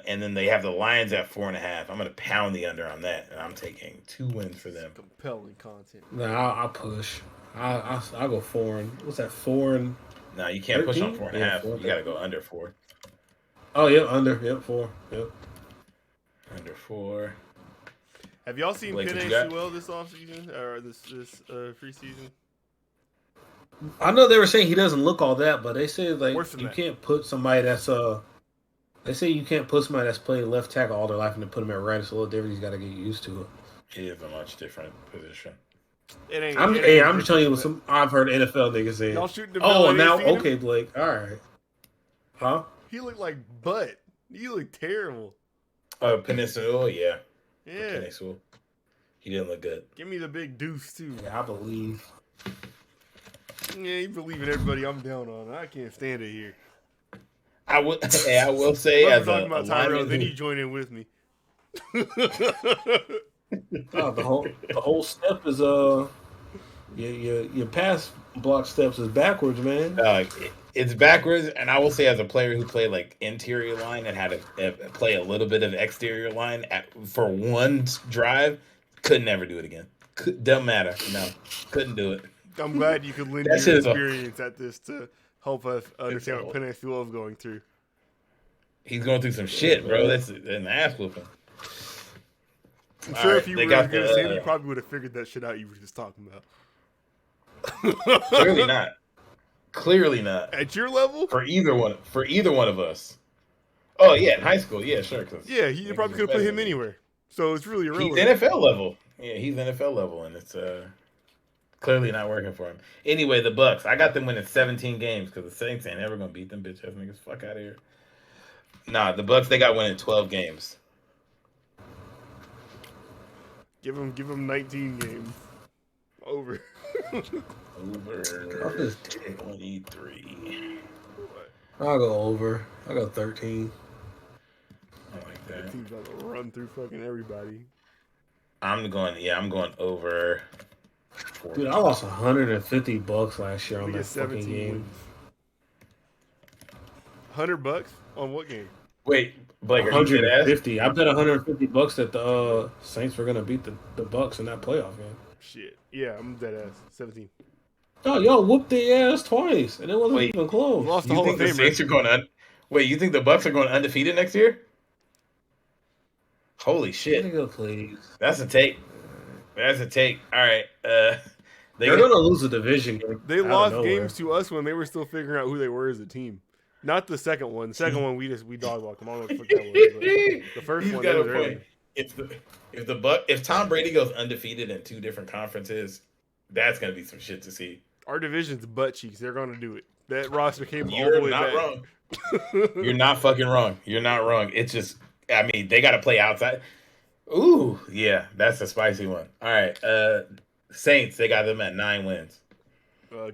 And then they have the Lions at 4.5. I'm gonna pound the under on that, and I'm taking 2 wins for them. Compelling content. No, I'll push. I'll go 4 and what's that? 4 and. No, you can't 13? Push on 4.5. Yeah, you gotta go under 4. Oh yeah, under. Yep, 4. Yep. Under 4. Have y'all seen Penei Sewell this offseason or this preseason? I know they were saying he doesn't look all that, but they say like you can't put somebody that's They say you can't put somebody that's played left tackle all their life and then put him at right. It's a little different. He's got to get used to it. It is a much different position. I'm just telling you what some I've heard NFL niggas say. Y'all shooting the oh, now okay, Blake. All right. Huh? He looked like butt. He looked terrible. Peninsula, yeah. Yeah. Peninsula. He didn't look good. Give me the big deuce too. Yeah, I believe. Yeah, you believe in everybody I'm down on. I can't stand it here. I will say as talking about Tyron, then you join in with me. The whole step is your pass block steps is backwards, man. It's backwards, and I will say as a player who played like interior line and had to play a little bit of exterior line for one drive, could never do it again. Doesn't matter. No, couldn't do it. I'm glad you could lend your experience at this to help us understand what Penei Sewell is going through. He's going through some shit, bro. That's an ass whooping. I'm sure if you were going to say it, you probably would have figured that shit out you were just talking about. Clearly not. Clearly not. At your level? For either one of us. Oh yeah, in high school, yeah, sure. Yeah, you probably could have put him anywhere. So it's really irrelevant. He's NFL level. Yeah, he's NFL level, and it's clearly not working for him. Anyway, the Bucks. I got them winning 17 games because the Saints ain't ever gonna beat them bitch ass niggas. Fuck out of here. Nah, the Bucks, they got winning 12 games. Give them 19 games. Over. Over 23. I'll go over. I'll go 13. I like that. That team's about to run through fucking everybody. I'm going over 40. Dude, I lost $150 last year on that fucking game. $100 on what game? Wait, Blake, 150. I bet $150 that the Saints were gonna beat the Bucks in that playoff game. Shit. Yeah, I'm dead ass. 17. Oh, y'all whooped their ass twice, and it wasn't even close. Lost the Hall of Fame. The Saints are going Wait, you think the Bucks are going undefeated next year? Holy shit! Nigga, please. That's a take. All right. They're gonna lose a division game. They lost games to us when they were still figuring out who they were as a team. Not the second one. The second one we dog walked them. I don't know what the fuck that was. But the first one, was early. If Tom Brady goes undefeated in 2 different conferences, that's gonna be some shit to see. Our division's butt cheeks. They're gonna do it. That roster came all You're the way not back. Wrong. You're not fucking wrong. You're not wrong. It's just, I mean, they got to play outside. Ooh, yeah, that's a spicy one. All right, Saints, they got them at 9 wins.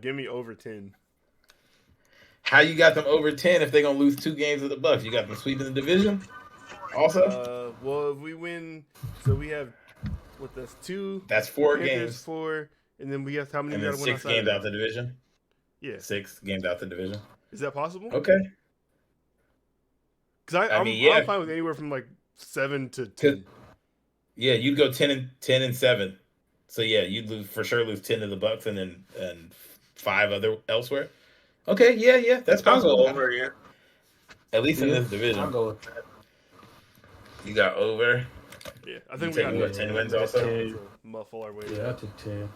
Give me over 10. How you got them over 10 if they're gonna lose 2 games of the Bucks? You got them sweeping the division. Also, Well, if we win, so we have that's 2. that's 4 Panthers games, 4, and then we have how many? and We then got to win 6 outside games of out the division. Yeah, 6 games out the division. is that possible? Okay. Because I mean, yeah. I'm fine with anywhere from like 7 to 10. Yeah, you'd go 10-7. So yeah, you'd lose 10 to the Bucks and then 5 other elsewhere. Okay, yeah, that's I'll possible. go over here. At least in this division. I'll go with that. You got over. Yeah, I think You we taking got 10 wins also? to muffle our way. Yeah, I took 10.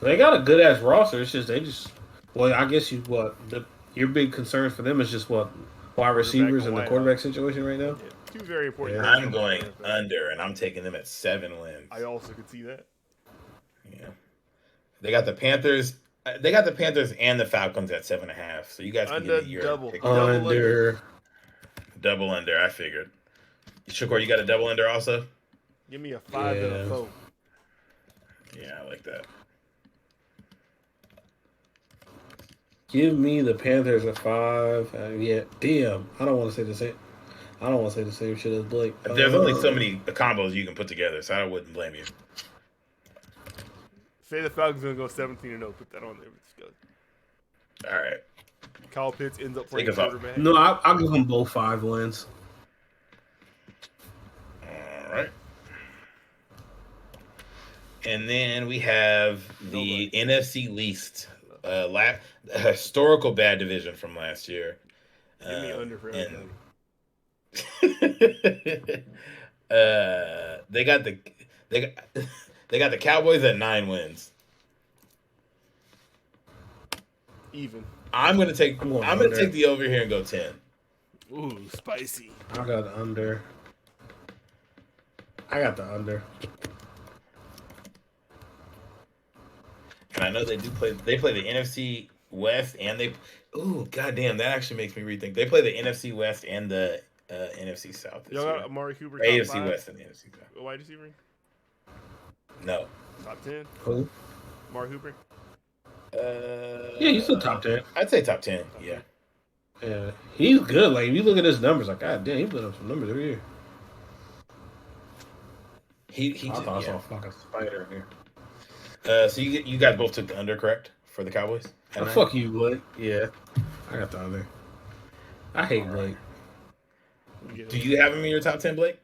They got a good ass roster. It's just well, I guess your big concerns for them is just wide receivers and the quarterback situation right now. Yeah, 2 very important. Yeah. I'm going under, and I'm taking them at 7 wins. I also could see that. Yeah, they got the Panthers. They got the Panthers and the Falcons at 7.5. So you guys can Under get your double. pick. Double under. I figured. Shakur, you got a double under also? Give me a 5 and a 4. Yeah, I like that. Give me the Panthers at 5. Yeah, damn. I don't want to say the same shit as Blake. There's only so many combos you can put together, so I wouldn't blame you. Say the Falcons gonna go 17-0. Put that on there. Let's go. All right. Kyle Pitts ends up playing Take us off. quarterback. No, I'll give them both 5 wins. All right. And then we have the NFC least, historical bad division from last year. Give me under for everybody. They got the Cowboys at 9 wins. Even. I'm gonna take the over here and go 10. Ooh, spicy. I got the under. And I know they play the NFC West and goddamn, that actually makes me rethink. They play the NFC West and the NFC South this Y'all year. got Amari Cooper. AFC 5? West and the NFC South. A wide receiver. No. Top 10. Who? Amari Cooper. Yeah, he's still top 10. I'd say top 10. Yeah. Yeah, he's good. Like, if you look at his numbers, like, god damn, he put up some numbers every year. I thought I saw a fucking spider in here. So you guys both took the under, correct, for the Cowboys? Fuck you, Blake. Yeah, I got the under. I hate Blake. Do you have him in your top 10, Blake?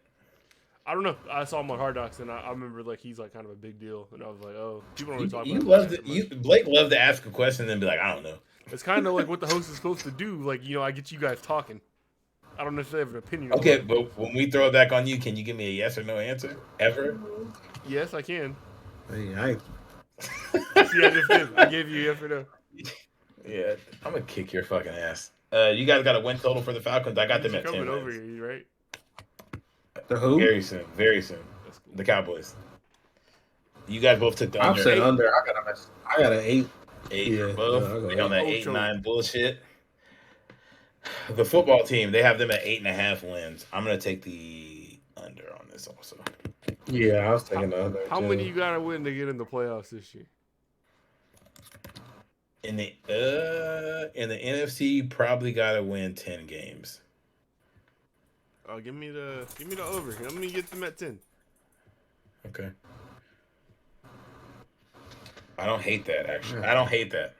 I don't know. I saw him on Hard Knocks, and I remember like he's like kind of a big deal, and I was like, oh, people don't really talk about it. Blake loved to ask a question and then be like, I don't know. It's kind of like what the host is supposed to do. Like, I get you guys talking. I don't necessarily have an opinion. Okay, but when we throw it back on you, can you give me a yes or no answer? Ever? Yes, I can. Hey, I See, I just did. I gave you a yes or no. Yeah, I'm gonna kick your fucking ass. You guys got a win total for the Falcons. I got them at 10 coming wins. over here, right? The who? Very soon. That's cool. The Cowboys. You guys both took the I've under. said under. I got an 8. 8 Yeah, for both. yeah, They on that Ocho. 8-9 bullshit. The football team, they have them at 8.5 wins. I'm gonna take the under on this also. Yeah, I was taking the under. How too. many you gotta win to get in the playoffs this year? In the NFC, you probably gotta win 10 games. Oh, give me the over. Let me get them at 10. Okay. I don't hate that, actually. I don't hate that.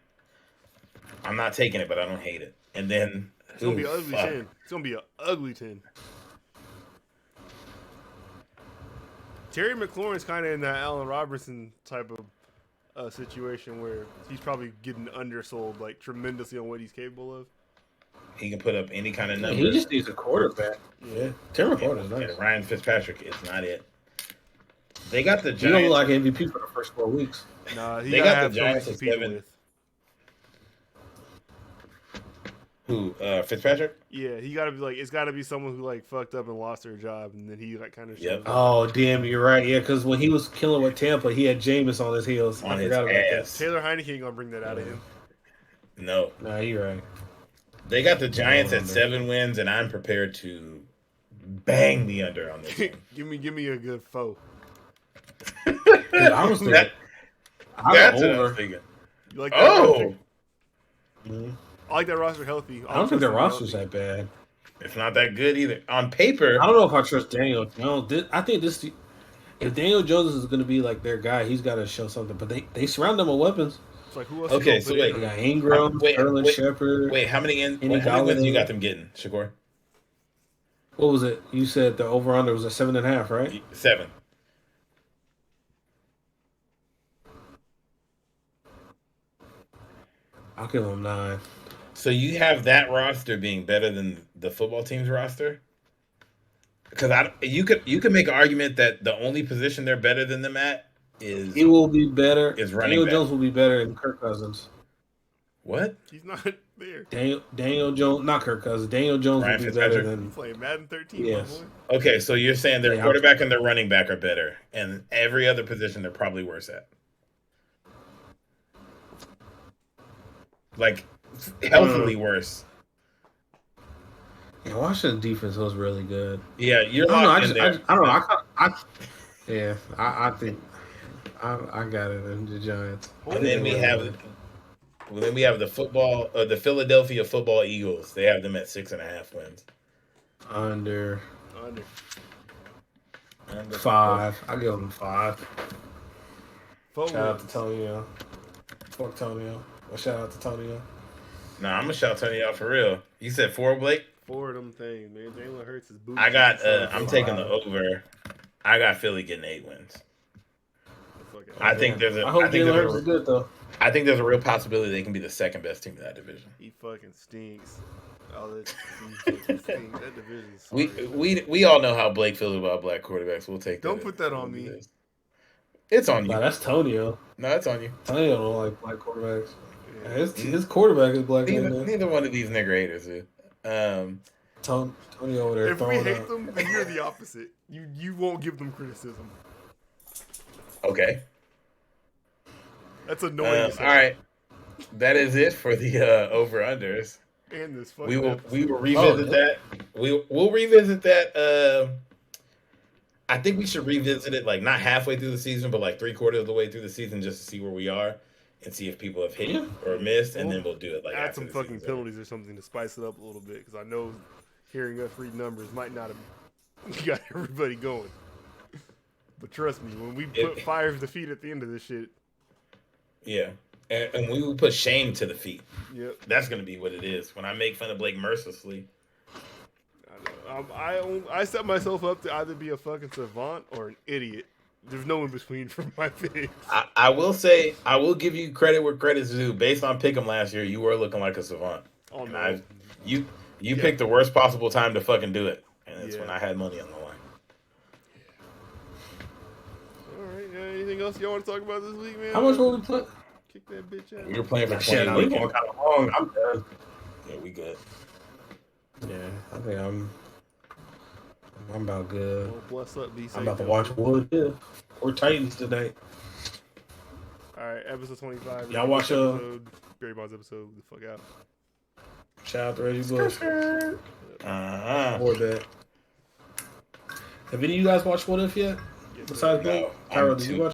I'm not taking it, but I don't hate it. And then It's gonna be an ugly 10. It's gonna be an ugly 10. Terry McLaurin's kind of in that Allen Robertson type of situation where he's probably getting undersold like tremendously on what he's capable of. He can put up any kind of numbers. He just needs a quarterback. Yeah, Terry McLaurin is nice. And Ryan Fitzpatrick is not it. They got the You Giants. don't look like MVP for the first 4 weeks. Nah, he They gotta got have the someone Giants to at compete 7. with. Who? Fitzpatrick? Yeah, he gotta be like it's gotta be someone who like fucked up and lost their job, and then he like kind of shows up. Oh, damn, you're right. Yeah, because when he was killing with Tampa, he had Jameis on his heels. On I his forgot about that. ass. Taylor Heineke ain't gonna bring that out of him. No. Nah, you're right. They got the Giants at 7 wins, and I'm prepared to bang the under on this one. give me a good foe. I was thinking, That's what I over. was thinking. You like that? Oh, I like that roster healthy. I don't think their roster's that bad. it's not that good either. On paper, I don't know if I trust Daniel Jones. I think if Daniel Jones is going to be like their guy, he's got to show something. But they surround him with weapons. It's like, who else? Okay, you so gonna put wait. in? They got Ingram, Sterling Shepard. Wait, how many wins Galladay. you got them getting, Shakur? What was it? You said the over under was a 7.5, right? 7. I'll give them 9. So you have that roster being better than the football team's roster? Because you could make an argument that the only position they're better than them at is He will be better. Is running Daniel back. Jones will be better than Kirk Cousins. what? He's not there. Daniel Jones, not Kirk Cousins. Daniel Jones Ryan will be better Fitzpatrick? than. Playing Madden 13, Yes. my boy. Okay, so you're saying their Yeah, quarterback and their running back are better, and every other position they're probably worse at. Like healthily worse. Yeah, Washington defense was really good. Yeah, you're I locked don't in know. there. I don't know. I think I got it in the Giants. And then we have the Philadelphia Football Eagles. They have them at 6.5 wins. Under Under. 5. I give them 5. Four Shout out to wins. Tonio. Fuck Tonio. Well, shout out to Tonio. Nah, I'm gonna shout Tony out for real. You said 4, Blake? 4 of them things, man. Jalen Hurts is booty. I got. I'm taking the over. I got Philly getting 8 wins. I think there's a. I hope I think Jalen there's Hurts a- is good though. I think there's a real possibility they can be the second best team in that division. He fucking stinks. All that he fucking stinks. That division is We all know how Blake feels about black quarterbacks. We'll take that. Don't put that on me. It's on you. Nah, that's Tonio. No, it's on you. Tonio don't like black quarterbacks. His quarterback is black. Neither one of these nigger haters do. Tonio over there If we throwing hate up. them, then you're the opposite. You won't give them criticism. Okay. That's annoying. All right. That is it for the over unders. And this fucking We will episode. revisit that. We'll revisit that. I think we should revisit it like not halfway through the season, but like 3/4 of the way through the season, just to see where we are and see if people have hit or missed, and then we'll do it like add after some the fucking season's penalties or something to spice it up a little bit, because I know hearing us read numbers might not have got everybody going. But trust me, when we put fire to the feet at the end of this shit, yeah, and we will put shame to the feet. yep. That's gonna be what it is when I make fun of Blake mercilessly. I set myself up to either be a fucking savant or an idiot. There's no in between for my picks. I will say, I will give you credit where credit's due. Based on Pick'em last year, you were looking like a savant. Oh And no. You picked the worst possible time to fucking do it, and it's Yeah. when I had money on the line. All right. Anything else y'all want to talk about this week, man? How much will we put? Kick that bitch out. We were playing for 20 Shit, I'm weeks. going kind of long. I'm done. Yeah, we good. Yeah, I think I'm about good. Well, bless up, be safe. I'm about to though. watch Wood or Titans tonight. All right, episode 25. Y'all watch, episode, Barry Bonds episode. The fuck out. Shout out to Reggie Bush. Uh-huh. Or that. Have any of you guys watched What If yet? Yes, Besides sir. me? No, I'm Tyron, did you too- watch